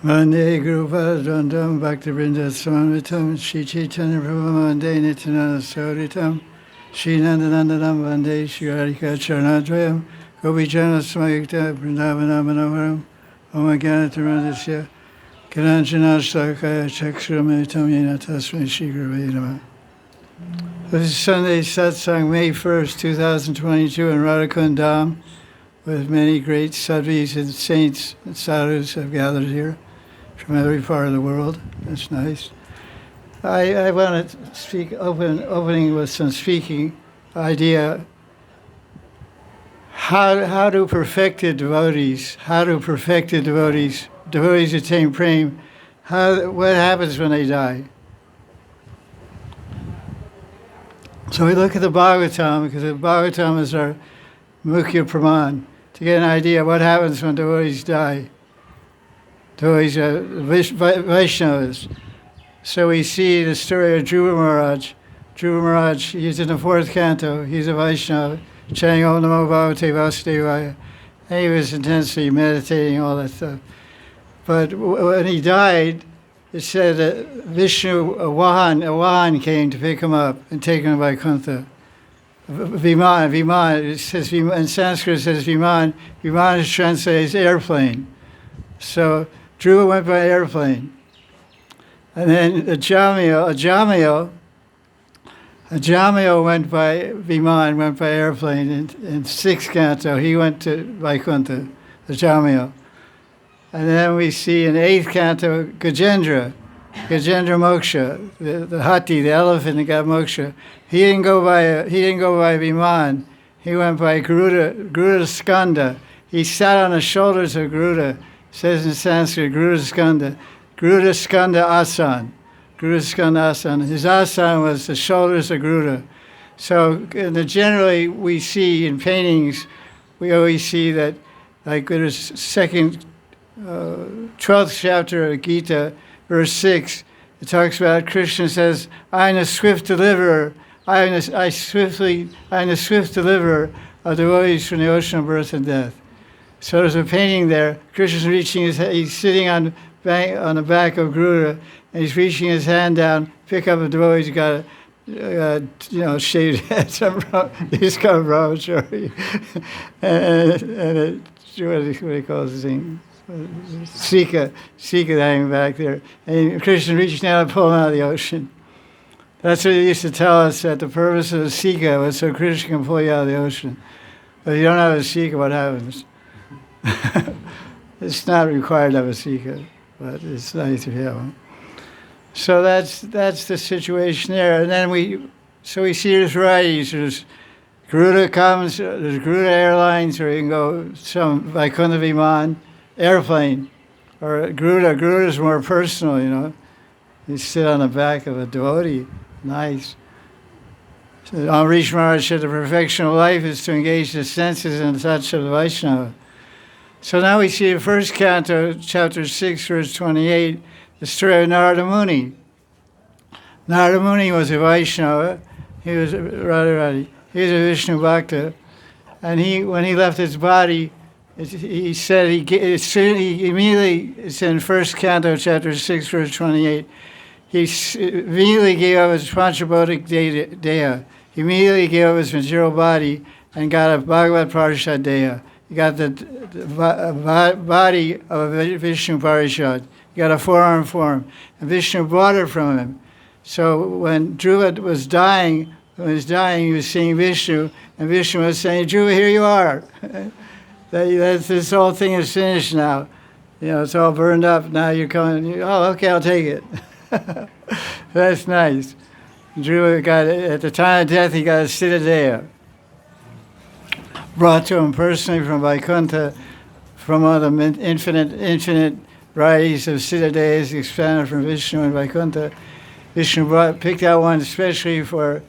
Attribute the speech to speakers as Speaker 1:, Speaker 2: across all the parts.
Speaker 1: Vande Guru Dandam Bhaktivinoda Swamitam Shri Chaitanya Prabhu Vande Nityananda Sauritam Shri Nandanandam Vande Shri Hari Katha Charanadvayam Gopijana Smayukta Vrindavana Manoharam Om Gyanataradasya Kiranjana Stakaya Chakshuramitam Yena Tasmai Shri Gurave Namah. This is Sunday Satsang, May 1st, 2022 in Radha Kunda, with many great sadhus and saints and sadhus have gathered here from every part of the world. That's nice. I want to speak opening with some speaking idea. How do perfected devotees, devotees attain prema, what happens when they die? So we look at the Bhagavatam, because the Bhagavatam is our Mukhya Praman, to get an idea of what happens when devotees die. Devotees are Vaishnavas. So we see the story of Dhruva Maharaj. Dhruva Maharaj, he's in the 4th canto, he's a Vaishnava, chanting Om Namo Bhagavate Vasudevaya. And he was intensely meditating, all that stuff. But when he died, it said that Vishnu, a Vahan came to pick him up and take him by Vaikuntha. Viman, it says, in Sanskrit it says Viman. Viman is translated as airplane. So Dhruva went by airplane. And then Ajamil went by Viman, went by airplane in 6th canto. He went to Vaikuntha, Ajamil. And then we see in 8th canto Gajendra Moksha, the Hati, the elephant that got moksha. He didn't go by Viman. He went by Garuda Skanda. He sat on the shoulders of Garuda. It says in Sanskrit, Garuda Skanda Asan. Garuda Skanda Asan. His asan was the shoulders of Garuda. So generally we see in paintings, we always see that, like there's 12th chapter of Gita, verse 6, it talks about Krishna says, I am the swift deliverer. I am the swift deliverer of devotees from the ocean of birth and death. So there's a painting there. Krishna's reaching he's sitting on the back of Garuda, and he's reaching his hand down, pick up a devotee. He's got a shaved head. He's got a brahmachari. and what he calls this thing? Sika hanging back there. And Krishna reached down and pulled him out of the ocean. That's what he used to tell us, that the purpose of the Sika was so Krishna can pull you out of the ocean. But if you don't have a Sika, what happens? It's not required to have a Sika, but it's nice if you have one. So that's the situation there. And then we see there's varieties. There's Garuda comes, there's Garuda Airlines, or you can go some Vaikuntha Viman, airplane, or Garuda is more personal, You sit on the back of a devotee. Nice. So Amrish Maharaj said the perfection of life is to engage the senses in the touch of the Vaishnava. So now we see the 1st canto, chapter 6, verse 28, the story of Narada Muni. Narada Muni was a Vaishnava. He was a Vishnu Bhakta. And when he left his body, he said it's in 1st canto, chapter 6, verse 28. He immediately gave up his Panchabodhik Deha. He immediately gave up his material body and got a Bhagavad Parishad Deha. He got the body of a Vishnu Parishad. He got a forearm form. And Vishnu brought it from him. So when Dhruva was dying, he was seeing Vishnu, and Vishnu was saying, Dhruva, here you are. This whole thing is finished now. It's all burned up. Now you're coming. Okay, I'll take it. That's nice. Dhruva at the time of death, he got a Siddhanta, brought to him personally from Vaikuntha, from one of the infinite varieties of Siddhantas expanded from Vishnu and Vaikuntha. Vishnu picked out one especially for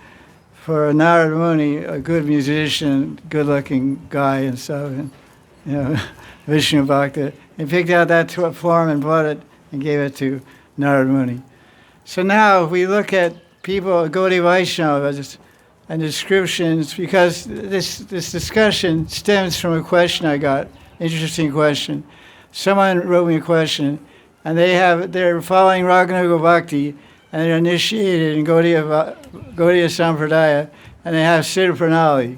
Speaker 1: Narada Muni, a good musician, good-looking guy and stuff. And, Vishnu Bhakta. He picked out that form and brought it and gave it to Narada Muni. So now if we look at people, Gaudiya Vaisnava, and descriptions, because this discussion stems from a question I got, interesting question. Someone wrote me a question. and they're following Raganuga Bhakti, and they're initiated in Gaudiya Sampradaya, and they have Siddha Pranali.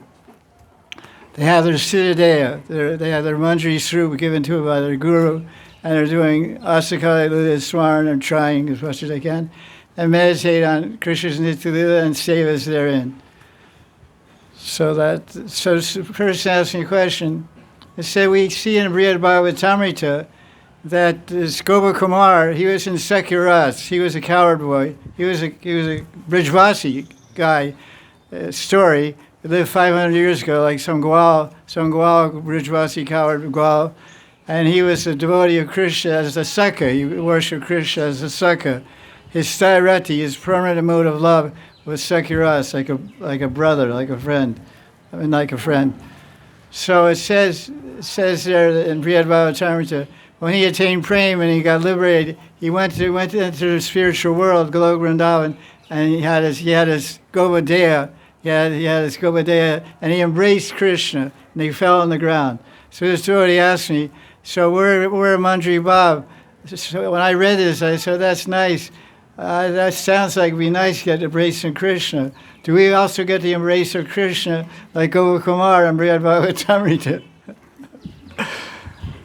Speaker 1: They have their Siddhadeya, they have their Manjari Srup given to them by their guru, and they're doing Asakali Lila Swaran and trying as much as they can, and meditate on Krishna's Nitya Lila and sevas therein. So first ask me a question. It said we see in Brihad Bhagavatamrita that this Gopa Kumar, he was in Sekhiras. He was a coward boy. He was a Brijvasi guy. Story. He lived 500 years ago, like some Gwal Brijvasi coward Gwal, and he was a devotee of Krishna as a Sakha. He worshipped Krishna as a Sakha. His Stairati, his permanent mode of love, was Sekhiras, like a brother, like a friend. So it says there in Brihad Bhagavatamrita, when he attained prema and he got liberated, he went into the spiritual world, Golok Vrindavan, and he had his Gopadeya. He had his Gopadeya, and he embraced Krishna, and he fell on the ground. So this devotee asked me, so we're Manjari Bab. So when I read this, I said, that's nice. That sounds like it'd be nice to get embraced in Krishna. Do we also get the embrace of Krishna like Gopa Kumar and Brihad Bhagavatamrita?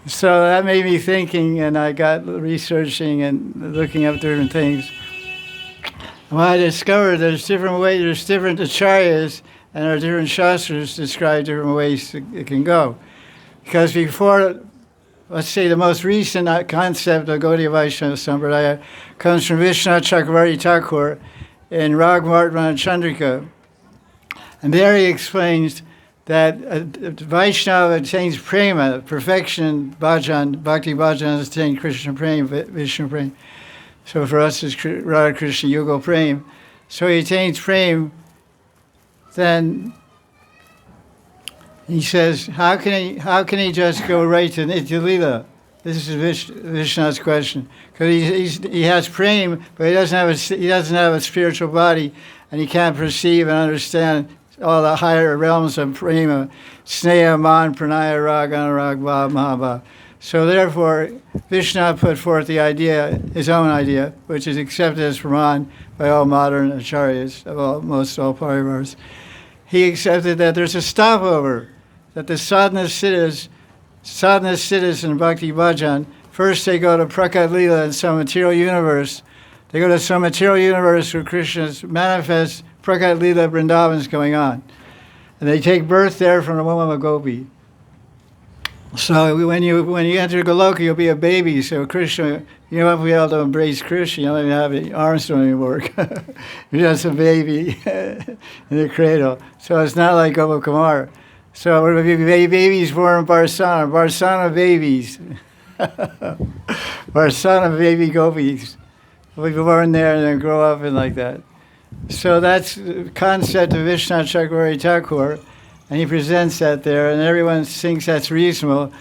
Speaker 1: So that made me thinking, and I got researching and looking up different things. Well, I discovered there's different acharyas, and there are different shastras describe different ways it can go. Because before, let's say the most recent concept of Gaudiya Vaisnava Sampradaya comes from Vishwanath Chakravarti Thakur in Ragmartmana Chandrika. And there he explains that Vaishnava attains prema, perfection, bhajan, bhakti bhajan is attained Krishna prema, Vishnu prema. So for us it's Radha Krishna Yugal prema. So he attains prema, then he says, how can he just go right to Nitya Lila? This is Vishnu's question. Because he has prema, but he doesn't have a spiritual body, and he can't perceive and understand all the higher realms of prema, sneha, man, pranaya, rag, anurag, bhav, mahabhav. So therefore, Vishnu put forth the idea, his own idea, which is accepted as Brahman by all modern acharyas, of most all parivars. He accepted that there's a stopover, that the sadhana siddhas in Bhakti Bhajan, first they go to Prakat Lila in some material universe. They go to some material universe where Krishna's manifest Prakat Lila Vrindavan's going on. And they take birth there from the womb of a gopi. So when you enter Goloka, you'll be a baby. So Krishna, you won't be able to embrace Krishna. You don't even have the arms don't even work. You're just a baby in the cradle. So it's not like Gopa Kumar. So we're going to be babies born in Barsana babies. Barsana baby gopis. We'll be born there and then grow up and like that. So that's the concept of Vishwanath Chakravarti Thakur, and he presents that there, and everyone thinks that's reasonable,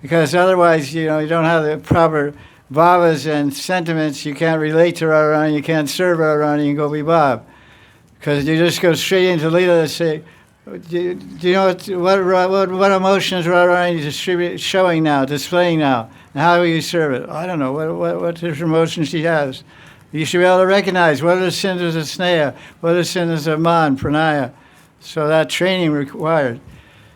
Speaker 1: because otherwise, you don't have the proper bhavas and sentiments. You can't relate to Radharani, you can't serve Radharani and go be Bhav. Because you just go straight into Leela and say, do you know what emotions Radharani is showing now, displaying now, and how will you serve it? I don't know, what different emotions she has. You should be able to recognize what are the sins of sneha, what are the sins of man, pranaya. So that training required.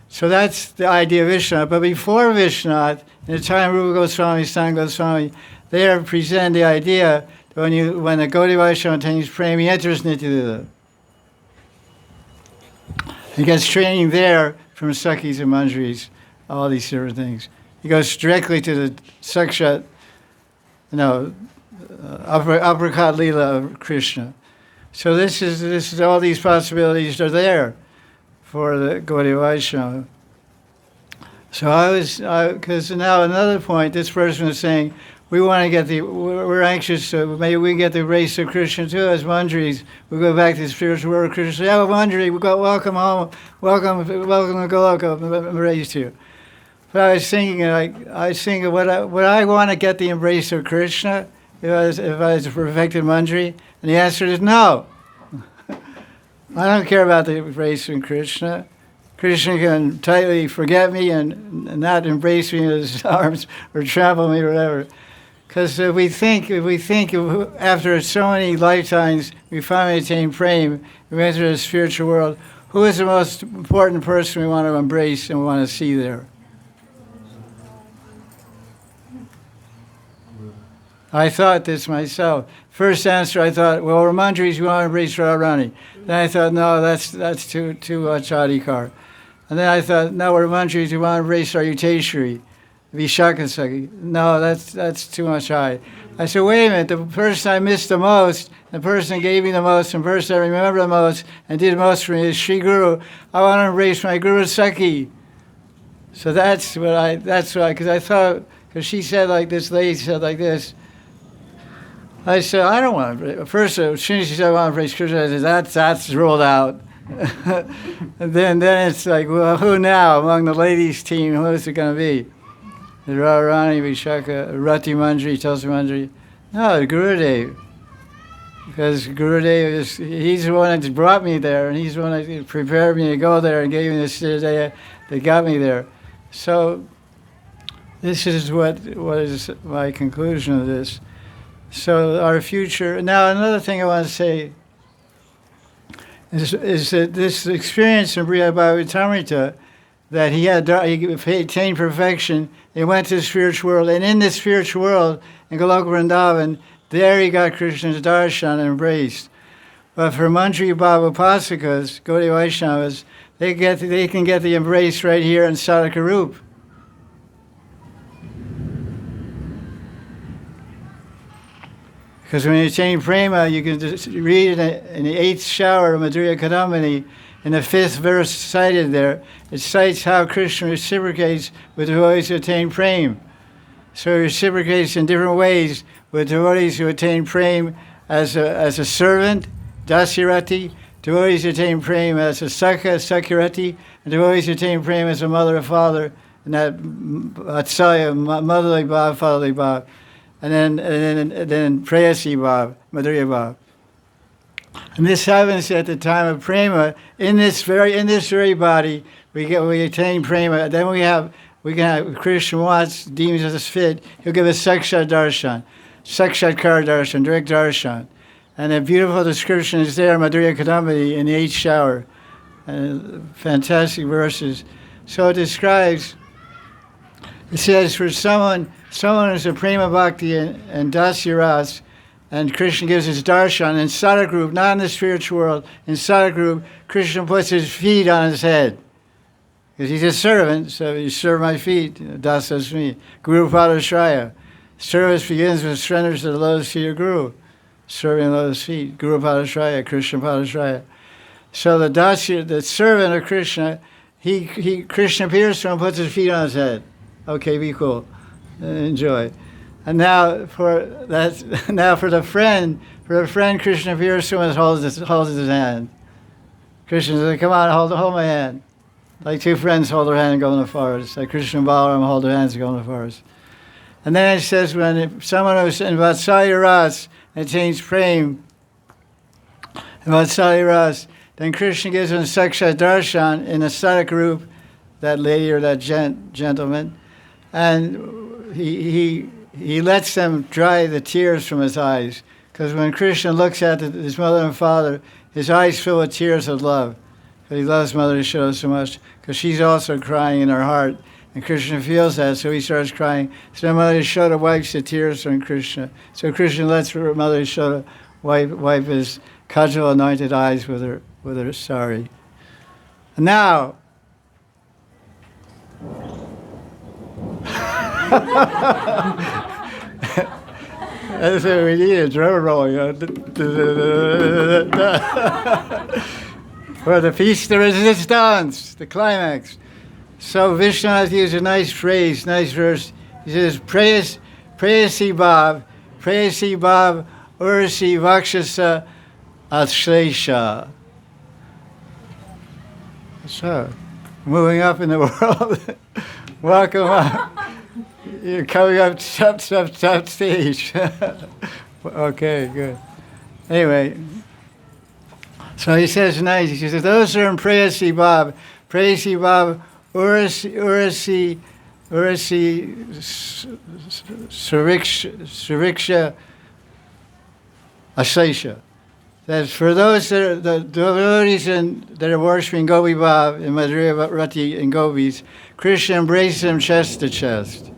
Speaker 1: So that's the idea of Vishwanath. But before Vishwanath, in the time of Rupa Goswami, San Goswami, they present the idea that when the Gaudiya Vaisnava attains prema, he enters Nitya Lila. He gets training there from Sakhis and Manjaris, all these different things. He goes directly to the Sakshat, Aprakat Lila of Krishna. So this is all these possibilities are there for the Gaudiya Vaishnava. So because now another point, this person is saying, we're anxious, so maybe we get the race of Krishna too as Manjaris. We go back to the spiritual world of Krishna. Yeah, Manjari, we go, welcome home, welcome to Goloka, I'm embraced you. But I was thinking, would I want to get the embrace of Krishna if I was a perfected Manjari? And the answer is no. I don't care about the embrace of Krishna. Krishna can tightly forget me and not embrace me in his arms or trample me or whatever. Because if we think after so many lifetimes we finally attain prema, we enter the spiritual world, who is the most important person we want to embrace and we want to see there? I thought this myself. First answer, I thought, well, Ramandris, we want to embrace Radharani. Then I thought, no, that's too much adhikar. And then I thought, no, Ramandris, we want to embrace our Yuteshwari, Vishakasaki. No, that's too much high. I said, wait a minute, the person I missed the most, the person gave me the most, and the person I remember the most and did the most for me is Sri Guru. I want to embrace my Guru Sakhi. So that's why, because I thought, because she said like this, lady said like this, I said, I don't want to. First, as soon as she said, I want to embrace Krishna, I said, that's ruled out. And then it's like, well, who now among the ladies' team? Who is it going to be? The Radharani, Vishaka, Rati Manjari, Tulsi Manjari? No, Gurudev. Because Gurudev he's the one that brought me there, and he's the one that prepared me to go there and gave me the siddha that got me there. So this is what is my conclusion of this. So our future. Now another thing I want to say is that this experience in Brihadbhavatamrita, that he attained perfection, he went to the spiritual world, and in this spiritual world, in Goloka Vrindavan, there he got Krishna's darshan and embraced. But for Manjari Bhava Upasakas, Gaudiya Vaishnavas, they can get the embrace right here in Sadhaka Rup. Because when you attain prema, you can just read in the 8th shower of Madhurya Kadambini, in the 5th verse cited there, it cites how Krishna reciprocates with devotees who attain prema. So he reciprocates in different ways with devotees who attain prema as a servant, dasirati, devotees who attain prema as a sakha, sakhirati, and devotees who attain prema as a mother or father, and that vatsalya, motherly bhav, fatherly bhav. And then Prayasi Bhav, Madhurya Bhav. And this happens at the time of prema. In this very body, we attain prema. Then we can have Krishna wants, deems us fit. He'll give us sakshat darshan, sakshatkar darshan, direct darshan. And a beautiful description is there, Madhurya Kadambini, in the 8th shower. Fantastic verses. So it describes. It says for someone who's a prema bhakti and dasya ras, and Krishna gives his darshan in sadhaka group, not in the spiritual world. In sadhaka group, Krishna puts his feet on his head. Because he's a servant, so you serve my feet, dasasmi. Guru Padashraya. Service begins with surrender to the lotus feet of Guru. Serving lotus feet. Guru Padashraya, Krishna Padashraya. So the dasya, the servant of Krishna, Krishna appears to him and puts his feet on his head. Okay, be cool. Enjoy. And now for the friend, Krishna appears to him and holds his hand. Krishna says, come on, hold my hand. Like two friends hold their hand and go in the forest. Like Krishna and Balaram hold their hands and go in the forest. And then it says when someone who's in Vatsalya Ras attains prema, in Vatsalya Ras, then Krishna gives him Sakshat Darshan in a sadhaka group, that lady or that gentleman, and he lets them dry the tears from his eyes. Because when Krishna looks at his mother and father, his eyes fill with tears of love. Because he loves Mother Yashoda so much, because she's also crying in her heart. And Krishna feels that, so he starts crying. So Mother Yashoda wipes the tears from Krishna. So Krishna lets Mother Yashoda wipe his kajal anointed eyes with her sari. And now, that's what we need, a drum roll, you know. For the piece de resistance, the climax. So Vishwanath used a nice phrase, nice verse. He says, Prayasi Bhav, Ursi Vakshasa Ashlesha. So, moving up in the world. Welcome up. You're coming up top stage. Okay, good. Anyway, so he says nice. He says, those are in Prayasi Bhav, Ursi Urasi Sariksha Asesha. That for those that are the devotees that are worshipping Gopi Bhav in Madhurya Rati and Gopis, Krishna embraces them chest to chest.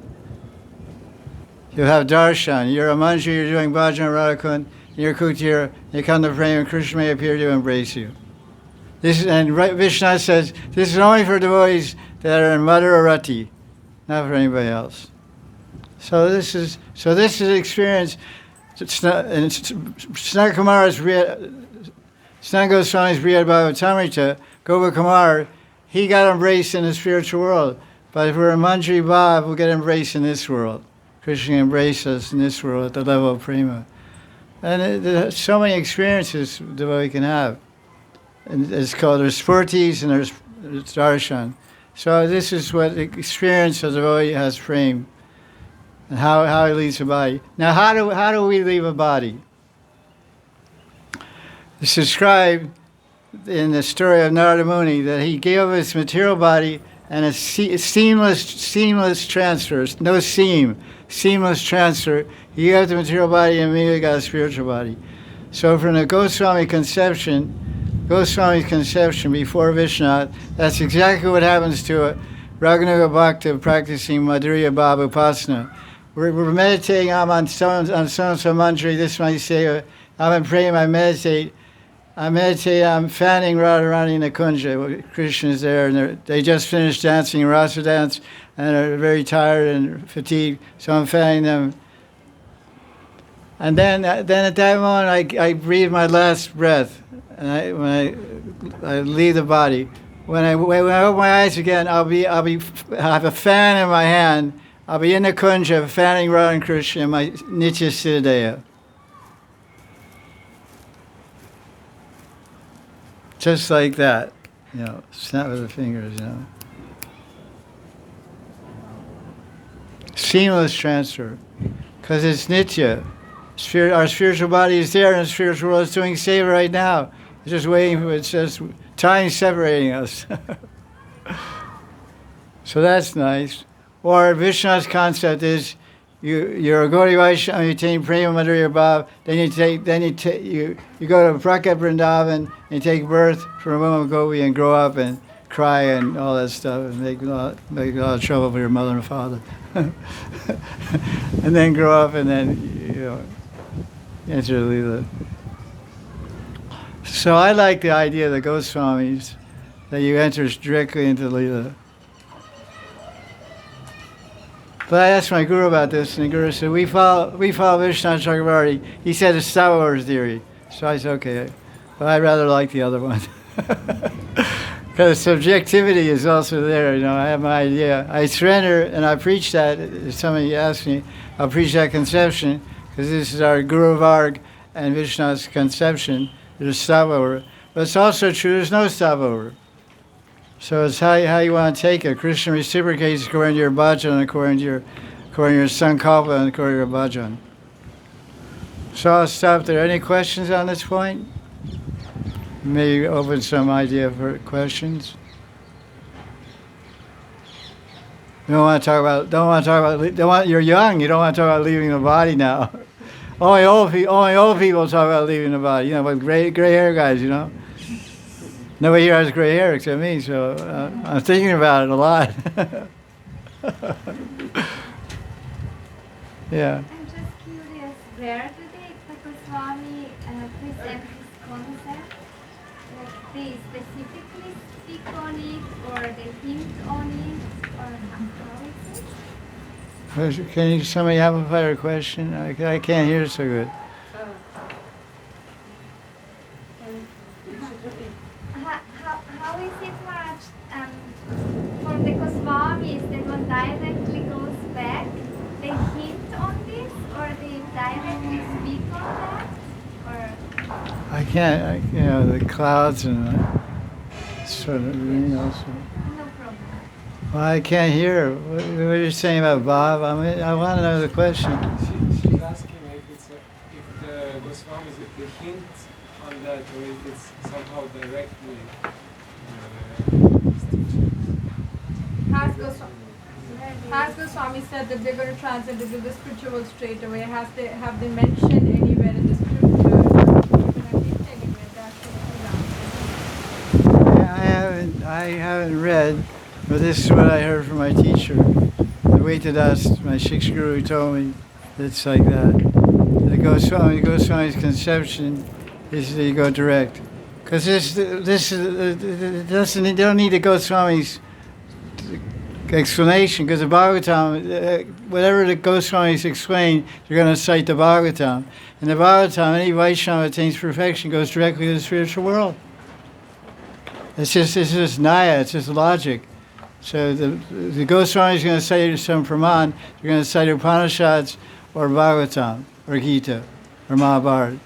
Speaker 1: You have darshan. You're a mantra, you're doing bhajan, Radha Kunda, you're kutir, you come to pray, and Krishna may appear to embrace you. Vishnu says, this is only for devotees that are in Madhurya Rati, not for anybody else. So this is experience. Sanat Goswami's Brihad Bhagavatamrita, Gopa Kumar, he got embraced in the spiritual world. But if we're in Manjari Bhav, we'll get embraced in this world. Krishna embraced us in this world at the level of prema. And there's so many experiences the devotee can have. And it's called, there's spurtis and there's darshan. So this is what the experience of the devotee has framed. And how he leaves the body. Now, how do we leave a body? It's described in the story of Narada Muni that he gave up his material body and a seamless transfer, no seamless transfer. He gave up the material body and immediately got a spiritual body. So from the Goswami's conception before Vishnu, that's exactly what happens to a Raghunaga Bhakta practicing Madhurya Bhav Upasana. We're meditating, I'm on so mantra, this might say, I'm praying, I meditate, I'm fanning Radharani in the Kunja. Krishna is there, and they just finished dancing Rasa dance, and they're very tired and fatigued, so I'm fanning them. And then at that moment, I breathe my last breath, and when I leave the body. When I open my eyes again, I'll have a fan in my hand. I'll be in the kunja, fanning Radha and Krishna in my Nitya Siddhaya. Just like that, snap of the fingers, Seamless transfer, because it's Nitya. Our spiritual body is there, and the spiritual world is doing seva right now. It's just waiting for it's just time separating us. So that's nice. Or Vishnu's concept is you're a Gaudiya Vaisnava, you take Prema Madhurya Bhav, then you go to Prakat Vrindavan and you take birth from a woman of Gopi and grow up and cry and all that stuff and make a lot of trouble for your mother and father. And then grow up and then enter the Leela. So I like the idea of the Goswamis that you enter directly into Leela. But I asked my guru about this, and the guru said, we follow Vishnu Chakravarti. He said it's Stavavar theory. So I said, okay. But I rather like the other one. Because subjectivity is also there, I have my idea. I surrender, and I preach that. If somebody asks me, I'll preach that conception, because this is our Guru Varg and Vishnu's conception. There's Stavavar. But it's also true there's no Stavavar. So it's how you want to take it. Krishna reciprocates according to your bhajan, according to your sankalpa, and according to your bhajan. So I'll stop there. Any questions on this point? Maybe open some idea for questions. You're young. You don't want to talk about leaving the body now. Only old people talk about leaving the body. But gray hair guys, Nobody here has gray hair except me, so I'm thinking about it a lot. Yeah.
Speaker 2: I'm just curious, where do the Goswami present this concept? Like they specifically speak on it, or they hint on it, or how is it?
Speaker 1: Can somebody amplify your question? I can't hear so good.
Speaker 2: How is it, Maharaj, for the Goswamis that one directly goes back, they hint on this, or they directly speak on that? Or
Speaker 1: I can't, the clouds and sort of,
Speaker 2: no problem.
Speaker 1: Well, I can't hear. What are you saying about Bob? I want to know the question.
Speaker 3: She's asking if the Goswamis, if they hint on that, or if it's somehow directly.
Speaker 2: How's Goswami?
Speaker 4: Has the Swami said that they're going to translate into the spiritual straight away? Have they mentioned anywhere in the scripture or even anywhere that
Speaker 1: I haven't read, but this is what I heard from my teacher. The Vedadas, my sixth guru, told me it's like that. The Goswami's conception is that you go direct. Because they don't need the Goswami's explanation, because the Bhagavatam, whatever the Goswamis explain, you're going to cite the Bhagavatam. In the Bhagavatam, any Vaishnava attains perfection goes directly to the spiritual world. It's just Naya, it's just logic. So the Goswami is going to cite some Praman, you're going to cite Upanishads or Bhagavatam or Gita or Mahabharata.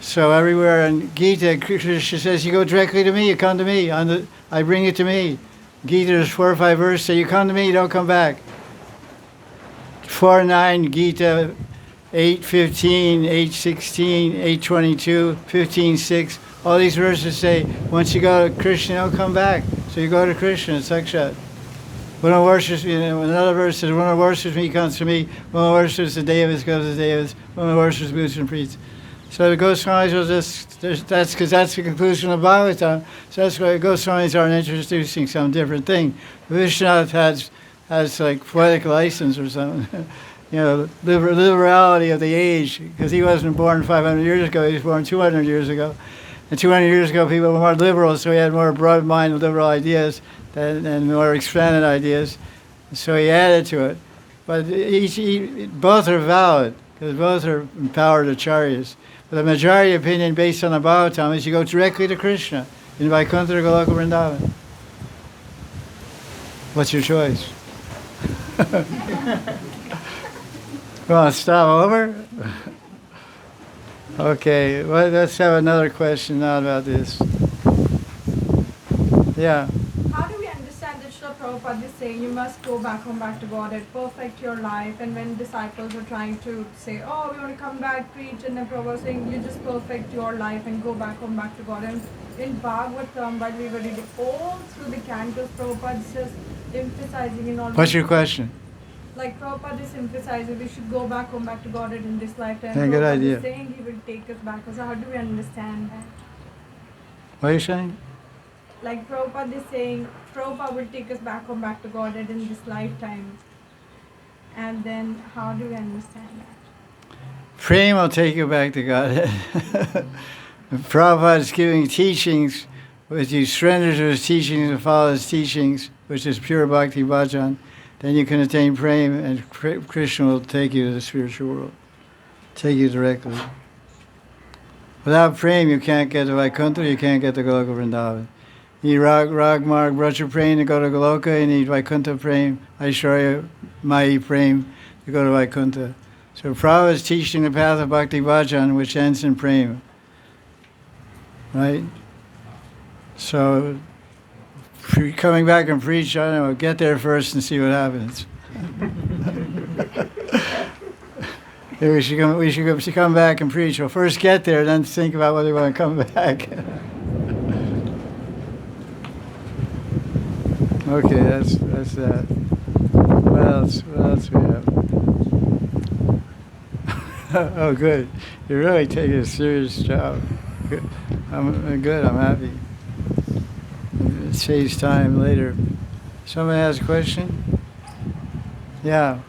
Speaker 1: So everywhere in Gita, Krishna says, you go directly to me, you come to me, I bring you to me. Gita, there's 4 or 5 verses say, you come to me, you don't come back. 4:9, Gita, 8:15, 8:16, 8:22, 15:6. All these verses say, once you go to Krishna, you don't come back. So you go to Krishna, it's Sakshat. One who worships me, another verse says, one who worships me comes to me. One who worships the Devas goes to the Devas. One who worships Buddhas and priests. So the Goswamis will that's because that's the conclusion of Bhagavatam. So that's why the Goswamis aren't introducing some different thing. Vishwanath has like poetic license or something. Liberality of the age, because he wasn't born 500 years ago, he was born 200 years ago. And 200 years ago, people were more liberal, so he had more broad-minded liberal ideas and more expanded ideas. So he added to it. But both are valid, because both are empowered acharyas. But the majority opinion based on the Bhagavatam is you go directly to Krishna in Vaikuntha or Goloka Vrindavan. What's your choice? You want to stop over? Okay, well, let's have another question now about this. Yeah.
Speaker 4: How do we understand that Srila Prabhupada is saying you must go back home, back to Godhead, perfect your life, and when disciples are trying to say, oh, we want to come back, preach, and then Prabhupada is saying you just perfect your life and go back home, back to God. And in Bhagavatam, while we were reading all through the cantos, Prabhupada is just emphasizing in all.
Speaker 1: What's your question?
Speaker 4: Like Prabhupada is emphasizing we should go back home, back to Godhead in this lifetime.
Speaker 1: Yeah, good idea.
Speaker 4: Is saying he will take us back. So how do we understand that?
Speaker 1: What are you saying?
Speaker 4: Like Prabhupada is saying, Prabhupada will take us back home, back to Godhead in this lifetime. And then how do we understand that?
Speaker 1: Prema will take you back to God. Prabhupada is giving teachings, which you surrender to his teachings and follow his teachings, which is pure bhakti bhajan. Then you can attain prema, and Krishna will take you to the spiritual world, take you directly. Without prema, you can't get to Vaikuntha, you can't get to Goloka Vrindavan. You need Rag Marg Braja prema to go to Goloka, you need Vaikuntha prema, Aishwarya Mai prema to go to Vaikuntha. So Prabhupada is teaching the path of Bhakti Bhajan, which ends in prema. Right? So, coming back and preach, I don't know, get there first and see what happens. we should come back and preach. Well, first get there, then think about whether you want to come back. Okay, that's that. What else we have? Oh, good. You're really taking a serious job. Good. I'm happy. It saves time later. Someone has a question? Yeah.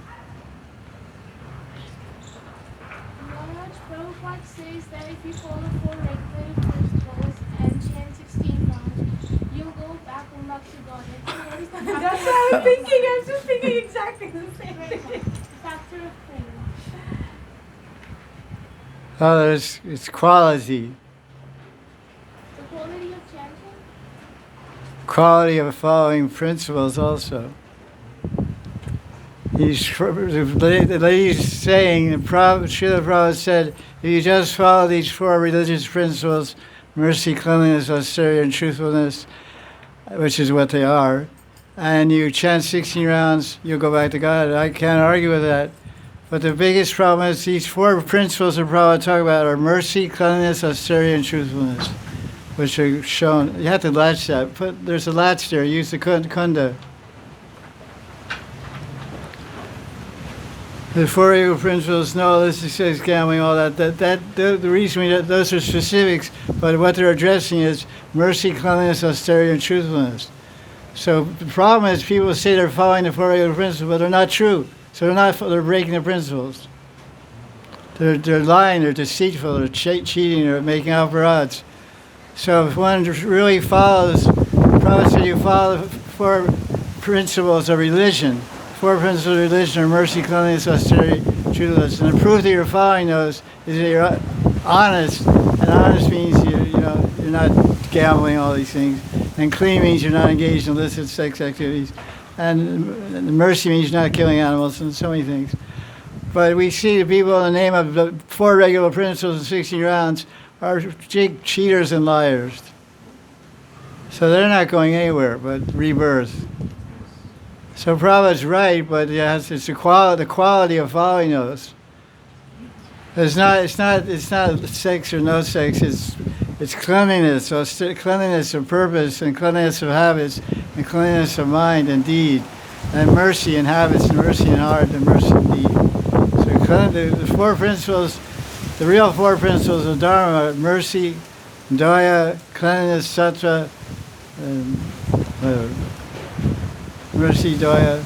Speaker 5: Maharaj, Prabhupada says that if you follow 4 regular principles and chant 16 rounds, you'll go back home, back to Godhead. So what is the factor?
Speaker 4: That's what I was thinking. I was just thinking exactly the same thing.
Speaker 5: Factor of prayer.
Speaker 1: Oh, it's quality.
Speaker 5: The quality of chanting?
Speaker 1: Quality of following principles also. The lady's saying, Srila Prabhupada said, if you just follow these 4 religious principles, mercy, cleanliness, austerity, and truthfulness, which is what they are, and you chant 16 rounds, you'll go back to God. I can't argue with that. But the biggest problem is these 4 principles that Prabhupada talk about are mercy, cleanliness, austerity, and truthfulness, which are shown. You have to latch that. There's a latch there. Use the kunda. The Four Eagle Principles, no, this is sex, gambling, all that. The reason those are specifics, but what they're addressing is mercy, cleanliness, austerity, and truthfulness. So the problem is people say they're following the Four Eagle Principles, but they're not true. So they're breaking the principles. They're lying, they're deceitful, they're cheating, they're making operas. So if one really follows, the Prophet said you follow the four principles of religion. Four principles of religion are mercy, cleanliness, austerity, truthfulness. And the proof that you're following those is that you're honest. And honest means you're not gambling, all these things. And clean means you're not engaged in illicit sex activities. And mercy means you're not killing animals and so many things. But we see the people in the name of the four regular principles and 60 rounds are cheaters and liars. So they're not going anywhere but rebirth. So Prabhupada's right, but yes, it's the quality of following those. It's not sex or no sex. It's cleanliness. So cleanliness of purpose and cleanliness of habits and cleanliness of mind and deed, and mercy in habits and mercy in heart and mercy in deed. So the four principles, the real four principles of Dharma are mercy, daya, cleanliness, sattva, and mercy, daya,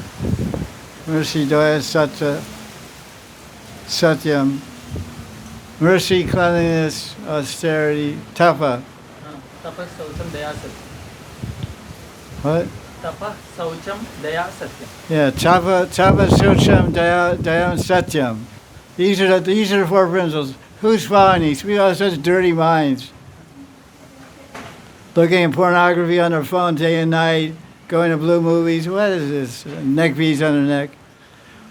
Speaker 1: sattva, satyam, mercy, cleanliness, austerity, tapa.
Speaker 6: Tapa, saucham, daya, satyam.
Speaker 1: What?
Speaker 6: Tapa, saucham, daya, satyam.
Speaker 1: Yeah, tapa, saucham, dayam, satyam. These are the four principles. Who's following these? We all have such dirty minds. Looking at pornography on their phone day and night, going to blue movies. What is this? Neck beads on their neck.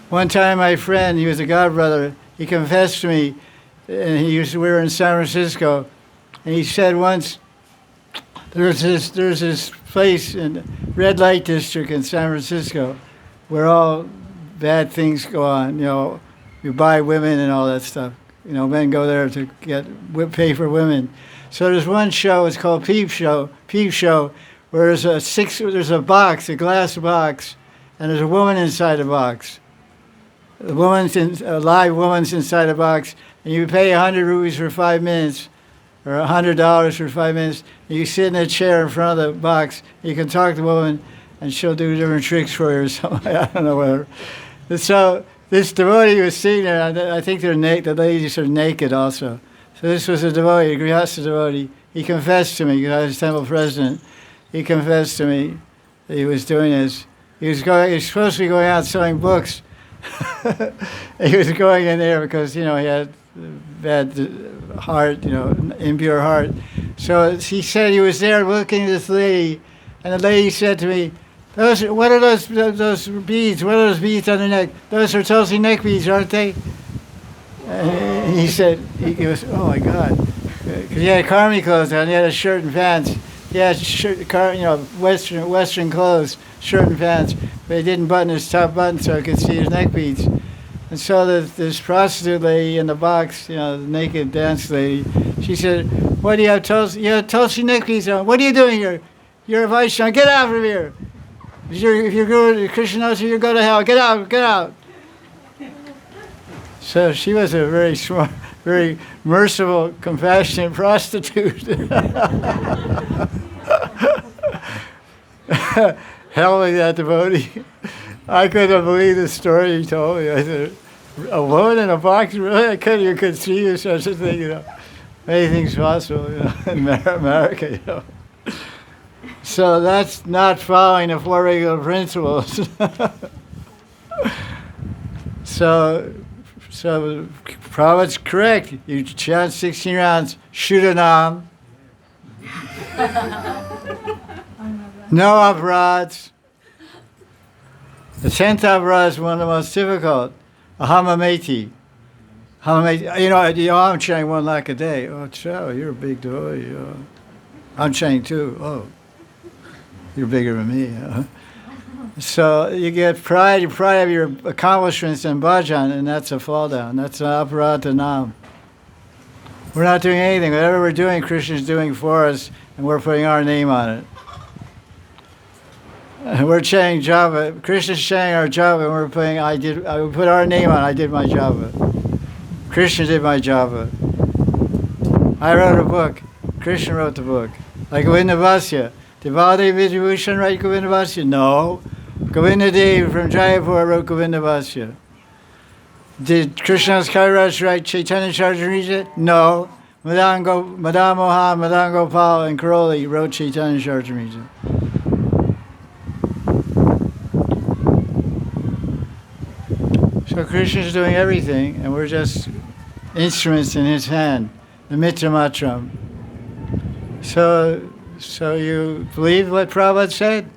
Speaker 1: One time my friend, he was a godbrother, he confessed to me, and we were in San Francisco, and he said once, there's this place in red light district in San Francisco where all bad things go on. You buy women and all that stuff. Men go there to pay for women. So there's one show, it's called Peep Show, where there's a box, a glass box, and there's a woman inside the box. A live woman's inside the box, and you pay 100 rupees for 5 minutes, or $100 for 5 minutes. And you sit in a chair in front of the box. You can talk to the woman, and she'll do different tricks for you or something. I don't know, whatever. And so this devotee was sitting there. I think the ladies are naked also. So this was a devotee, a Grihastha devotee. He confessed to me, because I was temple president. He confessed to me that he was doing this. He was supposed to be going out selling books. He was going in there because, he had bad heart, impure heart. So he said he was there looking at this lady, and the lady said to me, what are those beads? What are those beads on the neck? Those are Tulsi neck beads, aren't they? And he said, he goes, oh my God. Because he had karmi clothes on, he had a shirt and pants. He had Western clothes, shirt and pants, but he didn't button his top button so I could see his neck beads. And so this prostitute lady in the box, the naked dance lady, she said, what do you have Tulsi? You have Tulsi neck beads on. What are you doing here? You're a Vaishnava. Get out from here. If you're going to Krishna, you go to hell. Get out. So she was a very smart, very merciful, compassionate prostitute. Hell with that devotee. I couldn't believe the story he told me. I said, a woman in a box? Really? I couldn't even conceive such a thing, Anything's possible, in America, So that's not following the four regular principles. So Prabhupada's correct. You chant 16 rounds, Shuddhanam. No aparadhs. The 10th aparadh is one of the most difficult. Ahamameti. I'm chanting 1 lakh a day. Oh, Chow, you're a big devotee. I'm chanting too. Oh, you're bigger than me. So you get pride of your accomplishments in bhajan, and that's a fall down. That's an aparadha nam. We're not doing anything. Whatever we're doing, Krishna's doing for us, and we're putting our name on it. We're chanting japa. Krishna's chanting our japa, and we're playing. I put our name on. I did my japa. Krishna did my japa. I wrote a book. Krishna wrote the book. Like Govinda Vasya. Did Baladev Vidyabhushan write Govinda Vasya? No. Govinda Dev from Jaipur wrote Govinda Vasya. Did Krishna's Kaviraj write Chaitanya Charitamrita? No. Madan Mohan, Madan Gopal, and Karoli wrote Chaitanya Charitamrita. So Krishna's doing everything, and we're just instruments in his hand, the Mitra Matram. So you believe what Prabhupada said?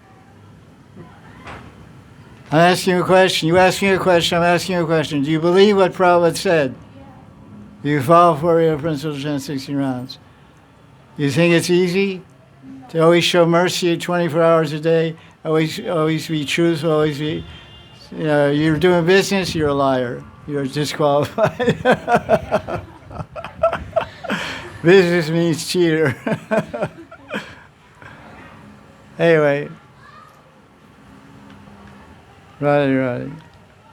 Speaker 1: I'm asking you a question. You ask me a question, I'm asking you a question. Do you believe what Prabhupada said? Do you follow 4 principles and 16 rounds? You think it's easy to always show mercy 24 hours a day, always be truthful, always be, you're doing business, you're a liar. You're disqualified. Business means cheater. Anyway. Right.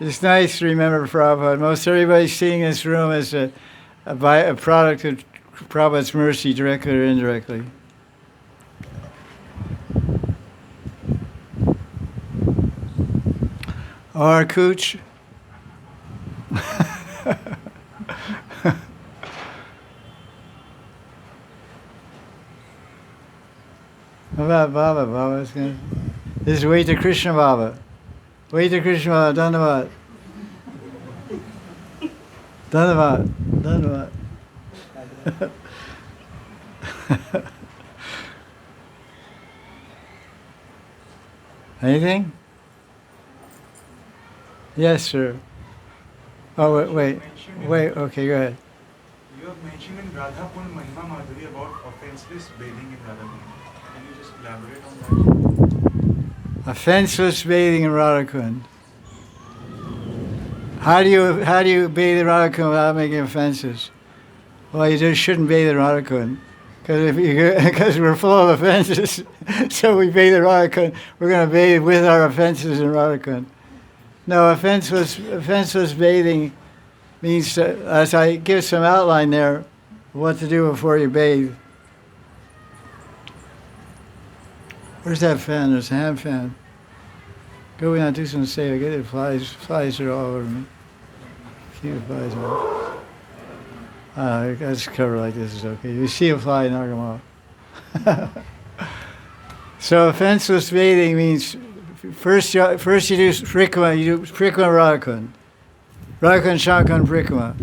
Speaker 1: It's nice to remember Prabhupada. Most everybody seeing this room as a product of Prabhupada's mercy, directly or indirectly. Or Cooch. How about Baba? Baba's gonna. This is way to Krishna Baba. Way to Krishna Baba. Dhanyavad. Dhanyavad. Anything? Yes, sir. Oh, wait. Okay, go ahead.
Speaker 7: You have mentioned in Radha Kunda Mahima Madhuri about offenseless bathing in Radha Kunda. Can you just elaborate on that?
Speaker 1: Offenseless bathing in Radha Kunda. How do you bathe in Radha Kunda without making offenses? Well, you just shouldn't bathe in Radha Kunda. Because we're full of offenses, so we bathe in Radha Kunda. We're going to bathe with our offenses in Radha Kunda. No, offenseless bathing means, as I give some outline there, what to do before you bathe. Where's that fan? There's a hand fan. Go in and do some save. Get the flies. Flies are all over me. Keep the flies off. That's cover like this is okay. You see a fly, knock them off. So offenseless bathing means first you do Prikrama. You do Prikrama Radha Kunda. Radha Kunda Shankhan Prikrama.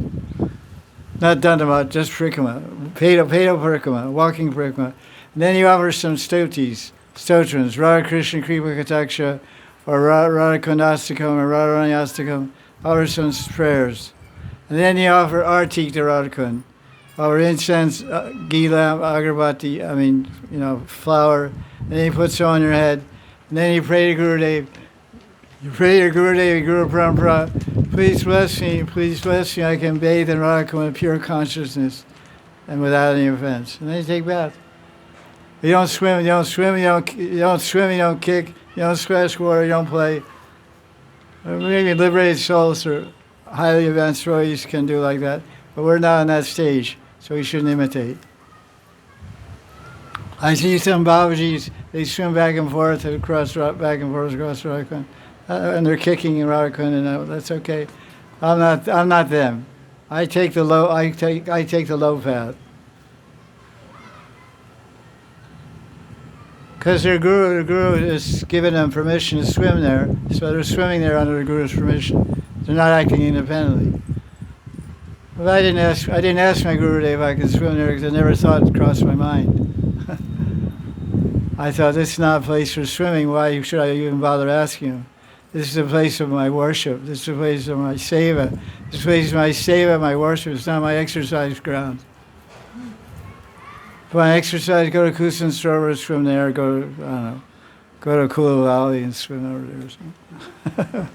Speaker 1: Not Dandavad, just Prikrama. Pedo Prikrama, walking Prikrama. And then you offer some stotrams, Radha Krishna Kripa Kataksha, or Radha Kundastakam, or Radha Ranyastakam. Offer some prayers. And then you offer artik to Radha Kunda. Offer incense, ghee lamp, agarbatti, flour. And then you put some on your head. And then you pray to Gurudev. You pray to Gurudev, Guru Parampara. Please bless me, I can bathe in Radha Kunda with pure consciousness and without any offense. And then you take a bath. You don't swim, you don't kick, you don't splash water, you don't play. Maybe liberated souls or highly advanced devotees can do like that. But we're not on that stage, so we shouldn't imitate. I see some Babajis, they swim back and forth across Radha Kunda. And they're kicking in Radha Kunda, and that's okay. I'm not them. I take the low the path. Because the guru has given them permission to swim there, so they're swimming there under the guru's permission. They're not acting independently. But I didn't ask my Gurudev if I could swim there because I never thought it crossed my mind. I thought this is not a place for swimming. Why should I even bother asking him? This is a place of my worship. This is a place of my seva. This is a place of my seva, my worship. It's not my exercise ground. If I exercise, go to Kusan Srovar, swim there. Go to Kula Valley and swim over there or something.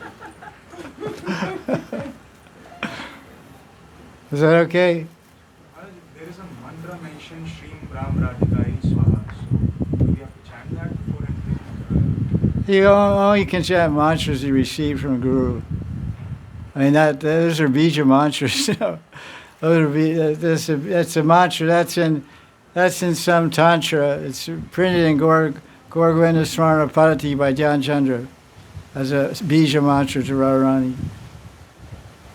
Speaker 1: Is that okay?
Speaker 7: There is a mantra mentioned, Shrim Ram Radhikai Swaha. So do we have to chant that before entering?
Speaker 1: He only can chant mantras he received from Guru. I mean, those are bija mantras. That's a mantra. That's in some tantra. It's printed in Govinda Smarana Padati by Dhyan Chandra as a bija mantra to Radharani.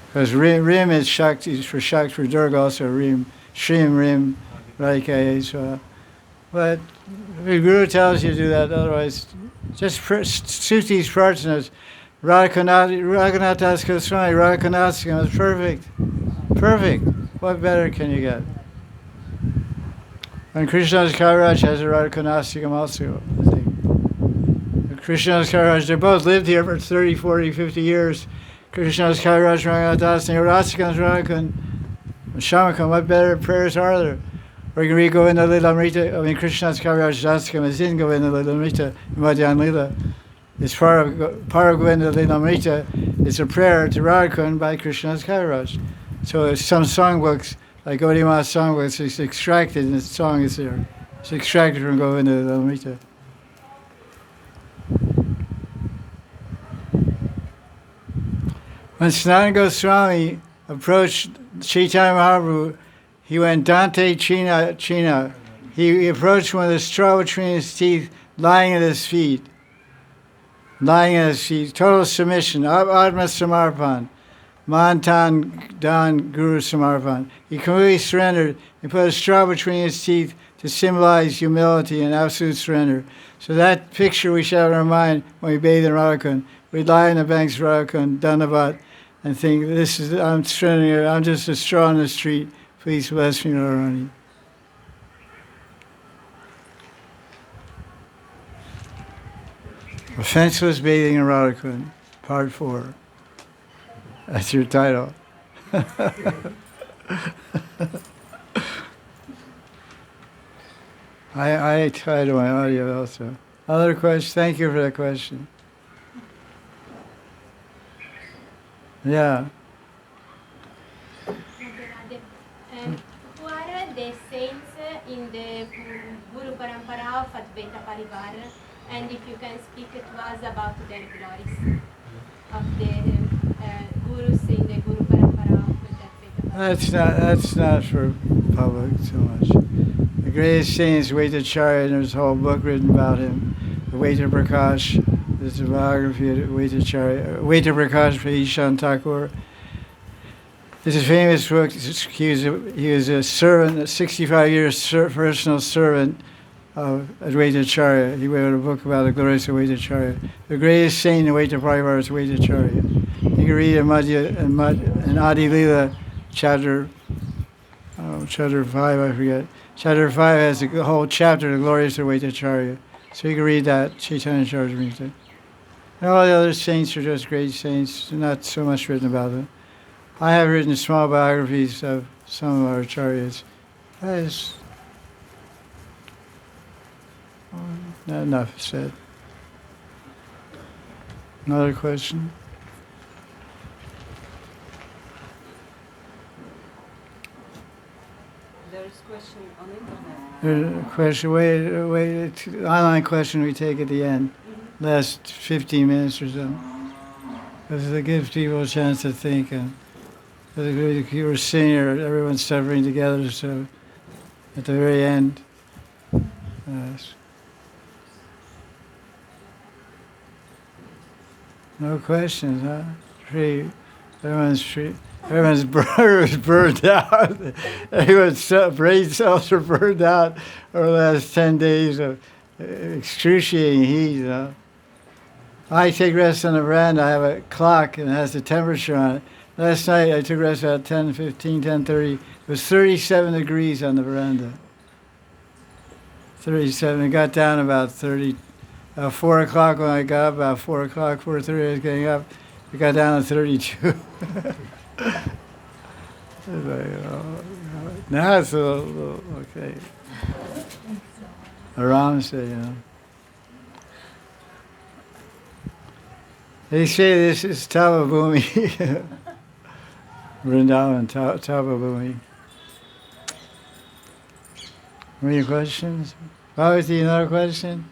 Speaker 1: Because Rim is Shakti, for Shakti, for Durga also Rim, Shrim, Rim, Radhika, so. But the Guru tells you to do that, otherwise, just suit these prarthanas. Radha Das Goswami, Radha Kunda is perfect. Perfect. What better can you get? And Krishnadas Kaviraj has a Radha Kunda also, I think. Krishnadas Kaviraj, they both lived here for 30, 40, 50 years. Krishnadas Kaviraj, Radha Das, and Radhakan's Radha Kunda. Shamakam, what better prayers are there? Or you can read Govinda Lila Amrita. I mean, Krishnadas Kaviraj Daskam is in Govinda Lila Amrita, Madan Lila. It's part of Govinda Lila Amrita. It's a prayer to Radha Kunda by Krishnadas Kaviraj. So some songbooks, like Gaudiya Vaisnava songbooks, it's extracted, and the song is there. It's extracted from Govinda Lila Amrita. When Sanatana Goswami approached Chaitanya Mahaprabhu, he went Dante China. He approached one with a straw between his teeth, lying at his feet. Total submission, Atma Samarpan, Mantan Dan Guru Samarpan. He completely surrendered and put a straw between his teeth to symbolize humility and absolute surrender. So that picture we should have in our mind when we bathe in Radha Kunda. We'd lie on the banks of Radha Kunda, Dhanavad, and think, I'm surrendering, I'm just a straw on the street. Please bless me, Radharani. Offenseless bathing in Radha Kunda, Part 4. That's your title. I title my audio also. Other questions? Thank you for that question. Yeah.
Speaker 8: Who are the saints in the Guru Parampara of Advaita Parivara, and if you can speak to us about their glories of the Gurus in the Guru Parampara of Advaita Parivara.
Speaker 1: That's not for public so much. The greatest saint is Vaitacharya, and there's a whole book written about him. The Vaita Prakash, there's a biography of Vaitacharya. Vaita Prakash by Ishan Thakur. This is a famous book. He was a servant, a 65 years personal servant of Advaitacharya. He wrote a book about the glories of Vaitacharya. The greatest saint in Vaita Parivara is Vaitacharya. You can read in Adi Lila, chapter 5, I forget. Chapter 5 has a whole chapter, the glories of Vaitacharya. So you can read that, Chaitanya Charitamrita. And all the other saints are just great saints, not so much written about them. I have written small biographies of some of our acharyas. That is not enough said. Another question?
Speaker 9: There is question on internet.
Speaker 1: There's a question. Wait. Online question we take at the end. Last 15 minutes or so. Because it gives people a chance to think. You were senior, everyone's suffering together, so at the very end. No questions, huh? Free. Everyone's free. Everyone's burned out. Everyone's brain cells are burned out over the last 10 days of excruciating heat, you know. I take rest on the veranda. I have a clock and it has the temperature on it. Last night I took rest about 10:30. It was 37 degrees on the veranda. 37. It got down about 30. 4 o'clock when I got up, about 4 o'clock, 4:30 I was getting up. It got down to 32. Now it's a little okay. Aram said, you know. They say this is Tavabhumi. Vrindavan, Tavabhumi. Any questions? Bhavati, another question?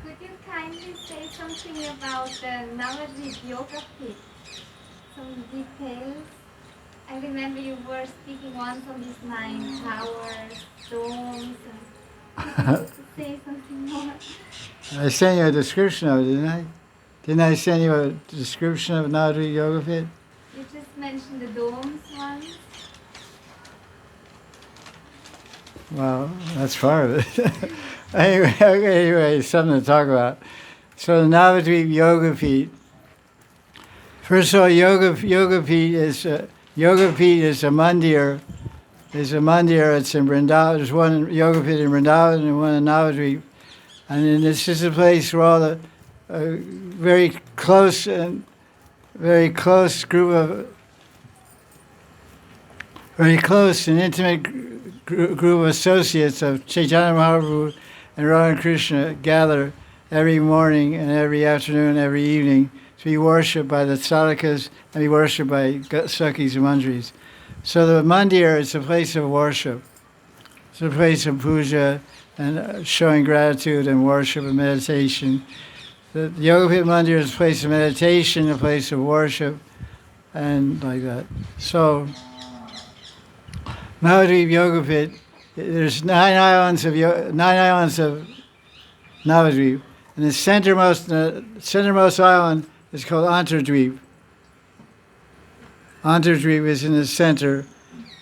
Speaker 2: Could you kindly say about the Navadvip Yoga Pit. Some details. I remember you were speaking once on these 9 towers, domes, and could you say something more?
Speaker 1: I sent you a description of it, didn't I? Didn't I send you a description of Navadvip Yoga Pit?
Speaker 2: You just mentioned the domes once.
Speaker 1: Well, that's part of it. anyway, something to talk about. So the Navadvip Yoga Pit. First of all, Yoga Pit is a mandir. It's a mandir. It's in Vrindavan. There's one Yoga Pit in Vrindavan and one in Navadvip. And then this is a place where all the very close group of very close and intimate group of associates of Chaitanya Mahaprabhu and Radha Krishna gather every morning and every afternoon and every evening to be worshipped by the sadhakas and be worshipped by Sakhis and Mandaris. So the mandir is a place of worship. It's a place of puja and showing gratitude and worship and meditation. The Yoga Pit Mandir is a place of meditation, a place of worship, and like that. So Navadvip Yoga Pit, there's 9 islands of Navadvip, and the centermost island is called Antardvip. Antardvip is in the center,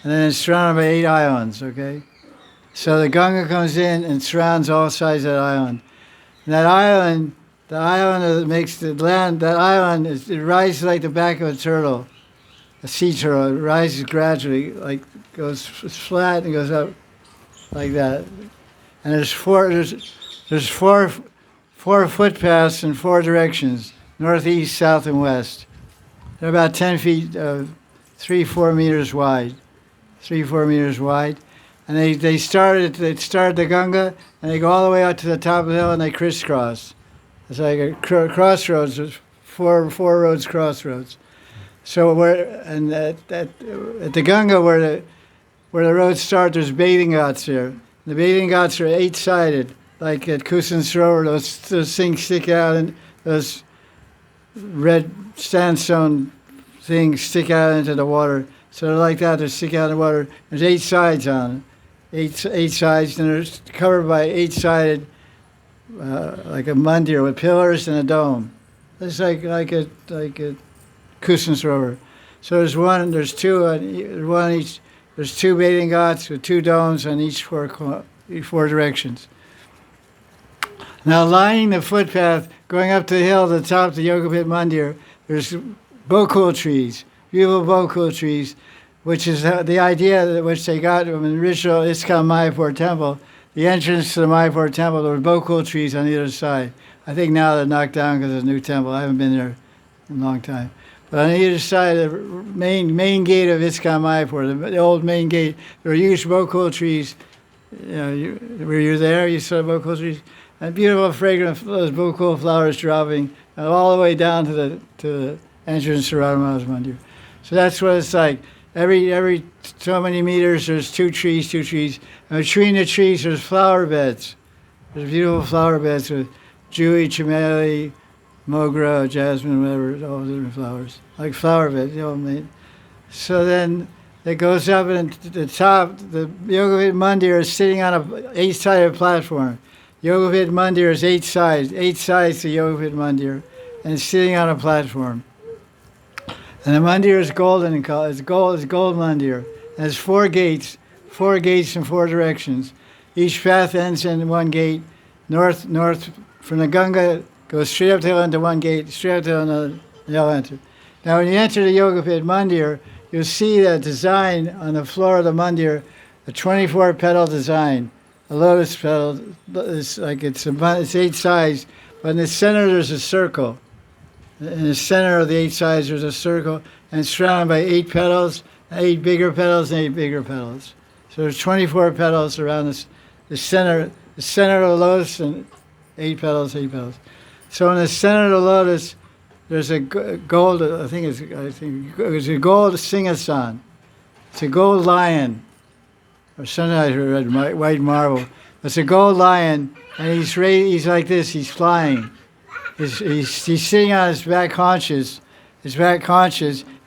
Speaker 1: and then it's surrounded by 8 islands, okay? So the Ganga comes in and surrounds all sides of that island. And that island, the island that makes the land, that island, it rises like the back of a turtle, a sea turtle. It rises gradually, like goes flat and goes up like that. And there's four footpaths in 4 directions, northeast, south, and west. They're about 10 feet, 3-4 meters wide, 3-4 meters wide. And they start at the Ganga, and they go all the way out to the top of the hill, and they crisscross. It's like a crossroads, four roads crossroads. So at the Ganga, where the roads start, there's bathing ghats here. The bathing ghats are 8-sided, like at Kusan Sarovar. Those things stick out, and those red sandstone things stick out into the water. So they're like that. They stick out in the water. There's 8 sides on it. 8 sides, and they're covered by 8-sided, like a mandir with pillars and a dome. It's like a Kusan Sarovar. So there's 2 bathing ghats with 2 domes on each 4 directions. Now, lining the footpath going up the hill to the top of the Yoga Pit Mandir, there's bokul trees, beautiful bokul trees, which is the idea which they got from the original ISKCON Mayapur temple. The entrance to the Mayapur temple, there were bokul trees on either side. I think now they're knocked down because of the new temple. I haven't been there in a long time. But on either side, the main gate of ISKCON Mayapur, the old main gate, there were huge bokul trees. Were you there? You saw bokul trees? And beautiful, fragrant, those bokul flowers dropping all the way down to the entrance to Radha Maharaj Mandir. So that's what it's like. Every so many meters, there's 2 trees. And between the trees, there's flower beds. There's beautiful flower beds with Jui, Chameli, Mogra, Jasmine, whatever, all different flowers. Like flower beds, So then it goes up, and at the top, the Yoga Pit Mandir is sitting on a 8-sided platform. Yoga Pit Mandir is 8 sides to Yoga Pit Mandir, and it's sitting on a platform. And the mandir is golden in color. It's gold mandir. It has 4 gates in 4 directions. Each path ends in one gate. North from the Ganga goes straight up the hill into one gate, straight up the hill another. You'll enter. Now, when you enter the Yoga Pit Mandir, you'll see that design on the floor of the mandir, a 24-petal design, a lotus petal. It's 8 sides, but in the center there's a circle. In the center of the 8 sides, there's a circle, and it's surrounded by 8 petals, 8 bigger petals, and 8 bigger petals. So there's 24 petals around the center of the lotus, and 8 petals. So in the center of the lotus, there's a gold. I think it's a gold singhasan. It's a gold lion, or sometimes I read white marble. It's a gold lion, and he's like this. He's flying. he's sitting on his back haunches, and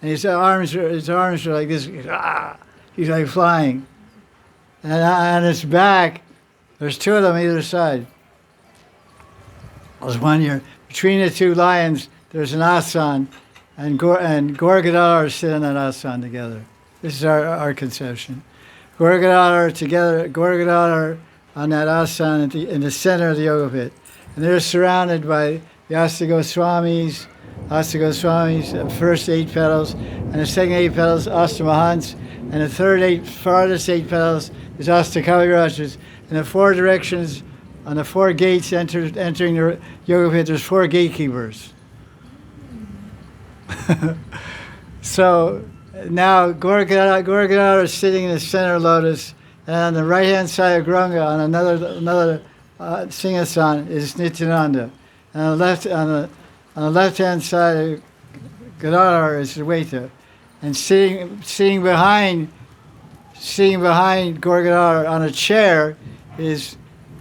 Speaker 1: his arms are like this. He's like flying, and on his back, there's two of them either side. There's one here between the two lions. There's an asan, and Gaura is sitting on that asan together. This is our conception. Gaura together, Gaura on that asan in the center of the yoga pit. And they're surrounded by the Asta Goswamis, the first 8 petals, and the second 8 petals, Asta Mahants, and the farthest 8 petals is Asta Kavirajas. In the 4 directions, on the 4 gates entering the yoga pit, there's 4 gatekeepers. So now Gaura is sitting in the center of lotus, and on the right-hand side of Guranga, on another Singhasan is Nityananda, and on the left-hand side of Gadadhar is Advaita, and sitting behind Gaura Gadadhar on a chair is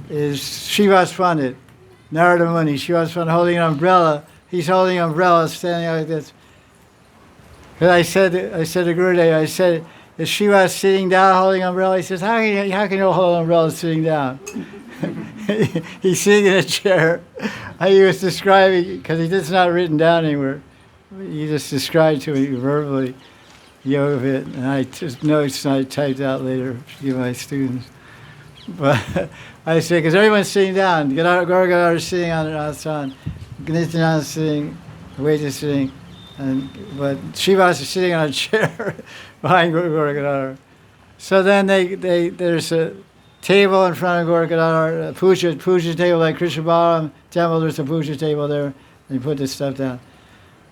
Speaker 1: Srivas Pandit, Narada Muni. Srivas Pandit holding an umbrella. He's holding an umbrella, standing like this. Because I said to Gurudev, is Srivas sitting down holding an umbrella? He says, how can you hold an umbrella sitting down? He's sitting in a chair. He was describing, because it's not written down anywhere. He just described to me verbally yoga pit, and I just notes I typed out later to give my students. But I say, because everyone's sitting down. Gaura Gadadhar is sitting on an asan, Nityananda is sitting, Advaita is sitting, but Srivas is sitting on a chair behind Gaura Gadadhar. So then there's a table in front of Gaura Gadadhar, a puja table like Krishna Balaram temple. There's a puja table there, and you put this stuff down.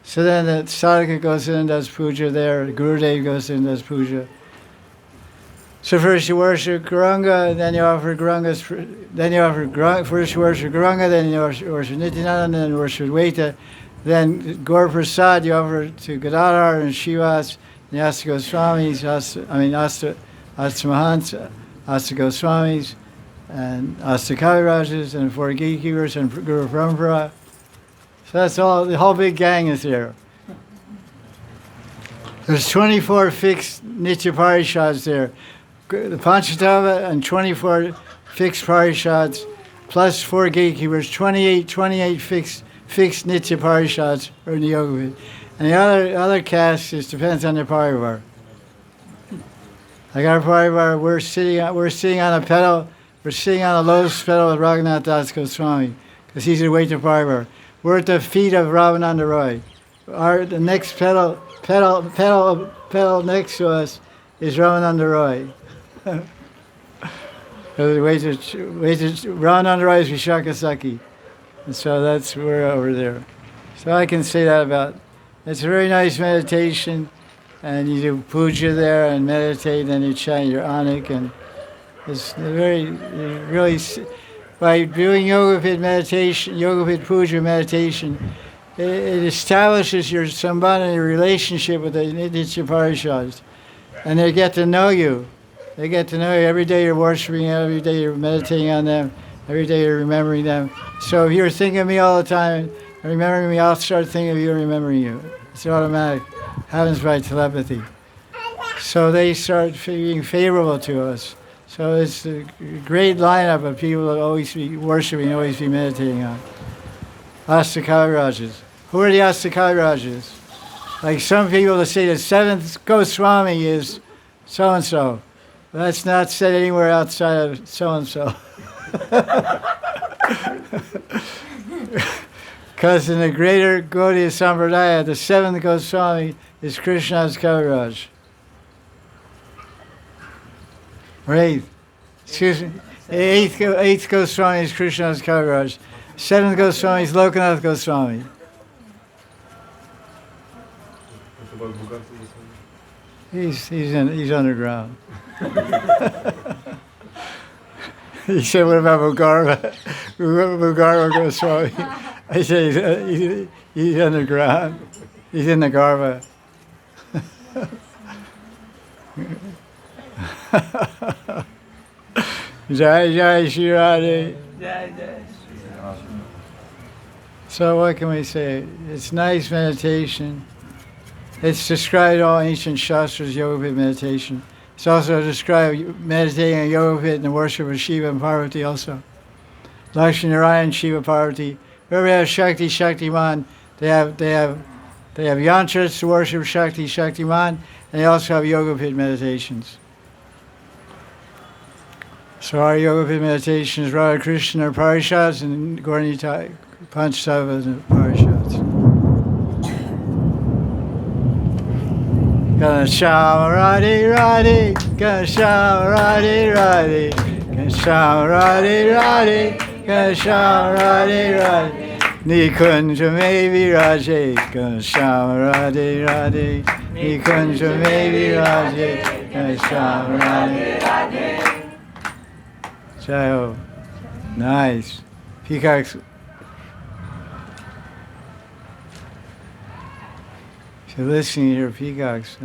Speaker 1: So then the sadhaka goes in and does puja there. Gurudev goes in and does puja. So first you worship Guranga, then you offer Gurangas. First you worship Guranga, then you worship Nityananda, then you worship Advaita. Then Gaur Prasad you offer to Gadadhar and Srivas, and Asta Goswamis, Asta Mahants, Asta Goswamis, and Asta Kavirajas, and 4 gatekeepers, and Guru Parampara. So that's all, the whole big gang is there. There's 24 fixed Nitya Parishads there. The Panchatava and 24 fixed Parishads, plus 4 gatekeepers, 28 fixed Nitya Parishads are in the yoga pit. And the other castes, it depends on their parivar. Like our parivar, we're sitting on a pedal, we're sitting on a lotus petal with Raghunath Das Goswami, because he's a Advaita parivar. We're at the feet of Ravananda Roy. The next pedal next to us is Ravananda Roy. Ravananda Roy is Vishaka Saki. And so we're over there. So I can say that about, it's a very nice meditation, and you do puja there and meditate, and you chant your anik, and it's really, by doing yoga pit meditation, yoga pit puja meditation, it establishes your sambandha, your relationship with the Nitya Parishads, and they get to know you. They get to know you. Every day you're worshiping, every day you're meditating on them, every day you're remembering them. So if you're thinking of me all the time and remembering me, I'll start thinking of you and remembering you. It's automatic. Happens by telepathy. So they start being favorable to us. So it's a great lineup of people that always be worshiping, always be meditating on. Asta Kavirajas. Who are the Asta Kavirajas? Like some people that say the 7th Goswami is so-and-so. That's not said anywhere outside of so-and-so. Because in the greater Gaudiya Sampradaya, the 7th Goswami is Krishna's Kaviraj. Or 8th. Excuse me. 8th Goswami is Krishna's Kaviraj. 7th Goswami is Lokanath Goswami. He's underground. He said, what about Mugarva? Mugarva Goswami. I said, he's underground. He's in the Garva. Jaya Jaya Sri Radhe.
Speaker 6: Jaya Jaya Sri Radhe.
Speaker 1: So what can we say? It's nice meditation. It's described in all ancient shastras, yoga pit meditation. It's also described meditating on yoga pit and the worship of Shiva and Parvati also. Lakshmi Narayan, Shiva, Parvati. Wherever they have Shakti, Shaktiman, they have yantras to worship Shakti, Shaktiman, and they also have yoga pit meditations. So our yoga pit meditations, Radha Krishna are parishads and Gaura Panchatattva and parishads. Ganashama Radhe Radhe, Ganashama Radhe Radhe, Ganashama Radhe Radhe, Ganashama Radhe Radhe, Nikunja me viraje, Ganashama Radhe Radhe, Nikunja me viraje, Ganashama Radhe Radhe. Jaya. Nice. Peacocks. If you're listening, you hear peacocks,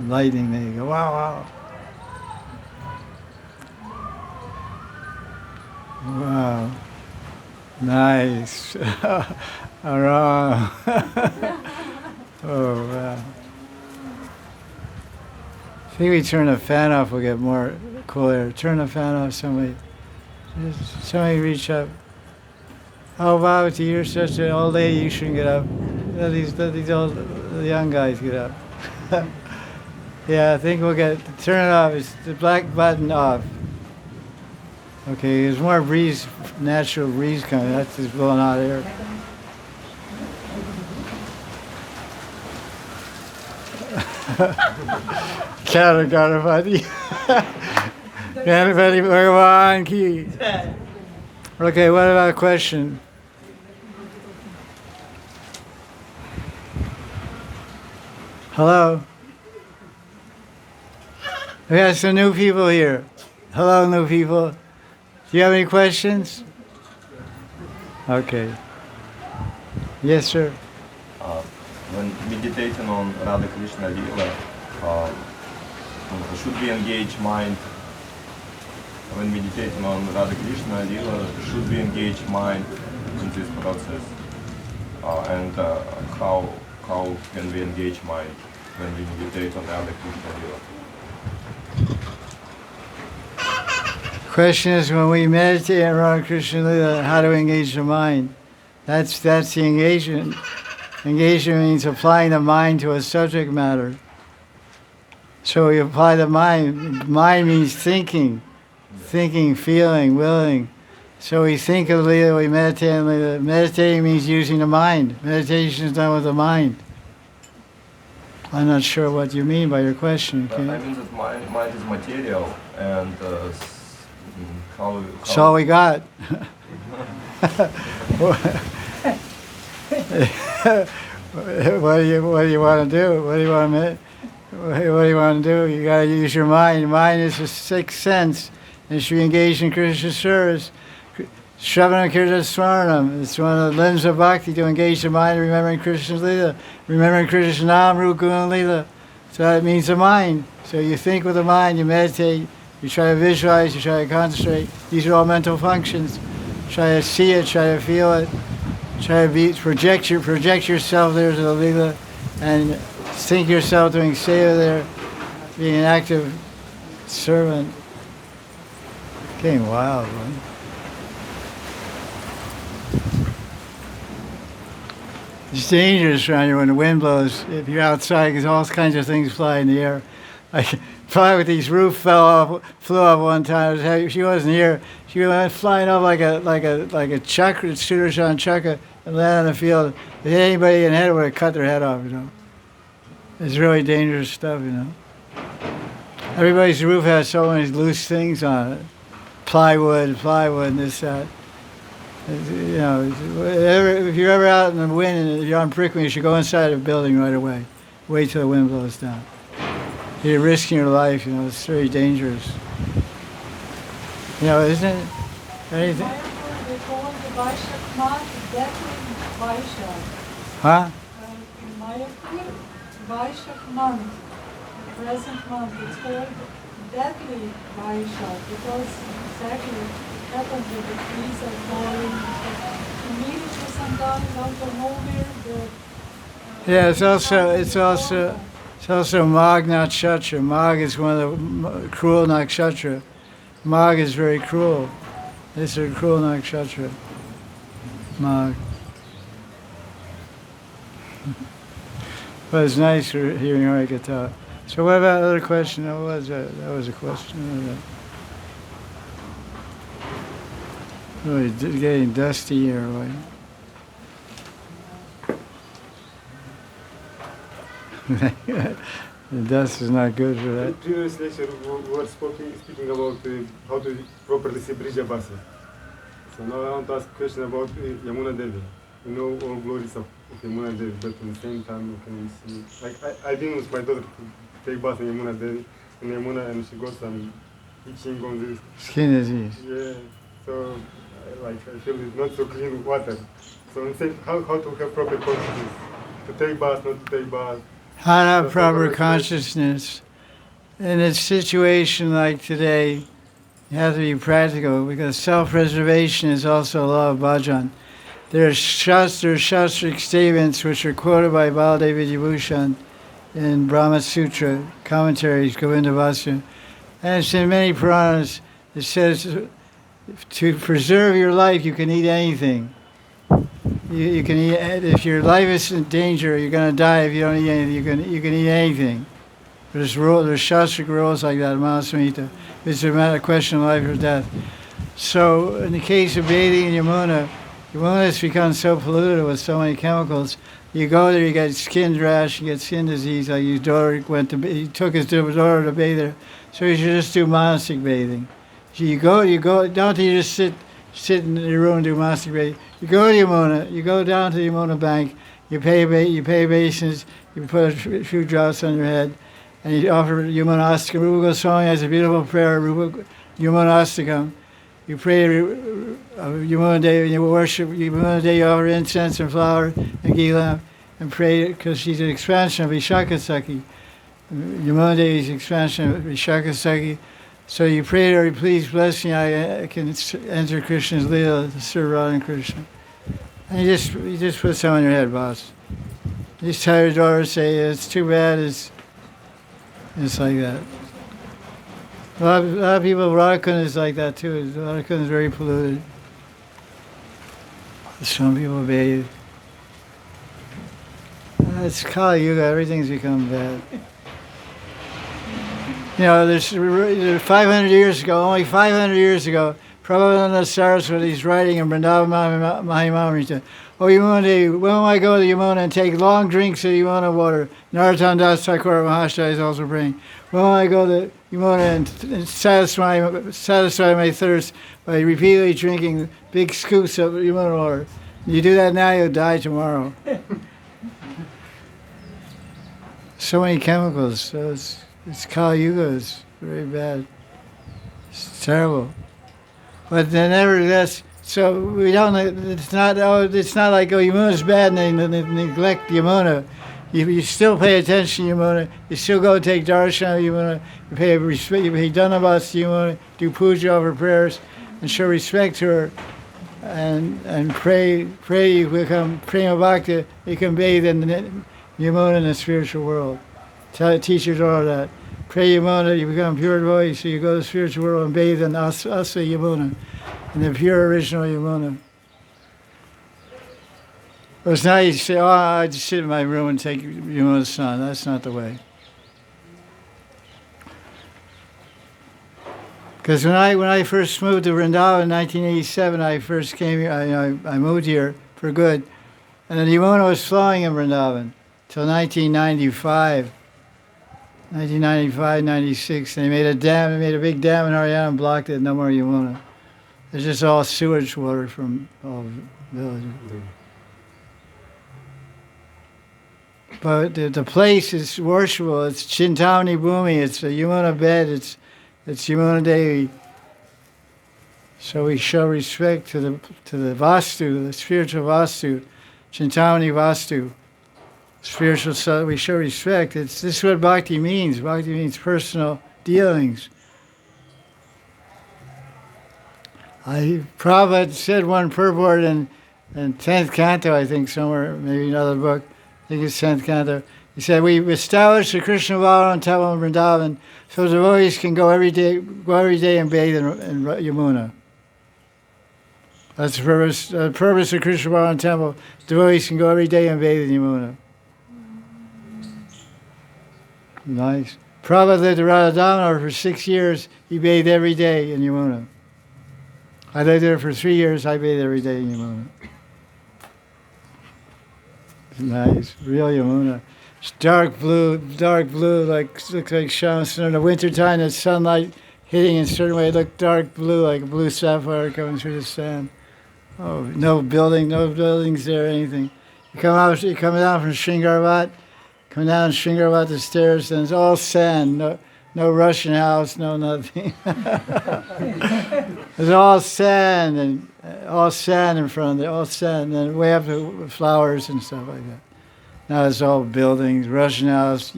Speaker 1: lightning, they go, wow, wow. Wow. Nice. Aram. Oh, wow. I think we turn the fan off, we'll get more cool air. Turn the fan off, somebody reach up. Oh, Babaji, you're such an old lady, you shouldn't get up. Let these old, young guys get up. Yeah, I think we'll turn it off. It's the black button off. Okay, there's more breeze, natural breeze coming. That's just blowing hot air. Ganapati Bhagavan ki. Okay, what about a question? Hello? We got some new people here. Hello, new people. Do you have any questions? Okay. Yes, sir.
Speaker 10: When meditating on Radha Krishna Lila, should we engage mind? When meditating on Radha Krishna Lila, should we engage mind in this process? And how can we engage mind when we meditate on Radha Krishna Lila?
Speaker 1: Question is, when we meditate on Radha Krishna Lila, how do we engage the mind? That's the engagement. Engagement means applying the mind to a subject matter. So we apply the mind. Mind means thinking, feeling, willing. So we think of Lila, we meditate on Lila. Meditating means using the mind. Meditation is done with the mind. I'm not sure what you mean by your question.
Speaker 10: I mean that mind is material, and how...
Speaker 1: That's all we got. What do you want to do? What do you want to do? You got to use your mind. Mind is the sixth sense, and it should be engaged in Krishna service. Shravanam Kirtan Smaranam. It's one of the limbs of bhakti to engage the mind, remembering Krishna's Lila, remembering Krishna's Nam, Rupa, Guna, Lila. So that means the mind. So you think with the mind, you meditate, you try to visualize, you try to concentrate. These are all mental functions. Try to see it, try to feel it. Try to project yourself there to the Lila, and think yourself doing seva there, being an active servant. Getting wild, man. It's dangerous around here when the wind blows. If you're outside, because all kinds of things fly in the air. Parvati's roof flew off one time. She wasn't here. She went flying off like a chakra, Sudarshan chakra, and landed on the field. If hit anybody in the head, it would have cut their head off, It's really dangerous stuff, Everybody's roof has so many loose things on it. Plywood, and this, that. If you're ever out in the wind and you're on prickling, you should go inside the building right away. Wait till the wind blows down. You're risking your life, it's very dangerous. Isn't it? Anything?
Speaker 4: They call the Vaishak month deadly Vaishak.
Speaker 1: Huh?
Speaker 4: In Mayapur, Vaishak month, the present month, it's called deadly Vaishak because exactly
Speaker 11: happened with the trees and falling? Immediately some guy out of nowhere,
Speaker 1: Yeah, it's also Mag Nakshatra. Mag is one of the cruel nakshatra. Mag is very cruel. It's a cruel nakshatra. Mag. But it's nice hearing Hari Katha. So what about another question? What was that? That was a question. Really getting dusty here, right? The dust is not good for
Speaker 12: In
Speaker 1: that.
Speaker 12: previous lecture, we were speaking about how to properly say Brija Basa. So now I want to ask a question about Yamuna Devi. You know all glories of Yamuna Devi, but at the same time you can see. Like I've been with my daughter to take bath in Yamuna Devi, and she got some itching on this
Speaker 1: Skin disease.
Speaker 12: Yeah. So I feel it's not so clean water. So I'm saying how to have proper consciousness. To take bath, not to take bath.
Speaker 1: How to have proper consciousness. In a situation like today, you have to be practical because self-preservation is also a law of bhajan. There are shastric statements which are quoted by Baladevi Vibhushan in Brahma Sutra, commentaries, Govinda Vasya. And it's in many Puranas. It says to preserve your life, you can eat anything. You can eat, if your life is in danger, you're going to die if you don't eat anything. You can eat anything. There's shastric rules like that, Mahasamhita. It's a question of life or death. So in the case of bathing in Yamuna has become so polluted with so many chemicals. You go there, you get skin rash, you get skin disease. Like his daughter he took his daughter to bathe there. So you should just do monastic bathing. So you go, don't you just sit in your room and do monastic bathing. You go to Yamuna, you go down to the Yamuna bank, you pay obeisance, you put a few drops on your head, and you offer Yamunastakam. Rupa Goswami has a beautiful prayer, Yamunastakam. You pray Yamuna Devi, and you worship Yamuna Devi, you offer incense and flower and ghee lamp, and pray, because she's an expansion of Vishakasaki. Yamuna Devi's expansion of Vishakasaki. So you pray to her, please bless me, I can enter Krishna's Leela to serve Radha and Krishna. And you just put some on your head, boss. You just tell your daughter, say, it's too bad, it's like that. A lot of people, Radha Kunda is like that too. Radha Kunda is very polluted. Some people bathe. It's Kali Yuga, everything's become bad. You know, there's 500 years ago, only 500 years ago, Prabhupada Saraswati's writing in Vrindavan Mahimamrita. Oh, Yamuna Devi, when will I go to Yamuna and take long drinks of Yamuna water? Narottam Das Thakur Mahashaya is also praying. When will I go to Yamuna and satisfy my thirst by repeatedly drinking big scoops of Yamuna water? You do that now, you'll die tomorrow. So many chemicals, so it's Kali Yuga, it's very bad. It's terrible. But then nevertheless, so we don't, it's not like, oh, Yamuna's bad and they neglect Yamuna. You still pay attention to Yamuna, you still go take darshan of Yamuna, you pay respect, you pay dhanavas to Yamuna, do puja over prayers, and show respect to her, and pray you become prema bhakta, you can bathe in the Yamuna in the spiritual world. Teach your daughter that. Pray Yamuna, you become pure devotee, so you go to the spiritual world and bathe in Asa Yamuna, in the pure original Yamuna. But it's not you say, oh, I just sit in my room and take Yamuna's sun. That's not the way. Because when I first moved to Vrindavan in 1987, I first came here, I moved here for good. And the Yamuna was flowing in Vrindavan till 1995. 1995, 96, they made a big dam in Haryana and blocked it, no more Yamuna. It's just all sewage water from all villages. But the place is worshipful, it's Chintamani Bhumi, it's a Yamuna bed, it's Yamuna Devi. So we show respect to the Vastu, the spiritual Vastu, Chintamani Vastu. Spiritual, so we show respect. This is what bhakti means. Bhakti means personal dealings. Prabhupada said one purport in 10th canto, I think, somewhere, maybe another book. I think it's 10th canto. He said, we established the Krishna Balaram temple in Vrindavan so devotees can go every day and bathe in Yamuna. That's the purpose of Krishna Balaram temple. Devotees can go every day and bathe in Yamuna. Nice. Prabhupada lived in Radha Kunda for 6 years. He bathed every day in Yamuna. I lived there for 3 years. I bathed every day in Yamuna. Nice. Real Yamuna. It's dark blue, looks like Shamsun. In the wintertime, the sunlight hitting in a certain way, it looked dark blue, like a blue sapphire coming through the sand. Oh, no buildings there, anything. You come down from Shringarvat, come down Shringarvat the stairs, and it's all sand. No Russian house, no nothing. It's all sand in front of it, all sand, and way up to flowers and stuff like that. Now it's all buildings, Russian house,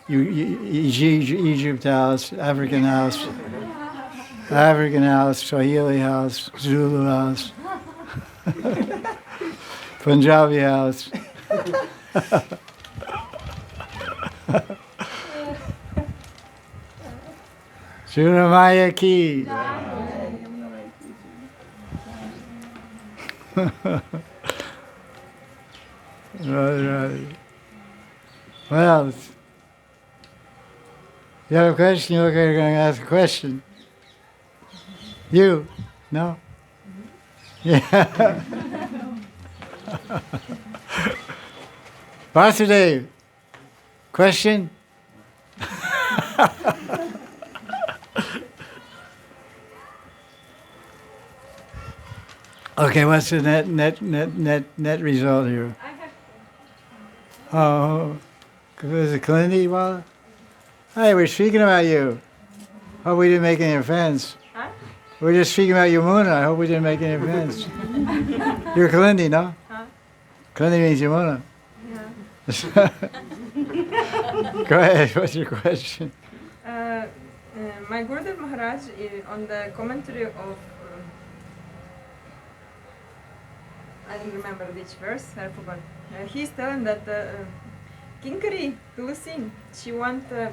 Speaker 1: Egypt house, African house, Swahili house, Zulu house, Punjabi house. Sunamaya ki. Right. Well, you have a question? You look like you're going to ask a question. You? No? Yeah. Vasudev, question? Okay, what's the net result here? Oh, is it Kalindi? Well, hey, we're speaking about you. Hope we didn't make any offense. Huh? We're just speaking about Yamuna. I hope we didn't make any offense. You're Kalindi, no? Huh? Kalindi means Yamuna. Yeah. Go ahead, what's your question?
Speaker 13: My Gurudev Maharaj, on the commentary of I don't remember which verse, I forgot. He's telling that Kinkari, Tulsi, she want to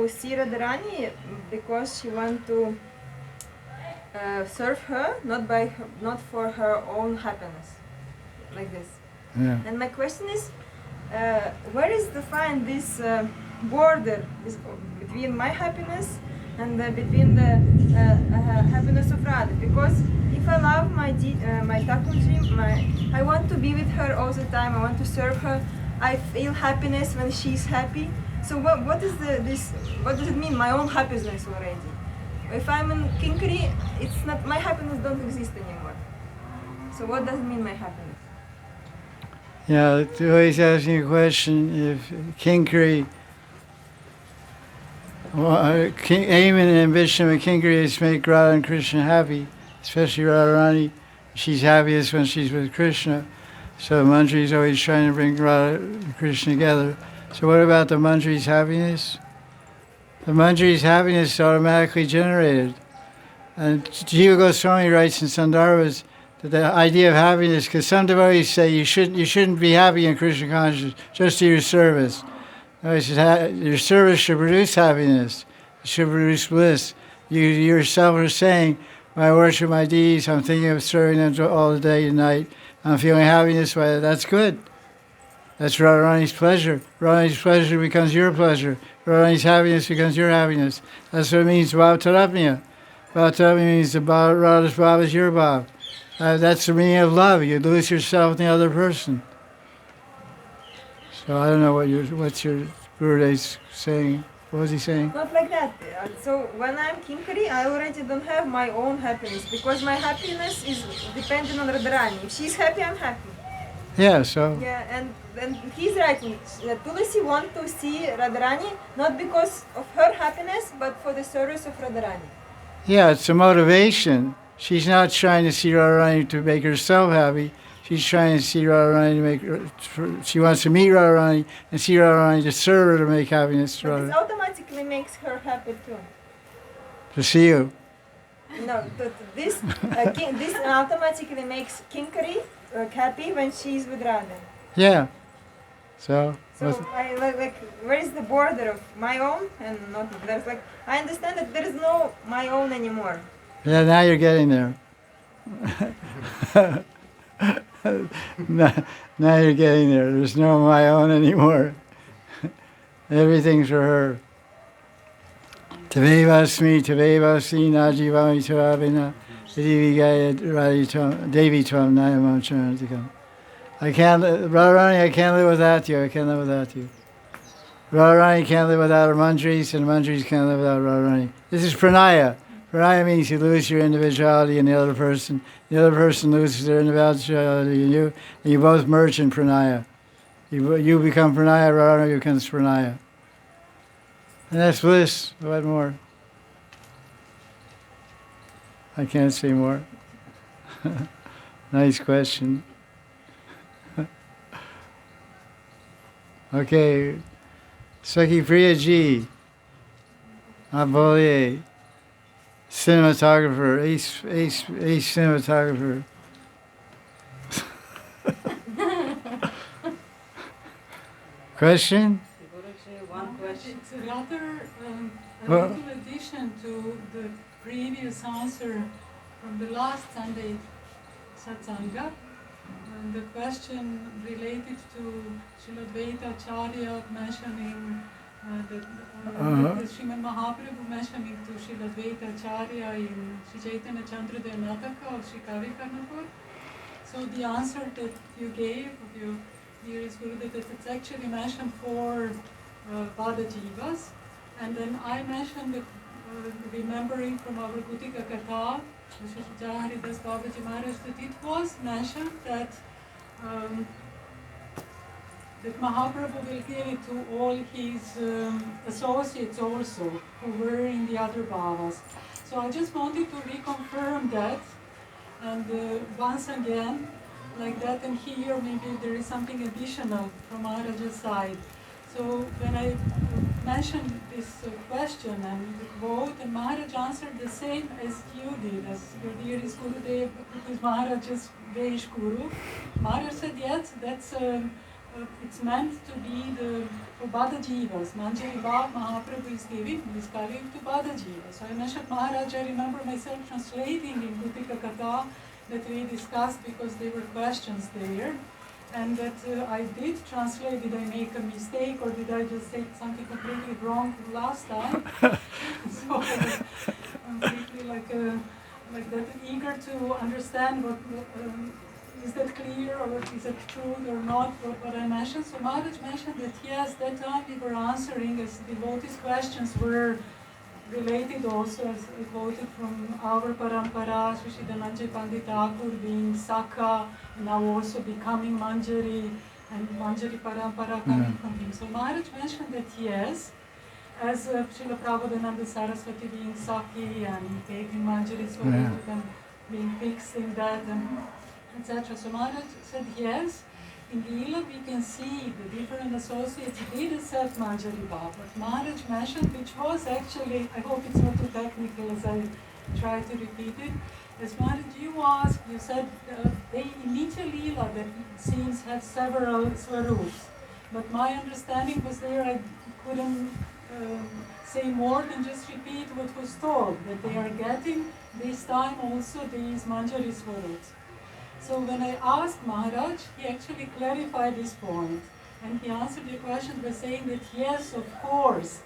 Speaker 13: see Radharani because she want to serve her, not for her own happiness, like this. Yeah. And my question is, where is to find this border between my happiness and between the happiness of Radha? Because if I love my Thakurji, I want to be with her all the time. I want to serve her. I feel happiness when she's happy. So what is this? What does it mean? My own happiness already. If I'm in Kinkari, it's not my happiness. Don't exist anymore. So what does it mean, my happiness?
Speaker 1: Yeah, always asking a question. If Kinkari, aim and ambition of Kinkari is to make Radha and Krishna happy. Especially Radharani, she's happiest when she's with Krishna. So Manjari is always trying to bring Radha and Krishna together. So what about the Manjari's happiness? The Manjari's happiness is automatically generated. And Jiva Goswami writes in Sandarbhas that the idea of happiness, because some devotees say you shouldn't be happy in Krishna consciousness, just do your service. No, he says, your service should produce happiness. It should produce bliss. You yourself are saying, when I worship my deities, I'm thinking of serving them all the day and night. I'm feeling happiness by that. That's good. That's Radharani's pleasure. Radharani's pleasure becomes your pleasure. Radharani's happiness becomes your happiness. That's what it means, Bhavatarapnya. Bhavatarapnya means the Radha's Bhav is your Bhav. That's the meaning of love. You lose yourself in the other person. So I don't know what your Gurudev's saying. What was he saying?
Speaker 13: Not like that. So when I'm Kinkari, I already don't have my own happiness because my happiness is dependent on Radharani. If she's happy, I'm happy.
Speaker 1: Yeah, so.
Speaker 13: Yeah, and he's writing, Tulsi want to see Radharani not because of her happiness, but for the service of Radharani.
Speaker 1: Yeah, it's a motivation. She's not trying to see Radharani to make herself happy. She's trying to see Radharani to make her, she wants to meet Radharani and see Radharani to serve her to make happiness to
Speaker 13: But
Speaker 1: Radharani.
Speaker 13: it automatically makes her happy too.
Speaker 1: To see you.
Speaker 13: this this automatically makes Kinkari happy when she's with Radha.
Speaker 1: Yeah. So
Speaker 13: I like where is the border of my own and not there's like I understand that there is no my own anymore.
Speaker 1: yeah, now you're getting there. now you're getting there. There's no my own anymore. Everything's for her. Tavevasmi, Tavevasi, Najivami, Tavavina, Idivigaya, Raditam, Devi Tvam, Nayamachantikam. I can't, Radharani, I can't live without you. I can't live without you. Radharani can't live without her manjaris, and manjaris can't live without Radharani. This is pranaya. Pranaya means you lose your individuality in the other person. The other person loses their individuality in you, and you both merge in pranaya. You become pranaya, Radharani becomes pranaya. And that's bliss. What more? I can't say more. Nice question. Okay. Sakhi Priya Ji. Abolier. Cinematographer. Ace cinematographer. Question?
Speaker 11: One question. It's rather a
Speaker 1: Well-
Speaker 11: little addition to the previous answer from the last Sunday Satsanga. And the question related to Srila Advaita Acharya mentioning that Srimad Mahaprabhu mentioning to Srila Advaita Acharya in Sri Chaitanya Chandrodaya Nataka of Sri Kavi Karnapur. So the answer that you gave of your dearest Guru, that it's actually mentioned for Vada Jivas. And then I mentioned that remembering from our Gaudiya Katha, which is Jaya Jaya Sri Babaji Maharaj, that it was mentioned that that Mahaprabhu will give it to all his associates also, who were in the other bhavas. So I just wanted to reconfirm that, and once again, like that, and here maybe there is something additional from Maharaj's side. So when I mentioned this question and the quote, and Maharaj answered the same as you did, as your dearest Gurudev, who is Maharaj's Vaish Guru. Maharaj said, yes, that's it's meant to be the for Bada Jivas. Manjari Bhav Mahaprabhu is giving this Kali to Bada Jivas. So I mentioned Maharaj, I remember myself translating in Gaudiya Katha that we discussed because there were questions there. And that I did translate, did I make a mistake or did I just say something completely wrong last time? So I'm completely like that, eager to understand what is that clear or is it true or not, what I mentioned. So Maharaj mentioned that yes, that time we were answering as devotees' questions were related also as quoted from our parampara, Sri Dhananjay Pandit Thakur being Sakha, now also becoming Manjari, and Manjari parampara coming from him. So Maharaj mentioned that yes, as Srila Prabhupada Saraswati being Sakhi and taking Manjari Swarup and being fixed in that, and etc. So Maharaj said yes. In Leela we can see the different associates did accept Manjari Bhav. But Maharaj mentioned, which was actually, I hope it's not too technical as I try to repeat it. As Maharaj, you asked, you said they in Nitya Leela that scenes have several swarups. But my understanding was there I couldn't say more than just repeat what was told, that they are getting this time also these Manjari swarups. So when I asked Maharaj, he actually clarified this point. And he answered your question by saying that yes, of course,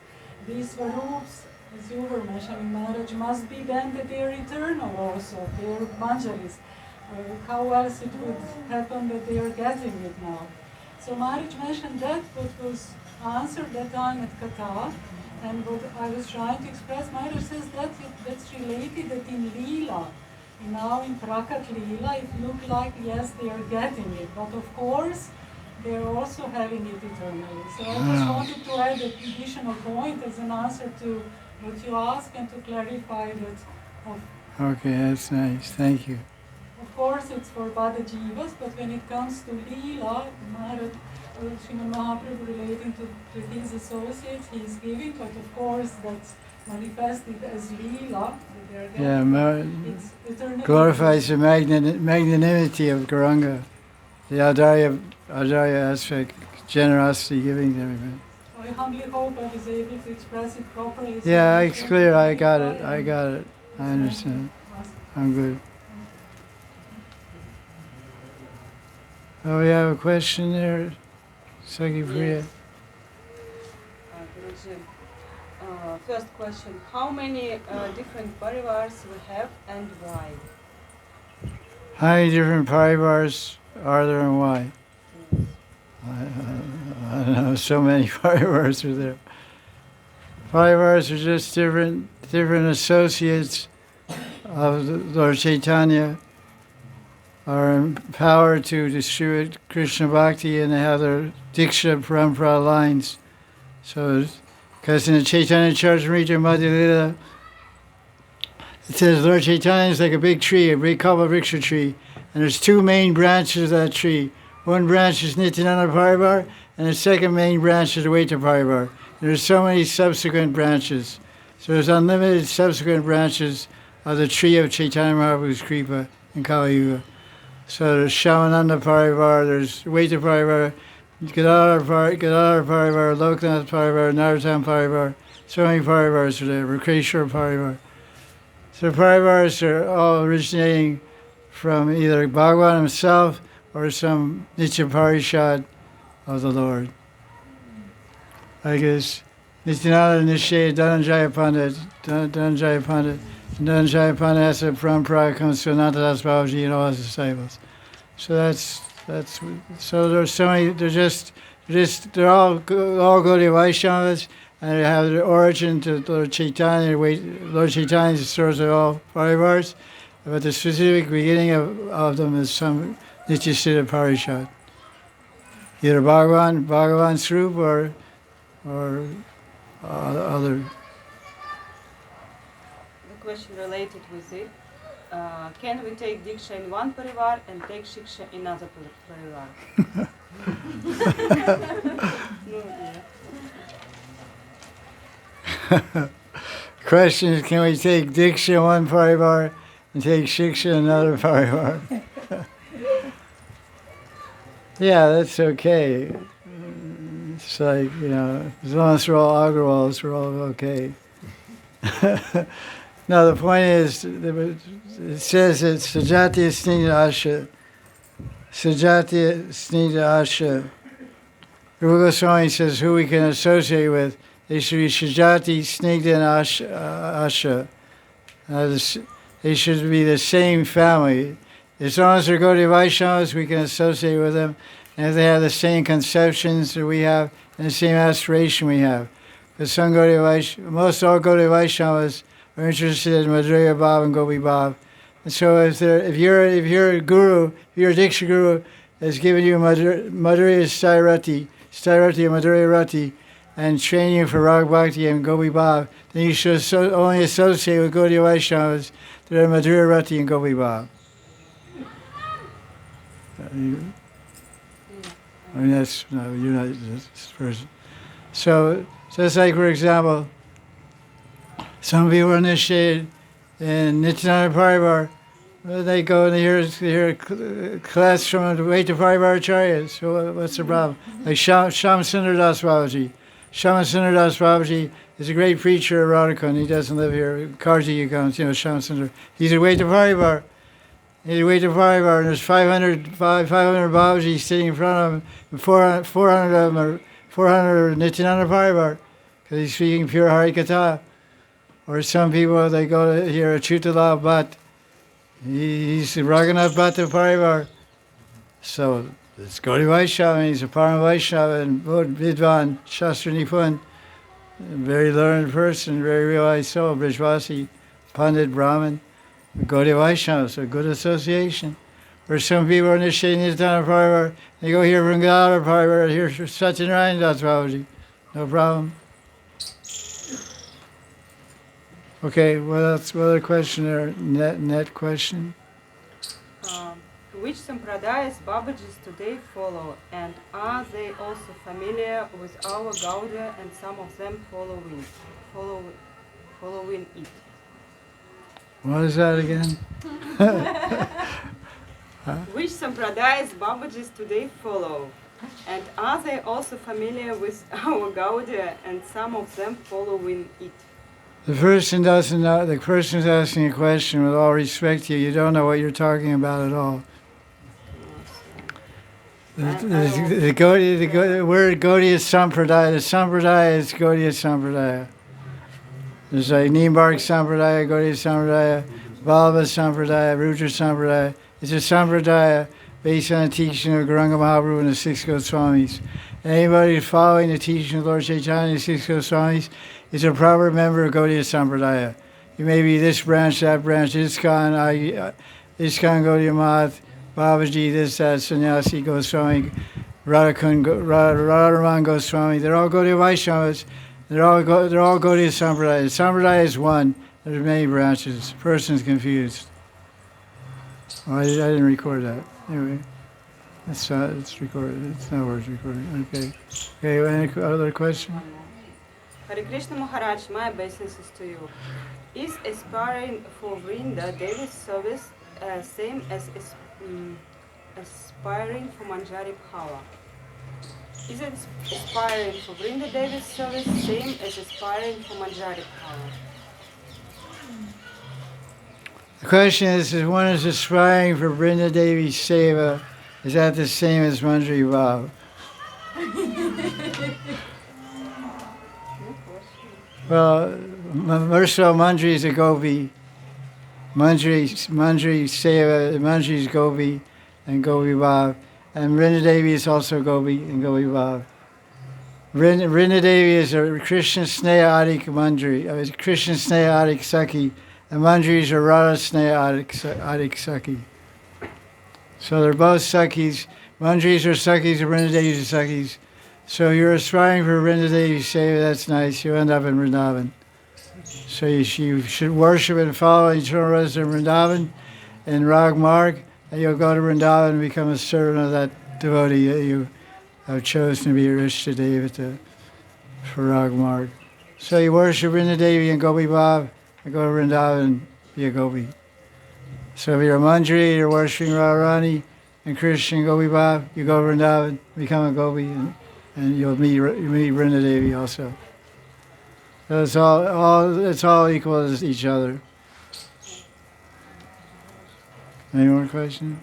Speaker 11: these Svarups, as you were mentioning, Maharaj, must be then that they are eternal also, they are Manjaris. How else it would happen that they are getting it now? So Maharaj mentioned that what was answered that time at Katha, and what I was trying to express, Maharaj says that that's related that in Leela, now in Prakat Leela, it looked like, yes, they are getting it, but of course, they are also having it eternally. So I just wanted to add an additional point as an answer to what you asked and to clarify that.
Speaker 1: Okay, that's nice. Thank you.
Speaker 11: Of course, it's for Bada Jivas, but when it comes to Leela, Srimad Mahaprabhu relating to his associates, he is giving, but of course, that's manifested as Leela. It's eternity.
Speaker 1: Glorifies the magnanimity of Gauranga, the Adarya aspect, generosity, giving to everybody.
Speaker 11: I humbly hope I was able to express it properly.
Speaker 1: Yeah, it's clear. I got it. I understand. I'm good. Oh, we have a question there, Saki Priya.
Speaker 9: Yes. Guruji, first question: how many different parivars we have and why?
Speaker 1: How many different parivars are there and why? I don't know, so many parivars are there. Parivars are just different associates of Lord Chaitanya, are empowered to distribute Krishna Bhakti, and they have their Diksha Parampara lines. So, because in the Chaitanya Charitamrita Madhya Lila, it says Lord Chaitanya is like a big tree, a big Kalpavriksha tree, and there's two main branches of that tree. One branch is Nityananda Parivar, and the second main branch is Advaita Parivar. There's so many subsequent branches. So there's unlimited subsequent branches of the tree of Chaitanya Mahaprabhu's Kripa in Kali Yuga. So there's Shamananda Parivar, there's Advaita Parivar, Gadadhar Parivar, Loknath Parivar, Narottam Parivar. So many Parivars are there, Rakreshwar Parivar. So Parivars are all originating from either Bhagavan himself or some Nitya Parishad of the Lord. I guess Nityananda initiated Dhananjaya Pandit. Dhananjaya Pandit has a parampara, comes to Anantadas Babaji and all his disciples. So so there's so many. They're all Gaudiya Vaishnavas, and they have their origin to Lord Chaitanya. Lord Chaitanya is the source of all parivars, but the specific beginning of them is some Nityasiddha Parishad. Either Bhagavan Srup or other.
Speaker 9: The question related with it: can we take Diksha in one parivar and take Shiksha in another parivar?
Speaker 1: Question is, can we take Diksha in one parivar and take Shiksha in another parivar? Yeah, that's okay. It's like, as long as we're all Agrawals, we're all okay. No, the point is, it says that Sajatiya Snida Asha. Sajatiya Snida Asha. Rupa Goswami says who we can associate with. They should be Sajati Snigdha and Asha. They should be the same family. As long as they're Gaudiya Vaishnavas, we can associate with them. And if they have the same conceptions that we have and the same aspiration we have. Because most all Gaudiya Vaishnavas are interested in Madhurya Bhav and Gopi Bhav. And so if you're a guru, if you're a Diksha guru that's giving you Madhurya Stairati and Madhurya Rati, and training you for Rag Bhakti and Gopi Bhav, then you should only associate with Gaudiya Vaishnavas that are Madhurya Rati and Gopi Bhav. You're not this person. So, just like, for example, some people are initiated in Nityananda Parivar. They go and they hear a class from the Advaita Parivar Acharyas. So what's the problem? Like Sham Sundar Das Babaji. Sham Sundar Das Babaji is a great preacher of Radha Kunda. He doesn't live here. Karti he comes, Sham Sundar. He's a Advaita Parivar. He's a Advaita Parivar, and there's 500 Babajis sitting in front of him, and 400 of them are 400 Nityananda Parivar, because he's speaking pure Hari Katha. Or some people, they go to hear Achutala Bhatt. He's Raghunath Bhatta Parivar. So it's Gaudiya Vaishnava, he's a Param Vaishnava and Vidvan, Shastra Nipun, very learned person, very realized soul, Brijvasi, Pandit, Brahmin, Gaudiya Vaishnava, so good association. Or some people are initiating Nityananda Parivar, they go here from Gadadhar Parivar, here from Satyanarayana Das Babaji, no problem. Okay, what other question there? Net question?
Speaker 9: Which sampradayas Babajis today follow, and are they also familiar with our Gaudiya and some of them follow following it?
Speaker 1: What is that again?
Speaker 9: Which sampradayas Babajis today follow? And are they also familiar with our Gaudiya and some of them following it?
Speaker 1: The person doesn't know. The person is asking a question. With all respect to you, you don't know what you're talking about at all. The word Gaudiya Sampradaya, the Sampradaya is Gaudiya Sampradaya. There's like Nimbark Sampradaya, Gaudiya Sampradaya, Vallabha Sampradaya, Rudra Sampradaya. It's a Sampradaya based on the teaching of Gauranga Mahaprabhu and the six Goswamis. And anybody who's following the teaching of Lord Chaitanya and the six Goswamis is a proper member of Gaudiya Sampradaya. You may be this branch, that branch, ISKCON Gaudiya Math, Babaji, this, that, Sannyasi, Goswami, Radha Kunda, Radharaman Goswami. They're all Gaudiya Vaisnavas. They're all Gaudiya Sampradaya. Sampradaya is one. There's many branches. The person's confused. Oh, I didn't record that. Anyway, it's recorded. It's not worth recording. Okay. Any other question?
Speaker 9: Hare Krishna Maharaj, my obeisances to you. Is aspiring for Vrinda daily service same as aspiring for Manjari Bhava? Is it aspiring for Vrinda daily service same as aspiring for Manjari Bhava?
Speaker 1: The question is if one is aspiring for Vrinda Devi Seva, is that the same as Manjari Bhava? Well, Merso Manjari is a Gopi. Manjari Seva, Manjari is Gopi and Gopi Bhav. And Vrinda Devi is also Gopi and Gopi Bhav. Vrinda Devi is a Krishna Sneha Adik Manjari, Krishna Sneha Adik Sakhi. And Manjari is a Radha Sneha Adik Sakhi. So they're both Sakhis. Manjaris are Sakhis and Vrinda Devis are Sakhis. So you're aspiring for Vrinda Devi Seva, that's nice. You end up in Vrindavan. So you should worship and follow eternal resident Vrindavan in Rag Marg, and you'll go to Vrindavan and become a servant of that devotee that you have chosen to be your Ishta Devata for Rag Marg. So you worship Vrinda Devi and Gopi Bhav, and go to Vrindavan and be a Gopi. So if you're a Manjari, you're worshiping Radharani and Krishna and Gopi Bhav, you go to Vrindavan, become a Gopi, and you'll meet Vrinda Devi also. So it's all equal to each other. Any more questions?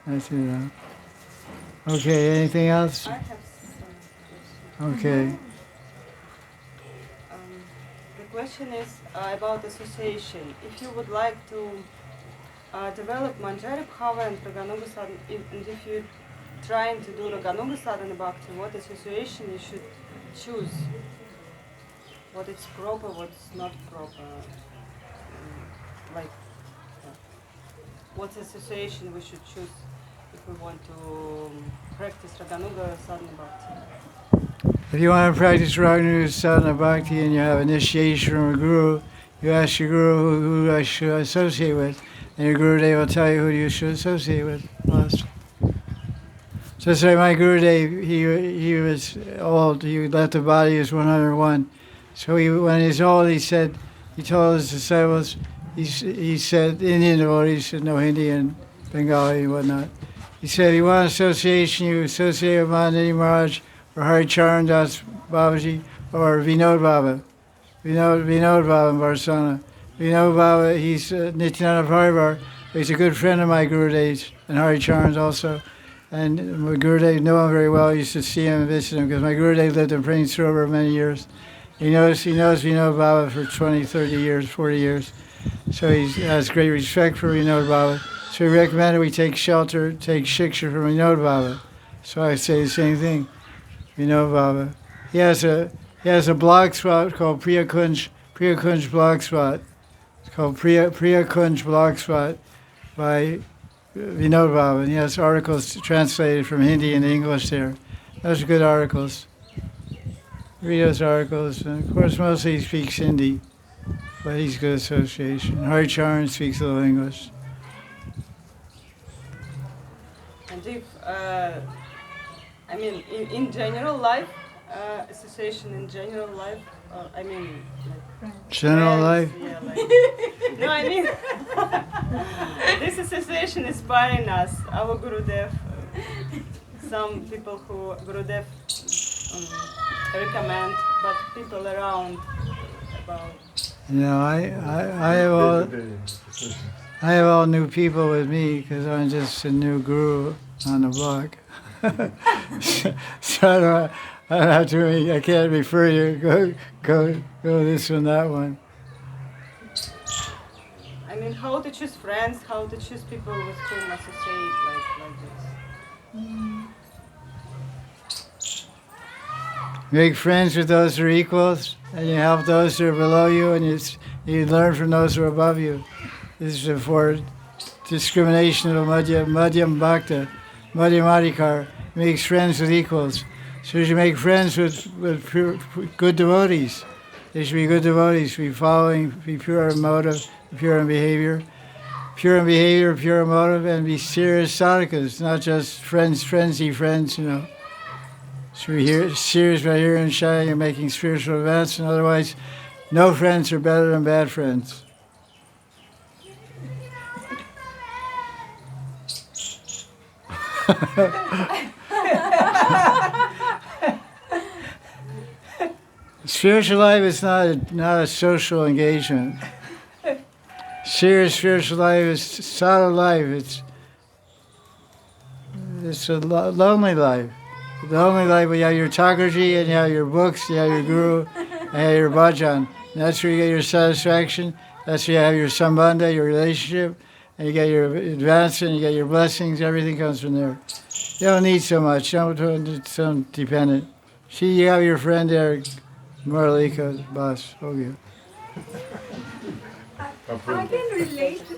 Speaker 1: That's it, huh? Okay, anything else?
Speaker 9: I have some questions.
Speaker 1: Okay.
Speaker 9: The question is about association. If you would like to develop Manjari Bhava and Raganuga Sadhana, and if you're trying to do Raganuga Sadhana Bhakti, what association you should choose? What is proper, what's not proper? What association we should choose if we want to practice Raganuga Sadhana Bhakti?
Speaker 1: If you want to practice Raganuga Sadhana Bhakti and you have initiation from a guru, you ask your guru who I should associate with, and your Gurudev will tell you who you should associate with. Last. So say my Gurudev, he was old, he left the body, he was 101. So when he was old, he told his disciples, he said, Indian devotees should know Hindi and Bengali and whatnot. He said, if you want association, you associate with Mahanidhi Maharaj or Hari Charan Das Babaji or Vinod Baba. Vinod Baba in Varsana. Vinod Baba, he's Nityananda Parivar, but he's a good friend of my Gurudev's and Hari Charan's also. And my Gurudev knew him very well. I used to see him and visit him because my Gurudev lived in Prince Rover many years. He knows Vinod Baba for 20, 30 years, 40 years. So he has great respect for Vinod Baba. So he recommended we take shelter, take shiksha from Vinod Baba. So I say the same thing, Vinod Baba. He has a blog spot called Priya Kunj blog spot. It's called Priya Kunj blog spot by Vinod Baba. And he has articles translated from Hindi and English there. Those are good articles. Read those articles. And of course, mostly he speaks Hindi, but he's good association. Hari Charan speaks a little English.
Speaker 9: And if, in general life, association in general life,
Speaker 4: friends?
Speaker 1: General life.
Speaker 9: Yeah, no, I mean, this association is inspiring us. Our Gurudev, some people who Gurudev recommend, but people around about.
Speaker 1: I have all new people with me because I'm just a new guru on the block. So I don't have to. I can't refer you. Go this one, that one.
Speaker 9: I mean, how to choose friends, how to choose people with whom associate like this.
Speaker 1: Make friends with those who are equals, and you help those who are below you, and you learn from those who are above you. This is for discrimination of Madhyam Bhakta, Madhyam Adhikar. Makes friends with equals. So you make friends with good devotees. They should be good devotees, be following, be pure in motive, pure in behavior. Pure in behavior, pure in motive, and be serious sadhakas, not just frenzy friends, So we're serious about hearing and shouting and making spiritual advance, and otherwise, no friends are better than bad friends. Spiritual life is not a social engagement. Serious spiritual life is solid life. It's a lonely life. The lonely life where you have your Thakurji and you have your books, you have your guru, and you have your bhajan. And that's where you get your satisfaction. That's where you have your sambandha, your relationship, and you get your advancement, you get your blessings. Everything comes from there. You don't need so much. Don't dependent. You have your friend there, Maralika, boss. Okay.
Speaker 4: I can relate to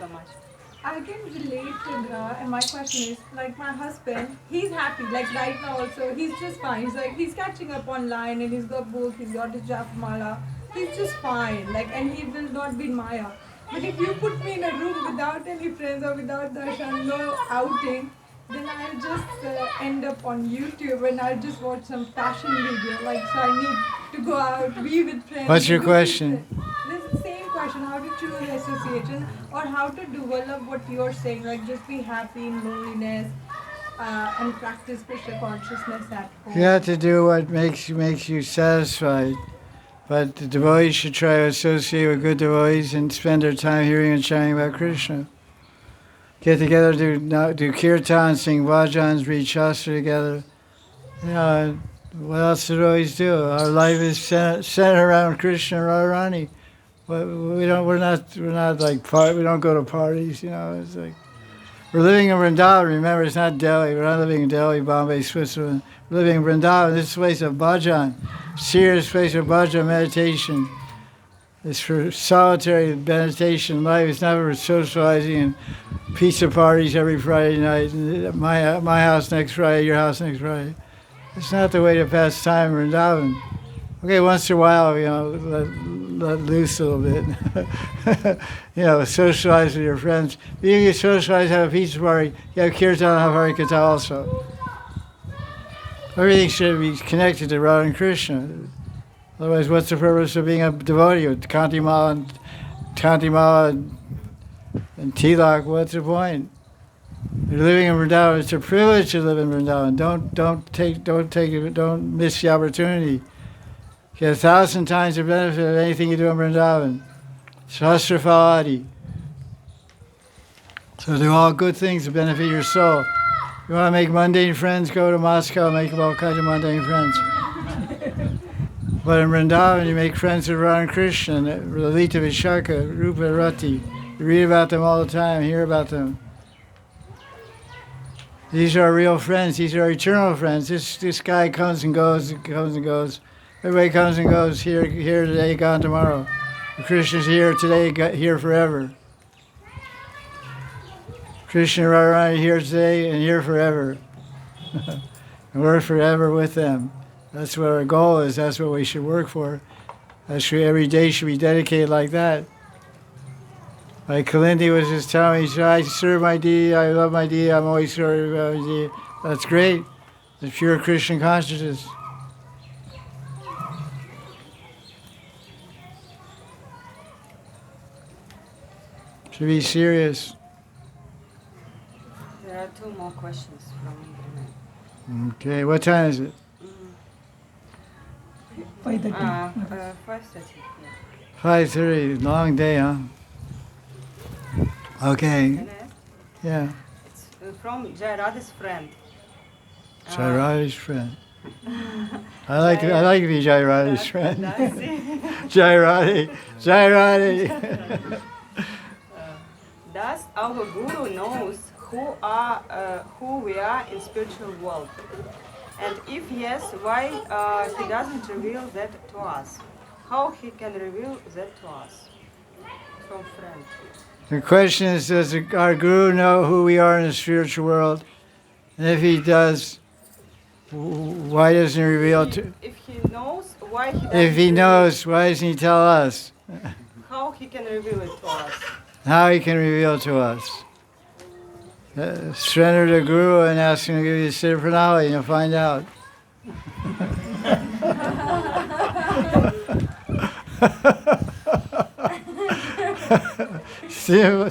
Speaker 4: that, and my question is, like, my husband, he's happy, like right now also, he's just fine. He's catching up online, and he's got book, he's got his japamala, he's just fine, and he will not be in Maya. But if you put me in a room without any friends or without darshan, no outing, then I'll just end up on YouTube and I'll just watch some fashion video, so I need to go out, be with friends.
Speaker 1: What's your question?
Speaker 4: This is the same question, how to choose association or how to develop what you're saying, just be happy in loneliness and practice Krishna consciousness at home.
Speaker 1: You have to do what makes you satisfied. But the devotees should try to associate with good devotees and spend their time hearing and chanting about Krishna. Get together, do kirtan, sing bhajans, read shastra together. What else do devotees do? Our life is centered around Krishna and Radharani. We don't go to parties. It's like we're living in Vrindavan. Remember, it's not Delhi. We're not living in Delhi, Bombay, Switzerland. We're living in Vrindavan. This is a place of bhajan, serious place of bhajan meditation. It's for solitary meditation life. It's not for socializing and pizza parties every Friday night. And my house next Friday, your house next Friday. It's not the way to pass time in Vrindavan. Okay, once in a while, let loose a little bit. Socialize with your friends. If you can socialize, have a pizza party, you have kirtan, have Hari Katha also. Everything should be connected to Radha and Krishna. Otherwise, what's the purpose of being a devotee with Kantimala and Tilak? What's the point? You're living in Vrindavan. It's a privilege to live in Vrindavan. Don't miss the opportunity. Get 1,000 times the benefit of anything you do in Vrindavan. Sahasra Phaladi. So do all good things to benefit your soul. You want to make mundane friends, go to Moscow and make all kinds of mundane friends. But in Vrindavan, you make friends with Radha and Krishna, Lalita Vishaka, Rupa Rati. You read about them all the time, hear about them. These are real friends. These are eternal friends. This guy comes and goes, comes and goes. Everybody comes and goes, here today, gone tomorrow. Krishna's here today, here forever. Krishna and Radharani here today and here forever. And we're forever with them. That's what our goal is. That's what we should work for. Every day should be dedicated like that. Like Kalindi was just telling me, I serve my deity, I love my deity, I'm always serving my deity. That's great. It's pure Christian consciousness. Should be serious.
Speaker 9: There are 2 more questions from internet.
Speaker 1: Okay, what time is it?
Speaker 9: 5:30.
Speaker 1: 5:30. Long day, huh? Okay.
Speaker 9: Can I ask?
Speaker 1: Yeah.
Speaker 9: It's from Jaya Radha's friend.
Speaker 1: Jaya Radha's friend. I like to be Jaya Radha's friend. Jaya Radhe. Jaya Radhe.
Speaker 9: Does our Guru knows who we are in spiritual world? And if yes, why he doesn't reveal that to us? How he can reveal that to us? From friend.
Speaker 1: The question is, does our Guru know who we are in the spiritual world? And if he does, why doesn't he reveal to?
Speaker 9: If he knows, why he doesn't
Speaker 1: If he
Speaker 9: reveal
Speaker 1: knows, why doesn't he tell us?
Speaker 9: how he can reveal it to us?
Speaker 1: How he can reveal to us? Surrender to Guru and ask him to give you the Siddha Pranali and you'll find out.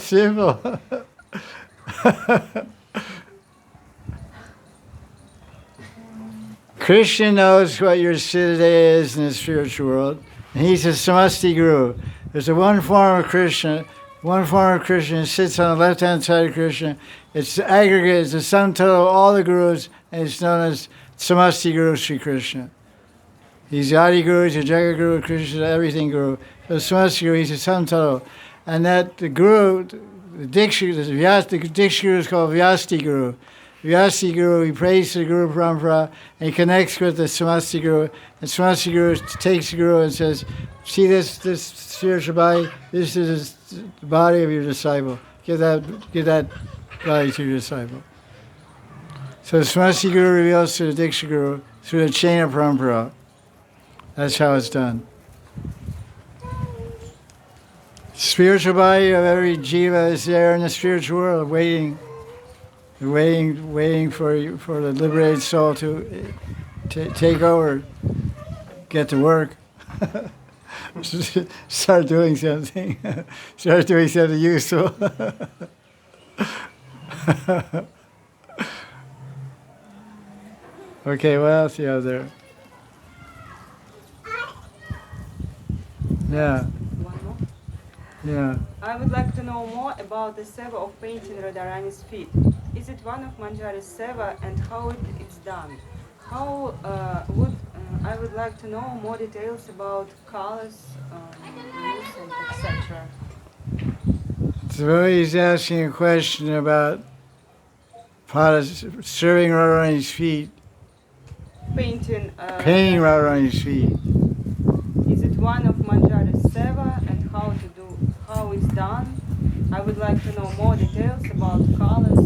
Speaker 1: Simple. Krishna knows what your Siddha is in the spiritual world. And he's a Samasti Guru. There's a one form of Krishna. One form of Krishna sits on the left-hand side of Krishna. It's the aggregate, it's the sum total of all the gurus, and it's known as Samasti Guru Sri Krishna. He's the Adi Guru, he's the Jagat Guru, Krishna, everything Guru. The Samasti Guru, he's the sum total. And that the Guru, the Diksha Guru is called Vyasti Guru. Vyasti Guru, he prays to the Guru Parampara, and he connects with the Samasti Guru. And Samasti Guru takes the Guru and says, see this spiritual body? This is the body of your disciple. Give that body to your disciple. So the Samasti Guru reveals to the Diksha Guru through the chain of Parampara. That's how it's done. Spiritual body of every jiva is there in the spiritual world, waiting for the liberated soul to take over, get to work, start doing something, start doing something useful. Okay, what else do you have there? Yeah. Yeah.
Speaker 9: I would like to know more about the seva of painting Radharani's feet. Is it one of Manjari's seva and how it's done? I would like to know more details about colors, use and etc.
Speaker 1: So he's asking a question about serving Radharani's feet.
Speaker 9: Painting
Speaker 1: Radharani's feet.
Speaker 9: Is it one of Manjari's seva and how it's done? I would like to know more details about colors.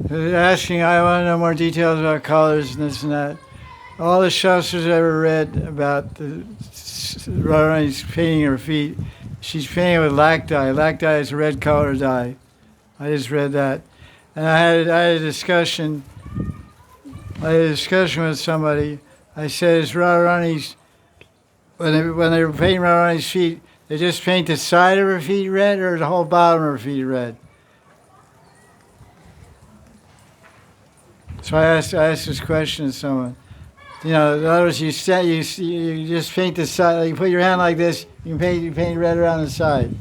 Speaker 1: He's asking, I want to know more details about colors and this and that. All the shastras I ever read about the Radharani's painting her feet, she's painting with lac dye. Lac dye is a red color dye. I just read that. And I had a discussion with somebody. I said, is Radharani's, when they were painting Radharani's feet, they just paint the side of her feet red or the whole bottom of her feet red? So I asked this question to someone. You know, in other words, you just paint the side. Like you put your hand like this. You paint red around the side,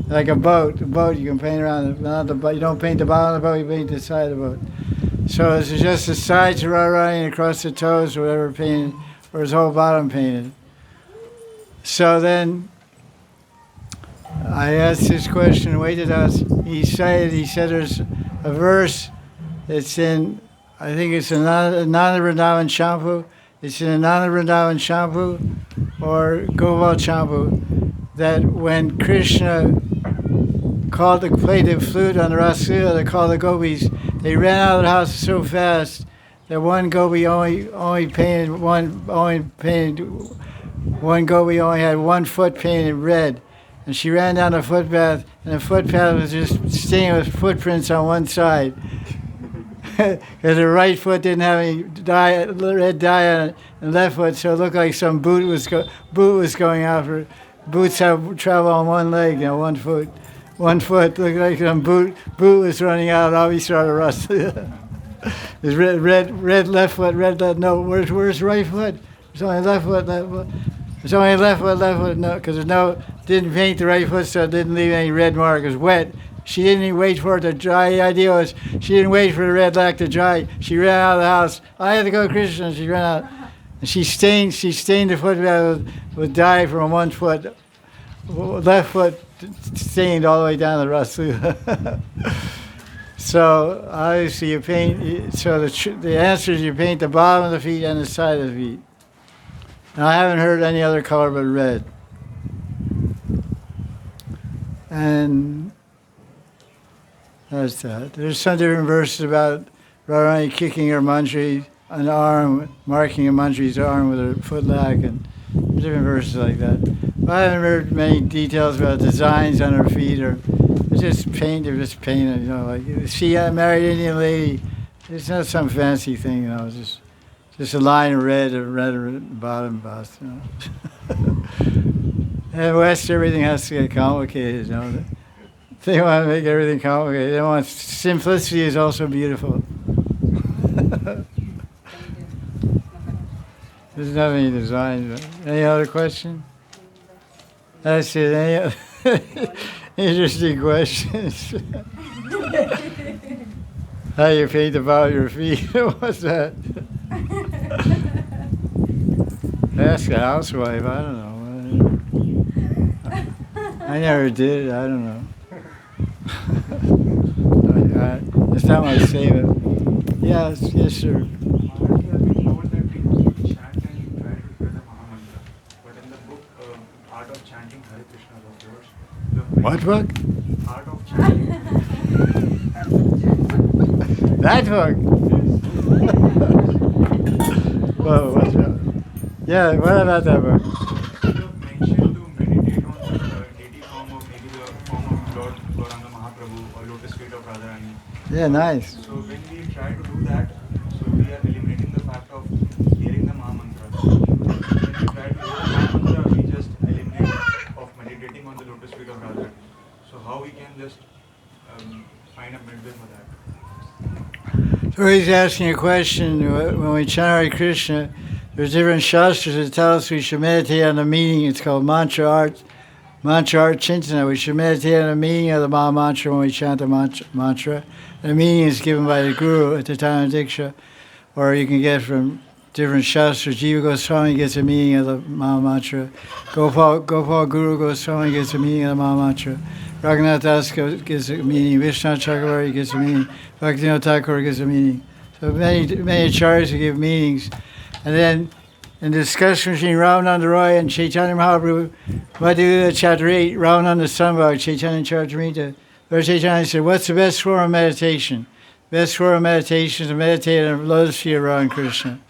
Speaker 1: like a boat. A boat you can paint around not the boat. You don't paint the bottom of the boat. You paint the side of the boat. So it's just the sides of Radharani and across the toes, or whatever painted, or his whole bottom painted. So then I asked this question. Waited us. He said there's a verse. It's in, I think it's in Nanda Vrindavan Champu. It's in Nanda Vrindavan Champu or Gopal Champu that when Krishna played the flute on the Raslila, they called the gopis, they ran out of the house so fast that one gopi only had one foot painted red. And she ran down the footpath, and the footpath was just stained with footprints on one side. Because her right foot didn't have any red dye on it, and left foot, so it looked like some boot was going out for boots travel on one leg, 1 foot. 1 foot, look like a boot was running out, all he started rustling. His red left foot, red left, no, where's right foot? There's only left foot, left foot. There's only left foot, no, because didn't paint the right foot, so it didn't leave any red mark. It was wet. She didn't even wait for it to dry. The idea was she didn't wait for the red lac to dry. She ran out of the house. I had to go to Krishna. She ran out. And she stained the foot with dye from 1 foot. Left foot stained all the way down the rust. So obviously you paint, so the answer is you paint the bottom of the feet and the side of the feet. And I haven't heard any other color but red. And that's that. There's some different verses about Radharani kicking her manjari, an arm, marking a manjari's arm with her footlag, and different verses like that. But I haven't heard many details about designs on her feet, or it's just painted, like she got a married Indian lady. It's not some fancy thing, just a line of red at the bottom, And West, everything has to get complicated, They want to make everything complicated. They want simplicity is also beautiful. There's nothing designed. Any other question? That's it. Any other interesting questions? How you paint the bottom of your feet? What's that? Ask a housewife. I don't know. I never did. I don't know. It's not my statement. Yes, sir. What book?
Speaker 7: Art of Chanting.
Speaker 1: That book? Whoa, what's that? Yeah, what about that book?
Speaker 7: You mentioned to meditate on the deity form of maybe the form of Lord Gauranga Mahaprabhu or lotus feet of Radharani.
Speaker 1: Yeah, nice.
Speaker 7: So when we try to do that, so we are eliminating the fact of hearing the Mahamantra. When we try to hear the Mahamantra, we just eliminate of meditating on the lotus feet of Radharani. So how we can just find a midway for that?
Speaker 1: So he's asking a question. When we chant Hare Krishna, there's different shastras that tell us we should meditate on the meaning. It's called mantra art chintana. We should meditate on the meaning of the Maha Mantra when we chant the mantra. And the meaning is given by the Guru at the time of Diksha, or you can get from different shastras. Jiva Goswami gets a meaning of the Maha Mantra. Gopal Guru Goswami gets a meaning of the Maha Mantra. Raghunath Das gives a meaning. Vishnu Chakravarti gets a meaning. Bhaktivinoda Thakur gives a meaning. So many acharyas give meanings. And then in the discussion between Ramananda Roy and Chaitanya Mahaprabhu, Madhya Chapter 8, Ramananda Sambhag, Chaitanya Charitamrita, Lord Chaitanya said, what's the best form of meditation? Best form of meditation is to meditate on the lotus feet around Krishna.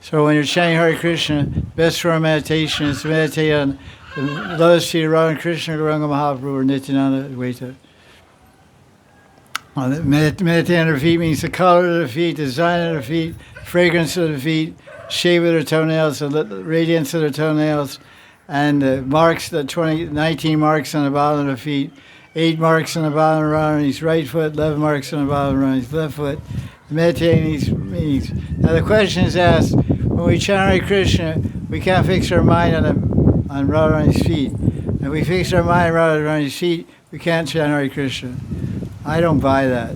Speaker 1: So when you're chanting Hare Krishna, best form of meditation is to meditate on the lotus feet around Krishna, Gauranga Mahaprabhu, or Nityananda Advaita. Meditate on the feet means the color of the feet, the design of the feet, fragrance of the feet, shape of their toenails, the radiance of their toenails, and the marks, the 19 marks on the bottom of the feet, 8 marks on the bottom of Radharani's right foot, 11 marks on the bottom of Radharani's left foot. Meditating these meanings. Now the question is asked, when we chant Hare Krishna, we can't fix our mind on Radharani's feet. If we fix our mind on Radharani's feet, we can't chant Hare Krishna. I don't buy that.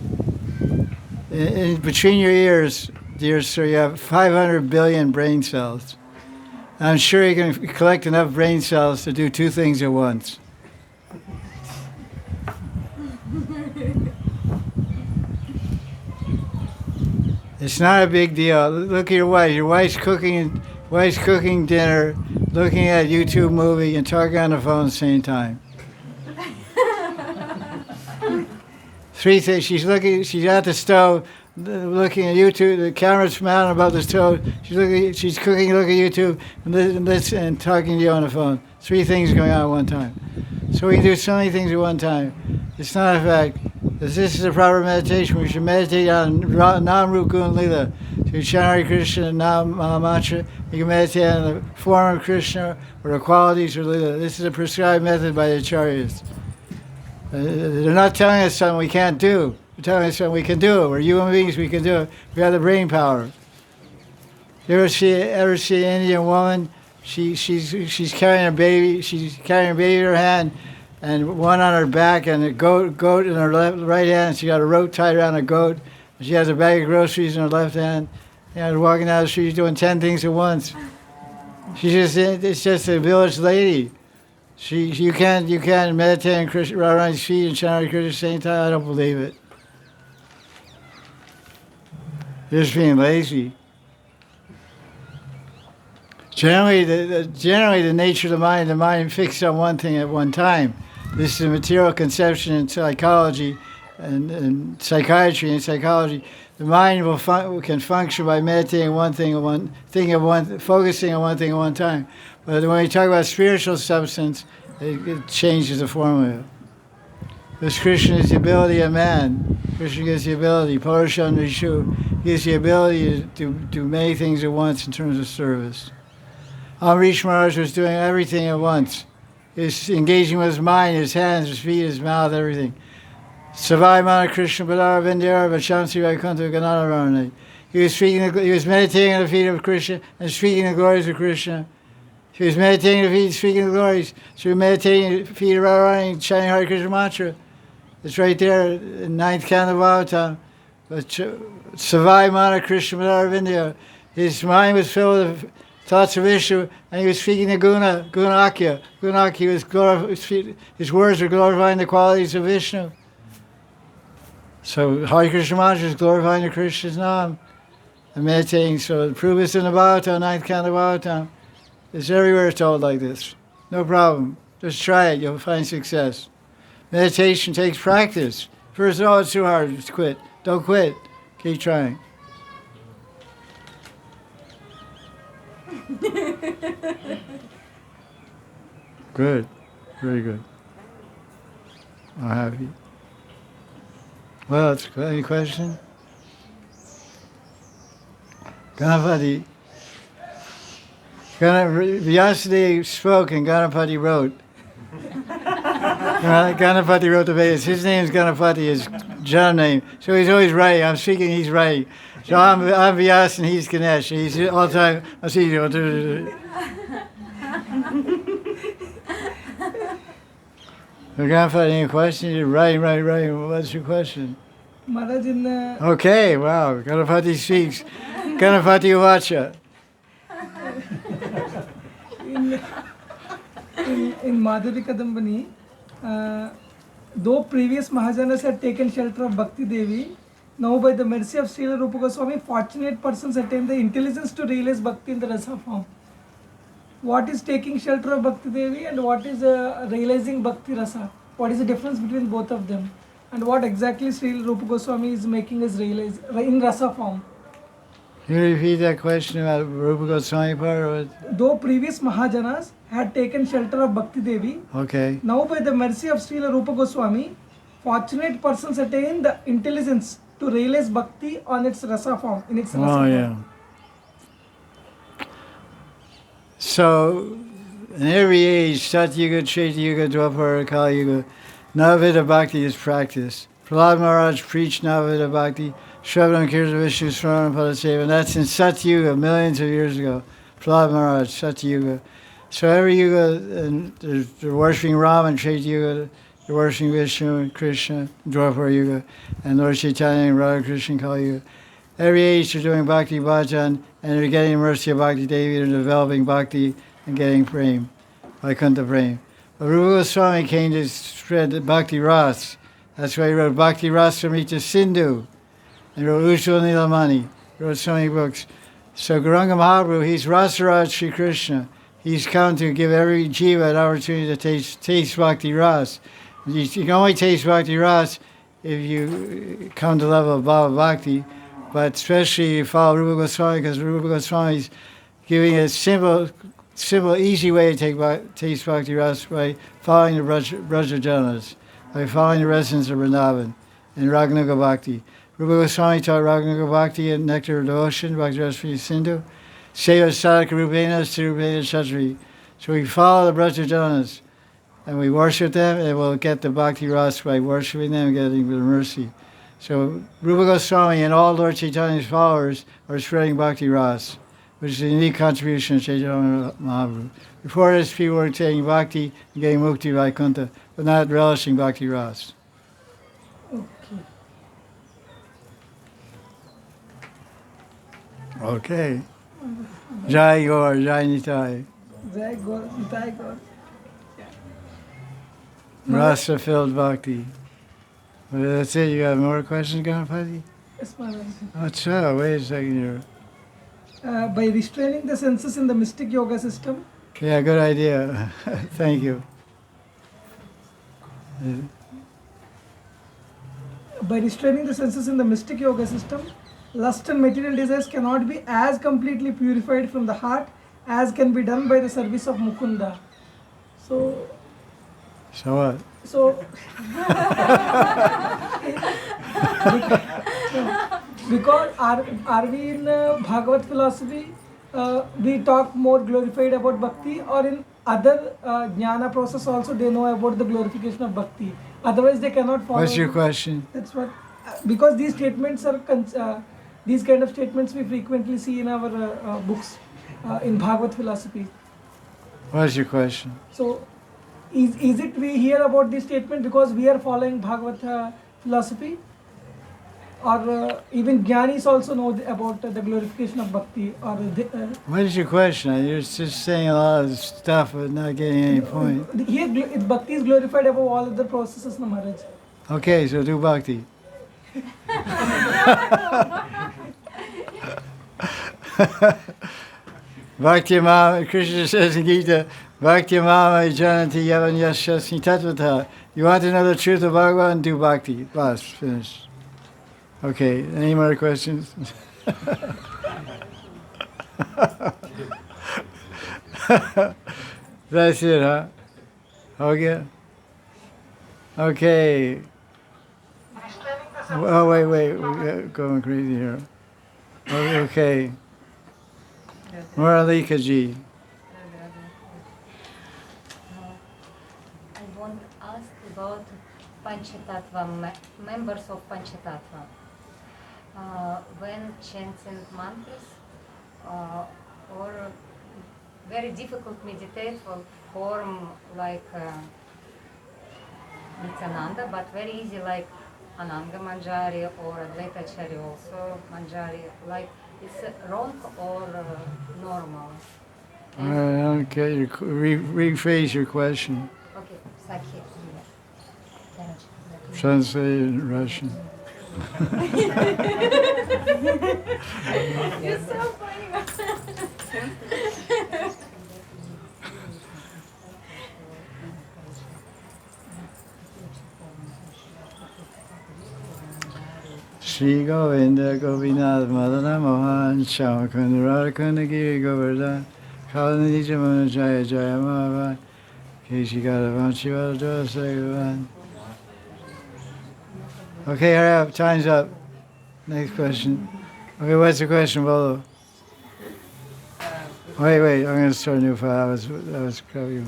Speaker 1: In between your ears, dear sir, you have 500 billion brain cells. I'm sure you can collect enough brain cells to do 2 things at once. It's not a big deal. Look at your wife. Your wife's cooking dinner, looking at a YouTube movie, and talking on the phone at the same time. 3 things. She's at the stove, looking at YouTube. The camera's mounted above the stove. She's cooking, looking at YouTube, and talking to you on the phone. 3 things going on at one time. So we can do so many things at one time. It's not a fact. This is a proper meditation. We should meditate on Nam Rup Gun Lila, So you chant Hare Krishna Nam Mantra. You can meditate on the form of Krishna or the qualities of Lila. This is a prescribed method by the acharyas. They're not telling us something we can't do. They're telling us something we can do. We're human beings, we can do it. We have the brain power. You ever see an Indian woman? She's carrying a baby. She's carrying a baby in her hand, and one on her back, and a goat in her right hand. She got a rope tied around a goat. She has a bag of groceries in her left hand. Walking down the street, doing 10 things at once. It's just a village lady. You can't meditate on Krishna right around his feet and chant Hare Krishna at the same time. I don't believe it. You're just being lazy. Generally, the nature of the mind fixed on one thing at one time. This is a material conception in psychology and psychiatry and psychology. The mind can function by meditating focusing on one thing at one time. But when we talk about spiritual substance, it changes the formula. Because Krishna is the ability of man. Krishna gives the ability. Parashan Rishu gives the ability to do many things at once in terms of service. Amrish Maharaj was doing everything at once. He was engaging with his mind, his hands, his feet, his mouth, everything. Savai Mana Krishna Padara Vindhyara Vachansi Vaikunta Gananavarane. He was meditating on the feet of Krishna and speaking the glories of Krishna. He was meditating on the feet, speaking the glories. So he was meditating on the feet of Radharani, chanting Hare Krishna mantra. It's right there in 9th canto of Bhagavatam. Savai Mana Krishna Padara Vindhyara. His mind was filled with thoughts of Vishnu, and he was speaking the Gunakya. His words were glorifying the qualities of Vishnu. So Hare Krishna mantra is glorifying the Krishna's name and meditating. So the proof is in the Bhagavatam, 9th canto of Bhagavatam. It's everywhere told like this. No problem. Just try it. You'll find success. Meditation takes practice. First of all, it's too hard. Just quit. Don't quit. Keep trying. Good. Very good. I'm happy. Well, any question? Ganapati. Vyasadeva spoke and Ganapati wrote. Ganapati wrote the Vedas. His name is Ganapati, his Jana name. So he's always writing. I'm speaking, he's writing. So I'm Vyas and he's Ganesh. He's all the time, I see you. Ganapati, any question? You're writing. What's your question?
Speaker 14: Maharaj,
Speaker 1: Okay, wow. Ganapati speaks. Ganapati Uvacha.
Speaker 14: In Madhuri Kadambani, though previous Mahajanas had taken shelter of Bhakti Devi, now by the mercy of Srila Rupa Goswami, fortunate persons attain the intelligence to realize Bhakti in the rasa form. What is taking shelter of Bhakti Devi and what is realizing Bhakti rasa? What is the difference between both of them? And what exactly Srila Rupa Goswami is making us realize in rasa form?
Speaker 1: Can you repeat that question about Rupa Goswami part? Or what?
Speaker 14: Though previous Mahajanas had taken shelter of Bhakti Devi,
Speaker 1: okay.
Speaker 14: Now by the mercy of Srila Rupa Goswami, fortunate persons attain the intelligence to realize Bhakti on its rasa form, in its rasa form.
Speaker 1: Yeah. So, in every age, Satyuga, Treta-yuga, Dwapara, Kali Yuga, Navavida Bhakti is practiced. Prahlad Maharaj preached Navavida Bhakti, Shravanam Kirtan Vishnu Swaram Padaseva, and that's in Satyuga, millions of years ago. Prahlad Maharaj, Satyuga. So every yuga, and they're worshipping Ram and Treta-yuga, they're worshipping Vishnu and Krishna, Dwapara Yuga, and Lord Chaitanya and Radha Krishna Kali Yuga. Every age they're doing Bhakti Bhajan, and they're getting the mercy of Bhakti Devi, they're developing Bhakti and getting Prem, Vaikunta Prem. But Rupa Goswami came to spread the Bhakti Ras. That's why he wrote Bhakti Rasamrita Sindhu, and wrote Ujjwala Nilamani, wrote so many books. So Gauranga Mahaprabhu, he's Rasaraj Sri Krishna. He's come to give every jiva an opportunity to taste Bhakti Ras. You can only taste Bhakti Ras if you come to the level of Bhava Bhakti, but especially you follow Rupa Goswami, because Rupa Goswami is giving a simple, easy way to taste Bhakti Ras by following the Braja Janas, by following the residents of Vrindavan in Ragnuga Bhakti. Rupa Goswami taught Raganuga Bhakti and Nectar of Devotion, Bhakti Rasvi Sindhu, Seva Sadhaka Rupena, Stirupena Chatri. So we follow the Brajadanas and we worship them, and we'll get the Bhakti Ras by worshiping them and getting the mercy. So Rupa Goswami and all Lord Chaitanya's followers are spreading Bhakti Ras, which is a unique contribution of Chaitanya Mahaprabhu. Before this, people were taking Bhakti and getting Mukti Vaikuntha, but not relishing Bhakti Ras. Okay. Jai Gaur, Jai Nitai.
Speaker 14: Jai Gaur, Nitai Gaur.
Speaker 1: Rasa filled Bhakti. Well, that's it. You got more questions, Ganapati?
Speaker 14: Yes, Maharaj.
Speaker 1: Acha, wait a second here.
Speaker 14: By restraining the senses in the mystic yoga system.
Speaker 1: Yeah, good idea. Thank you.
Speaker 14: By restraining the senses in the mystic yoga system, lust and material desires cannot be as completely purified from the heart as can be done by the service of Mukunda. So
Speaker 1: what?
Speaker 14: So because are we in Bhagavad philosophy, we talk more glorified about bhakti, or in other jnana process also they know about the glorification of bhakti. Otherwise they cannot follow.
Speaker 1: What's your question?
Speaker 14: That's what, because these statements are these kind of statements we frequently see in our books in Bhagavad philosophy.
Speaker 1: What's your question?
Speaker 14: So is it we hear about this statement because we are following Bhagavad philosophy, or even Jnanis also know about the glorification of bhakti? Or
Speaker 1: what is your question? You're just saying a lot of stuff but not getting any point.
Speaker 14: Here bhakti is glorified above all other processes, no, Maharaj.
Speaker 1: Okay, so do bhakti. Bhakti Mama, Krishna says in Gita, Bhakti Mama Janati Yavan Yashasni Tatvata. You want to know the truth of Bhagavan? Do bhakti. Bas, finished. Okay, any more questions? That's it, huh? Okay. Okay. Oh, wait, we're going crazy here. Okay. Muralika ji.
Speaker 15: I want to ask about Panchatattva, members of Panchatattva. When chanting mantras, or very difficult meditate for form like Nityananda, but very easy like Ananga Manjari or Advaita Acharya also Manjari, like it's wrong or normal?
Speaker 1: Okay, rephrase your question.
Speaker 15: Okay, Sakhi.
Speaker 1: Translate in Russian.
Speaker 15: You're so funny.
Speaker 1: Shri Govinda Govinath Madana Mohan Shamakunda Radha Kunda Giri Govardhan Kalanidhi Jamana Jaya Jaya Mahavan Keshikara Vanshivara Sagavan. Okay, hurry up, time's up. Next question. Okay, what's the question, Bolo? Wait, I'm going to start a new file. That was crappy.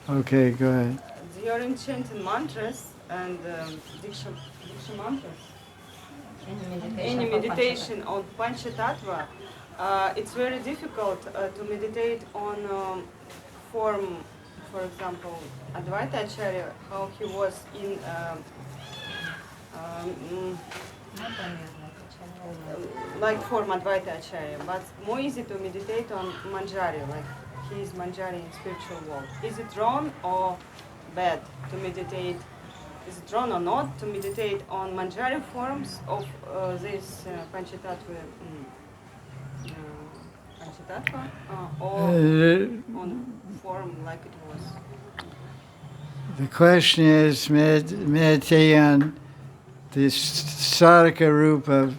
Speaker 1: Okay, go ahead.
Speaker 9: During chanting mantras and Diksha mantras, any meditation on Panchatattva, it's very difficult to meditate on form, for example, Advaita Acharya, how he was in like form Advaita Acharya, but more easy to meditate on Manjari, like he is Manjari in spiritual world. Is it wrong or bad to meditate? Is it wrong or not to meditate on Manjari forms of this Panchatattva, or on form like it was?
Speaker 1: The question is meditate on the sadhaka rupa,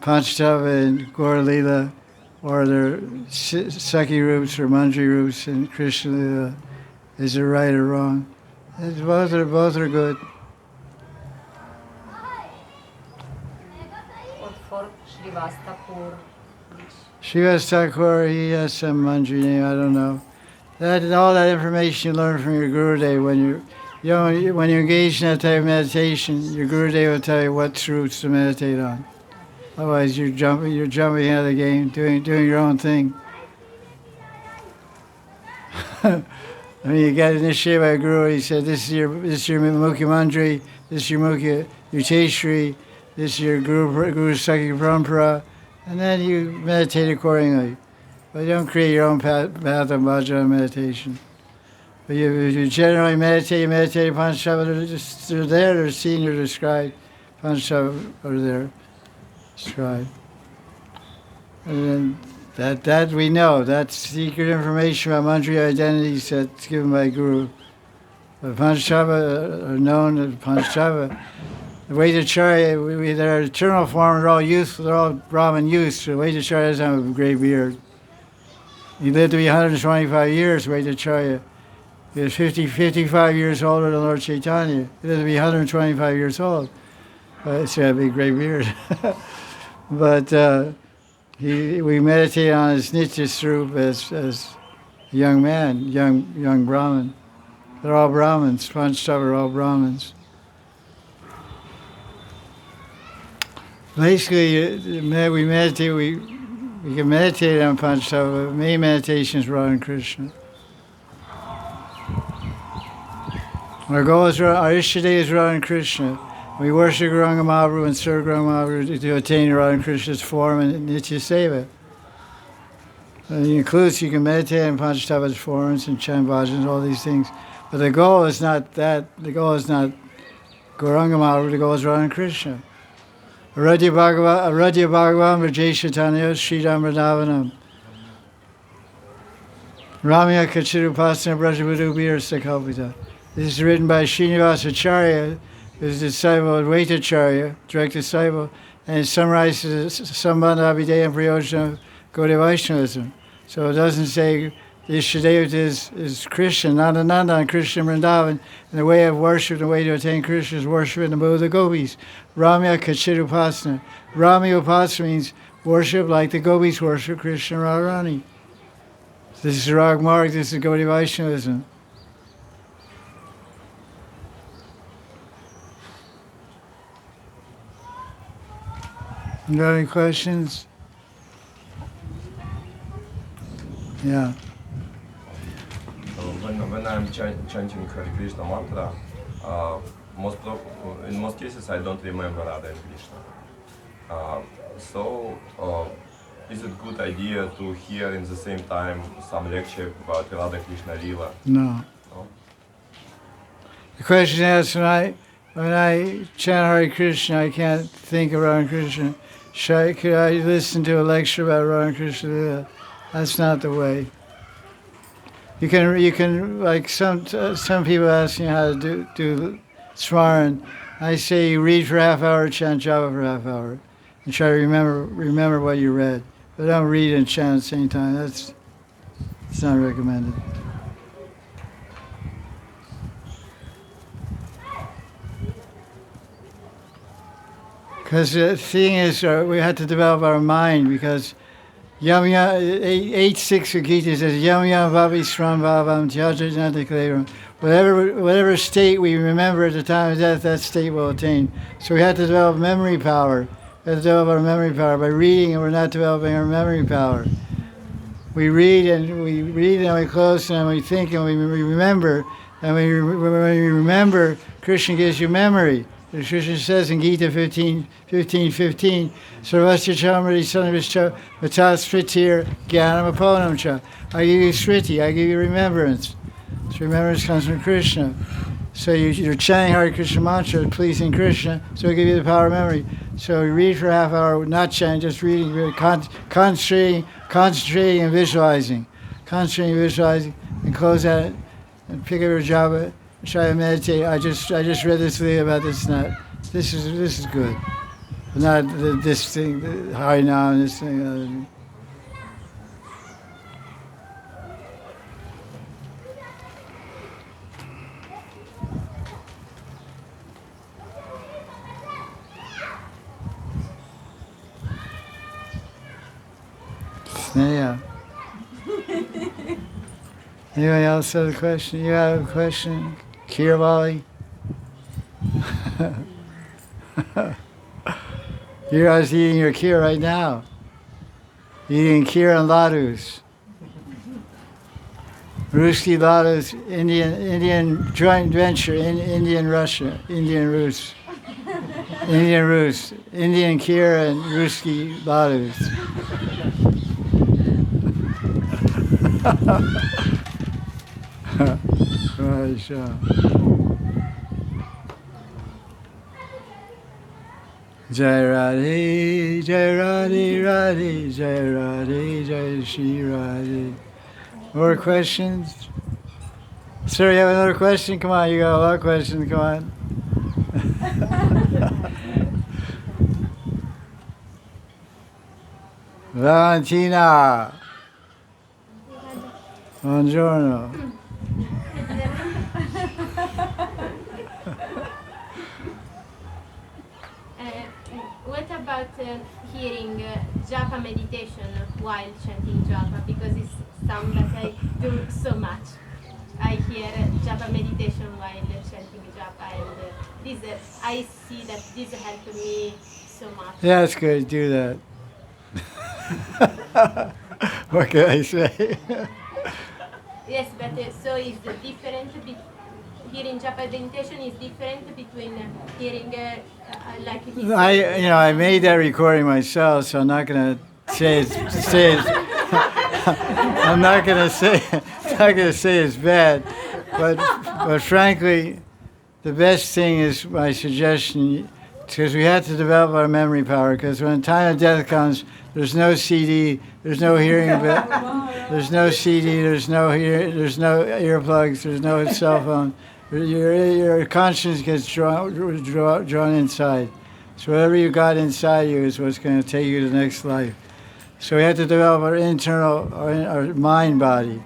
Speaker 1: Panchatattva and Gaur Lila, or their Sakhi roots or Manjari roots in Krishna Lila. Is it right or wrong? Both are good.
Speaker 15: Srivas Thakur.
Speaker 1: Srivas Thakur, he has some Manjari name, I don't know. All that information you learn from your Gurudev when you engage in that type of meditation, your Gurudev will tell you what truths to meditate on. Otherwise, you're jumping out of the game, doing your own thing. I mean, you get initiated by a guru. He said, "This is your Mukhi Manjari. This is your Mukhi Yuteshri. This is your Guru Sakhi Parampara," and then you meditate accordingly. But you don't create your own path of bhajana meditation. But you generally meditate Panchashava. They're there. They're seen. They're described. Panchashava are there. Described. And then that we know. That's secret information about Manjari identities that's given by Guru. The Panchashava are known as Panchashava. The Vaidacharya, their eternal form, they're all youth. They're all Brahmin youths. So Vaidacharya doesn't have a gray beard. He lived to be 125 years, Vaidacharya. He was 55 years older than Lord Chaitanya. He lived to be 125 years old. So he had a big gray beard. But we meditate on his Nitya Swarup as a young man, young Brahmin. They're all Brahmins. Panchashava are all Brahmins. Basically, we meditate. We can meditate on Panchashava. Main meditation is Radha and Krishna. Our goal is our Ishtadev is Radha and Krishna. We worship Gauranga Mahaprabhu and serve Gauranga Mahaprabhu to attain Radha and Krishna's form and Nitya Seva. And it includes you can meditate on Panchashava's forms and chant bhajans, all these things. But the goal is not that. The goal is not Gauranga Mahaprabhu. The goal is Radha and Krishna. Aradhya Bhagavan Vrajeshitanya Sridham Vrindavanam. Ramya Kachirupasana Brajabudu Bir Sakalpita. This is written by Srinivasa Acharya, who is the disciple of Vaitacharya, direct disciple, and it summarizes Sambandha Abhideya and Prayojana of Gaudiya Vaishnavism. So it doesn't say the Ishtadev is Krishna, Nanda and Krishna Vrindavan, and the way of worship, the way to attain Krishna is worship in the mode of the gopis. Ramya Kachit Upasana. Ramya Upasana means worship like the gopis worship Krishna Radharani. This is Rag Marg, this is Gaudiya Vaishnavism. You got any questions? Yeah.
Speaker 10: When I'm chanting Hari Krishna mantra, in most cases I don't remember Radha and Krishna. Is it a good idea to hear in the same time some lecture about Radha Krishna Lila?
Speaker 1: No. The question is, when I chant Hare Krishna, I can't think of Radha Krishna. Could I listen to a lecture about Radha Krishna Lila? That's not the way. You can like some people ask me how to do Smaran. I say you read for half hour, chant japa for half hour, and try to remember what you read. But don't read and chant at the same time. It's not recommended. Because the thing is, we have to develop our mind because Yam 8.6 of Gita says, Yam Yam Vavi Sram Bhavam Tyaja Kleram. Whatever state we remember at the time of death, that state will attain. So we have to develop memory power. We have to develop our memory power. By reading, and we're not developing our memory power. We read and we close and we think and we remember. And when we remember, Krishna gives you memory. The Krishna says in Gita 15:15, Sarvasya Chamrati Sanavishcha Matas Fritir Gyanam Aponam Cha. I give you Sriti, I give you remembrance. So remembrance comes from Krishna. So you're chanting Hare Krishna mantra, pleasing Krishna, so I give you the power of memory. So you read for a half hour, not chanting, just reading, concentrating and visualizing. Concentrating and visualizing, and close at it, and pick up your japa. Try to meditate. I just read this thing about this and that. This is good. But not this thing, Hari now and this thing. Sneha. Anyone else have a question? You have a question? Kirvali? You're guys eating your kheer right now. Eating kheer and ladus. Ruski ladus, Indian joint venture in Indian Russia, Indian Rus. Indian Rus. Indian kheer and Ruski ladus. Right, sure. Jai Radhe, Jai Radhe, Radhe, Jai Radhe, Jai Sri Radhe. More questions? Sir, you have another question? Come on, you got a lot of questions. Come on. Valentina. Buongiorno.
Speaker 8: What about hearing japa meditation while chanting japa? Because it's something that I do so much. I hear japa meditation while chanting japa, and I see that this helped me so much.
Speaker 1: Yeah, it's good. Do that. What can I say?
Speaker 8: Yes, but so is the different hearing japa meditation is different between hearing like it is.
Speaker 1: I made that recording myself, so I'm not gonna say it's I'm not gonna say it's bad, but frankly, the best thing is my suggestion, because we have to develop our memory power. Because when the time of death comes, there's no CD, there's no hearing, there's no CD, there's no earplugs, there's no cell phone. Your conscience gets drawn inside. So whatever you got inside you is what's going to take you to the next life. So we have to develop our our mind body.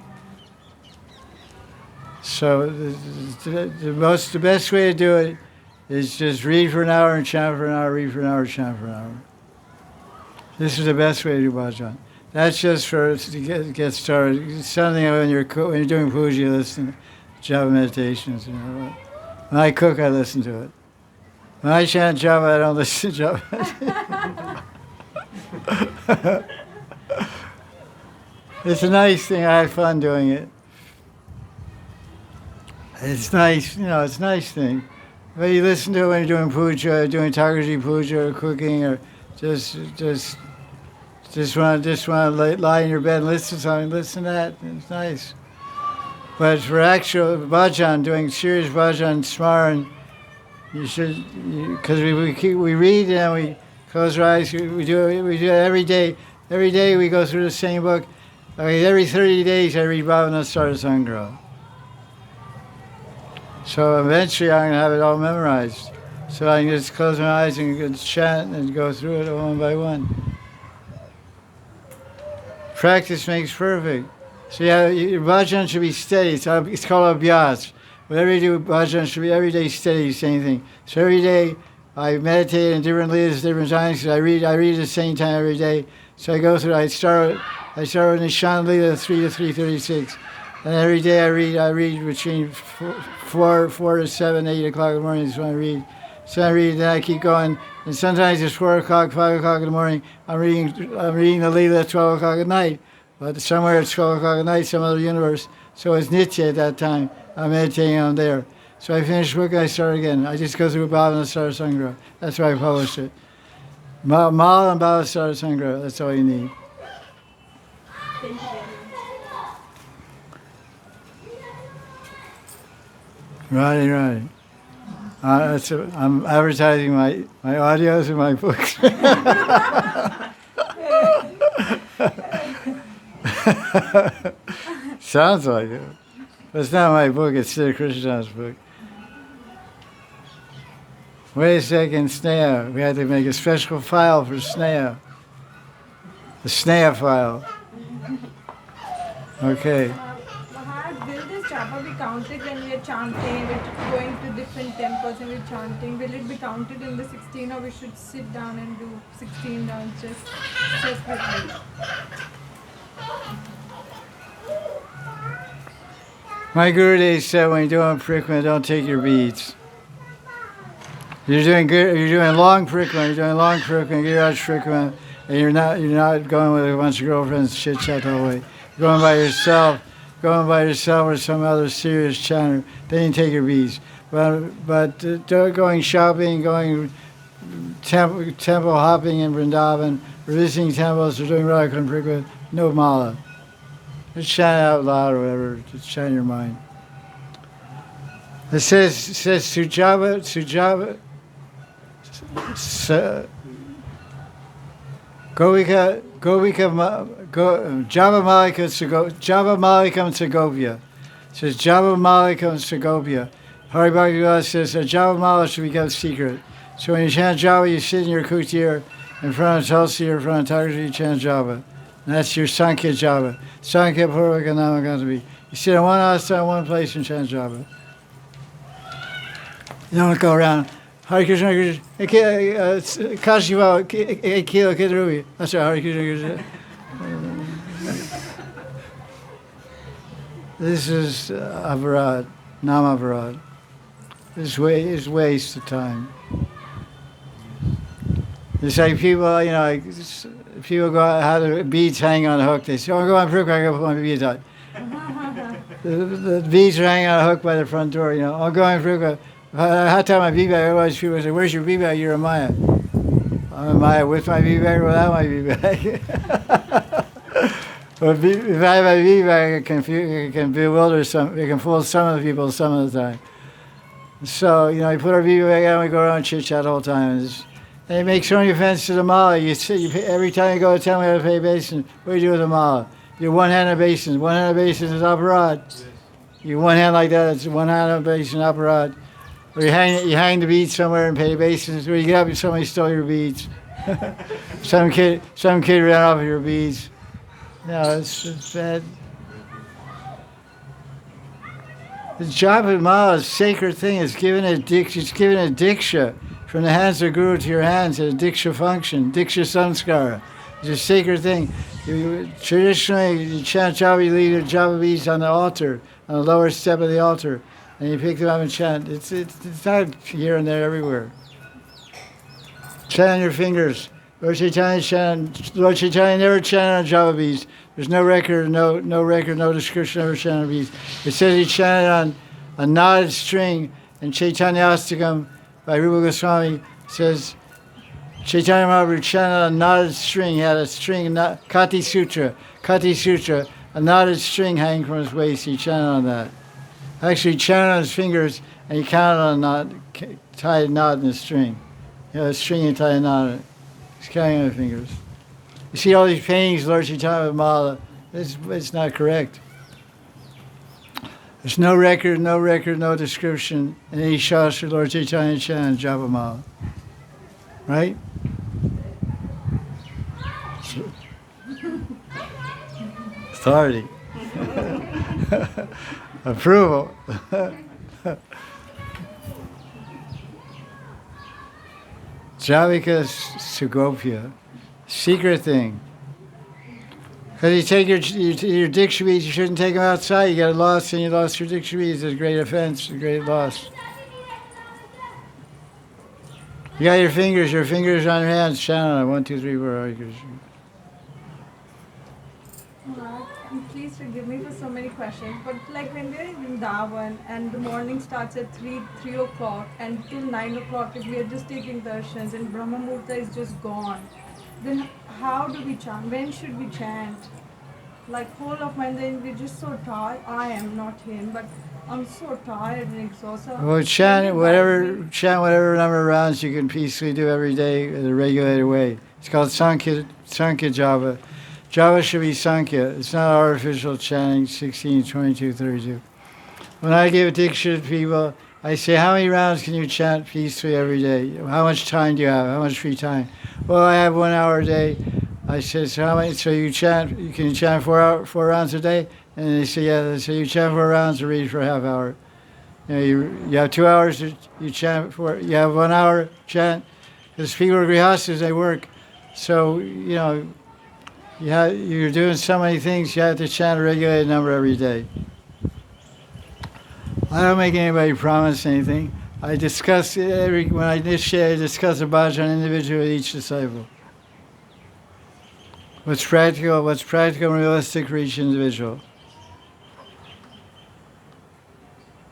Speaker 1: So the best way to do it is just read for an hour and chant for an hour, read for an hour, chant for an hour. This is the best way to do bhajan. That's just to get started. It's something when you're doing puja, you listen to japa meditations. When I cook, I listen to it. When I chant japa, I don't listen to japa. It's a nice thing. I had fun doing it. It's nice, it's a nice thing. But you listen to it when you're doing puja, doing Thakurji puja, or cooking, or just want to lie in your bed and listen to something. Listen to that. It's nice. But for actual bhajan, doing serious bhajan, smaran, you should, because we read and we close our eyes. We do it every day. Every day we go through the same book. Every 30 days I read Bhavana Sarasangha. So eventually I'm going to have it all memorized. So I can just close my eyes and chant and go through it one by one. Practice makes perfect. So your bhajan should be steady. It's called abhyas. Whatever you do, bhajan should be every day steady, same thing. So every day I meditate in different leaders, different times. I read at the same time every day. So I go through. I start with Nishan Lila 3 to 3:36, and every day I read between 4 to 7, 8 o'clock in the morning. Is when I read. So I read, then I keep going, and sometimes it's 4 o'clock, 5 o'clock in the morning. I'm reading the Lila at 12 o'clock at night. But somewhere it's 12 o'clock at night, some other universe. So it's Nitya at that time. I'm meditating on there. So I finish book and I start again. I just go through Bhavana Sarasangha. That's why I published it. Mal and Bhavana Sarasangha, that's all you need.
Speaker 8: Thank you.
Speaker 1: Right. I'm advertising my audios and my books. Sounds like it. But it's not my book, it's Siddha Krishna's book. Wait a second, Sneha. We had to make a special file for Sneha. The Sneha file. Okay.
Speaker 4: Maharaj, will this japa be counted when we are chanting, we're going to different temples and we're chanting? Will it be counted in the 16, or we should sit down and do 16 dance just separately?
Speaker 1: My Gurudev said when you're doing parikrama, don't take your beads. You're doing good. You're doing long parikrama. You're doing long parikrama, Giriraj parikrama, and you're not going with a bunch of girlfriends, chit chat the whole way. You're going by yourself. Going by yourself or some other serious chanter. Then you take your beads. But going shopping, going temple hopping in Vrindavan, or visiting temples, or doing Radha Kunda parikrama, no mala. Just chant out loud or whatever. Just chant in your mind. It says Sujava, Java Malikam Sagopya. It says Java Malikam Sagopya. Hari Bhagavad says a Java Mala should become secret. So when you chant Java, you sit in your kutir in front of Tulsi or in front of Thakur, you chant Java. And that's your Sankhya Java. Sankhya Purvaka Namakantavi. You sit in one asana, one place and chant Java. You don't go around. Hari Krishna, Kashiva, Kilo Kidrubi. That's right, Hari Krishna. This is Avarad, Namavarad. This is waste of time. It's like people, people go out, have the beads hanging on a hook. They say, oh, go on parikrama, I gotta put my beads on. The beads are hanging on a hook by the front door, I'm going parikrama. I had to have my bead bag, otherwise people say, where's your bead bag? You're a Maya. I'm a Maya with my bead bag or without my bead bag. But if I have a bead bag, it can bewilder it can fool some of the people some of the time. So, you put our bead bag on, we go around and chit-chat the whole time. And it makes so many offense to the mala. Every time you go to temple, you have to pay basin. What do you do with the mala? You one-handed basin. One-handed basin is aparad. You one hand like that, it's one-handed basin, aparad. Or you hang the beads somewhere and pay basins. Or you get up and somebody stole your beads. some kid ran off with your beads. No, it's bad. The japa mala is a sacred thing. It's given a diksha from the hands of the Guru to your hands. It's a diksha function, diksha samskara. It's a sacred thing. Traditionally, you chant japa, you leave your japa beads on the altar, on the lower step of the altar, and you pick them up and chant. It's not here and there, everywhere. Chant on your fingers. Lord Chaitanya never chanted on java beads. There's no record, no description of ever chanted on beads. It says he chanted on a knotted string, and Chaitanyastakam by Rupa Goswami says Chaitanya Mahaprabhu chanted on a knotted string. He had a string, Kati Sutra, a knotted string hanging from his waist. He chanted on that. Actually, he chanted on his fingers, and he counted on a knot, tied a knot in the string. A string and tied a knot in it. He's counting on his fingers. You see all these paintings, Lord Chaitanya with mala. It's not correct. There's no record, no description in any shastra Lord Chaitanya chanted japa mala. Right? Authority. Approval. Javika Sugopya. Secret thing. Because you take your diksha beads, you shouldn't take them outside. You got lost and you lost your diksha beads. It's a great offense, a great loss. You got your fingers on your hands. Chant on it. 1, 2, 3, 4. Hare Krishna.
Speaker 4: Please forgive me for so many questions, but like when we're in Vrindavan and the morning starts at 3 o'clock and till 9 o'clock if we are just taking darshans and Brahma Muhurta is just gone, then how do we chant? When should we chant? Like whole of my day, we're just so tired. I am not him, but I'm so tired and exhausted.
Speaker 1: Well, chant whatever number of rounds you can peacefully do every day in a regulated way. It's called Sankhya Java. Java should be Sankhya. It's not artificial chanting 16, 22, 32. When I give a diksha to people, I say, how many rounds can you chant peacefully every day? How much time do you have? How much free time? Well, I have 1 hour a day. I say, so how many? So you can chant 4 rounds a day? And they say, yeah. So you chant 4 rounds or read for a half hour. You have 2 hours to you chant for. You have 1 hour chant because people are grihastas, they work. So you're doing so many things, you have to chant a regulated number every day. I don't make anybody promise anything. I discuss when I initiate, I discuss a bhajan individually with each disciple. What's practical and realistic for each individual.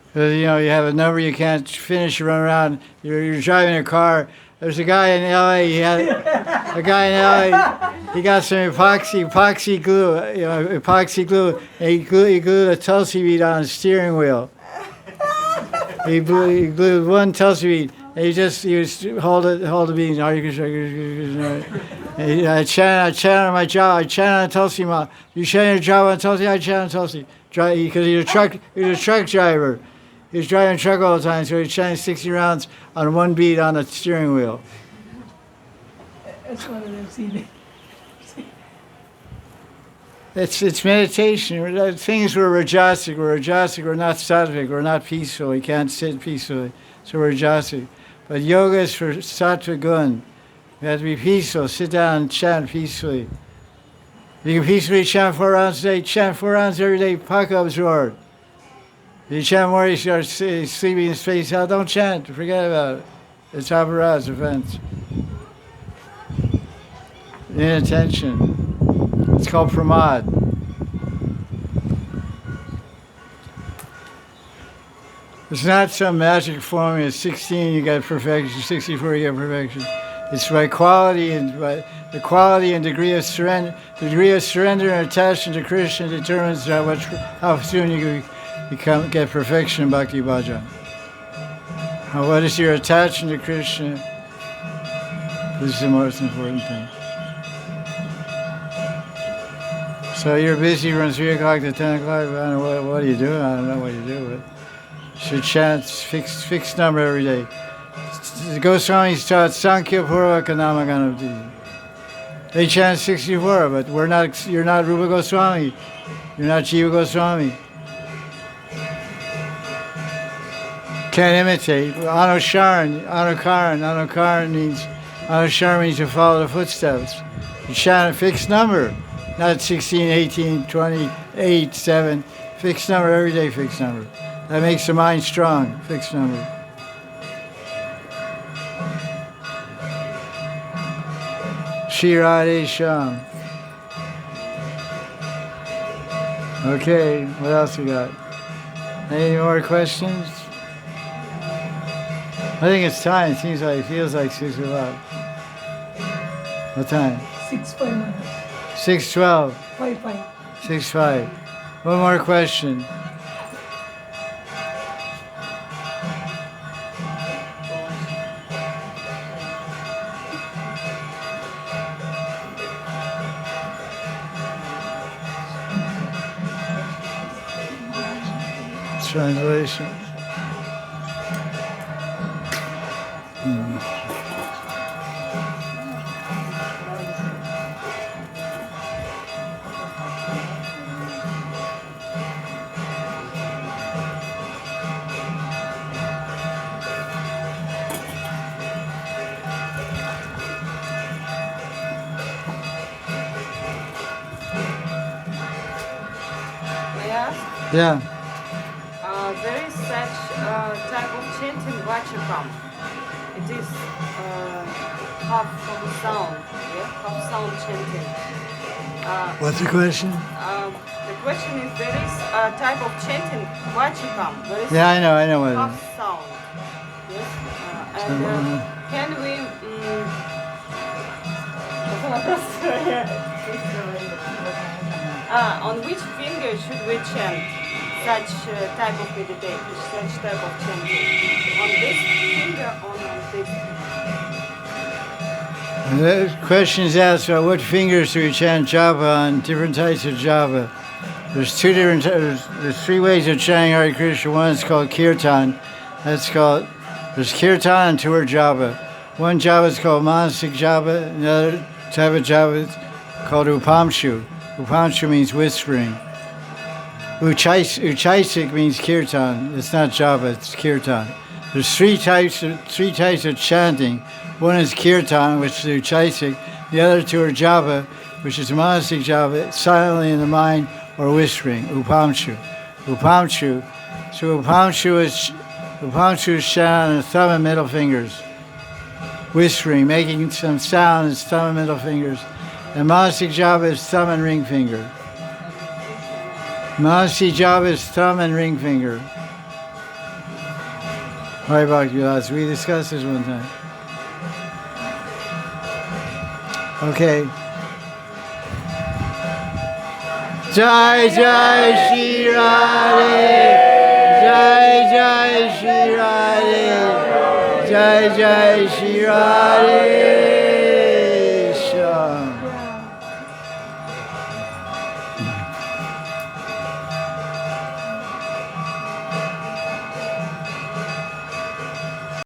Speaker 1: Because, you have a number you can't finish, you run around, you're driving a car. There's a guy in LA, he got some epoxy glue, and he glued a tulsi bead on his steering wheel. He glued one tulsi bead, and he was hold the bead. Hare Krishna, Hare Krishna. I chant on my job. I chant on tulsi ma. You chant your job on tulsi. I chant on tulsi. Because he was a truck driver. He was driving a truck all the time, so he chanted 60 rounds on one bead on the steering wheel.
Speaker 14: That's one of them seen.
Speaker 1: It's meditation. Things we're rajasic. We're not sattvic. We're not peaceful. We can't sit peacefully. So we're rajasic. But yoga is for sattva gun. We have to be peaceful. Sit down and chant peacefully. If you can peacefully chant 4 rounds a day, chant 4 rounds every day, paka absorbed. If you chant more, you start sleeping and space out. Don't chant. Forget about it. It's aparaz, offense. Inattention. It's called pramad. It's not some magic formula. 16 you got perfection, 64 you got perfection. It's by quality and degree of surrender. The degree of surrender and attachment to Krishna determines how soon you get perfection in Bhakti Bhajan. Now, what is your attachment to Krishna? This is the most important thing. So you're busy from 3 o'clock to 10 o'clock. I don't know what do you do? I don't know what you do. But you should chant fixed number every day. The Goswamis taught Sankhya Purvaka Namaganam. They chant 64, but you're not Rupa Goswami. You're not Jiva Goswami. Can't imitate. Anukaran means to follow the footsteps. You chant a fixed number, not 16, 18, 28, 7. Fixed number, every day fixed number. That makes the mind strong, fixed number. Shri Radhe Sham. Okay, what else we got? Any more questions? I think it's time. It feels like 6 o'clock. What time?
Speaker 14: 6:05.
Speaker 1: 6:12.
Speaker 14: 5:5.
Speaker 1: 6:05. One more question. Translation. Yeah.
Speaker 9: There is such type of chanting vachakam. It is half of sound, half sound chanting.
Speaker 1: What's the question?
Speaker 9: The question is, there is a type of chanting vachakam.
Speaker 1: Yeah, I know what it
Speaker 9: half
Speaker 1: is.
Speaker 9: sound. Yes. And can we? On which finger should we chant such type of meditation, such type of chanting? On this finger or on this finger?
Speaker 1: The question is asked about what fingers do we chant japa on, different types of japa. There's 3 ways of chanting Hare Krishna. One is called kirtan. There's kirtan and 2 are japa. One japa is called manasik japa, another type of japa is called upamshu. Upamshu means whispering. Uchaisik means kirtan. It's not japa, it's kirtan. There's 3 types of chanting. One is kirtan, which is uchaisik. The other 2 are japa. which is monastic japa, silently in the mind or whispering, upamshu. Upamshu. So upamshu is sound in thumb and middle fingers. Whispering, making some sound is thumb and middle fingers. And monastic japa is thumb and ring finger. Monastic japa is thumb and ring finger. Hari Bhakti, we discussed this one time. Okay. Jaya Jaya Sri Radhe, Jaya Jaya Sri Radhe, Jaya Jaya Sri Radhe.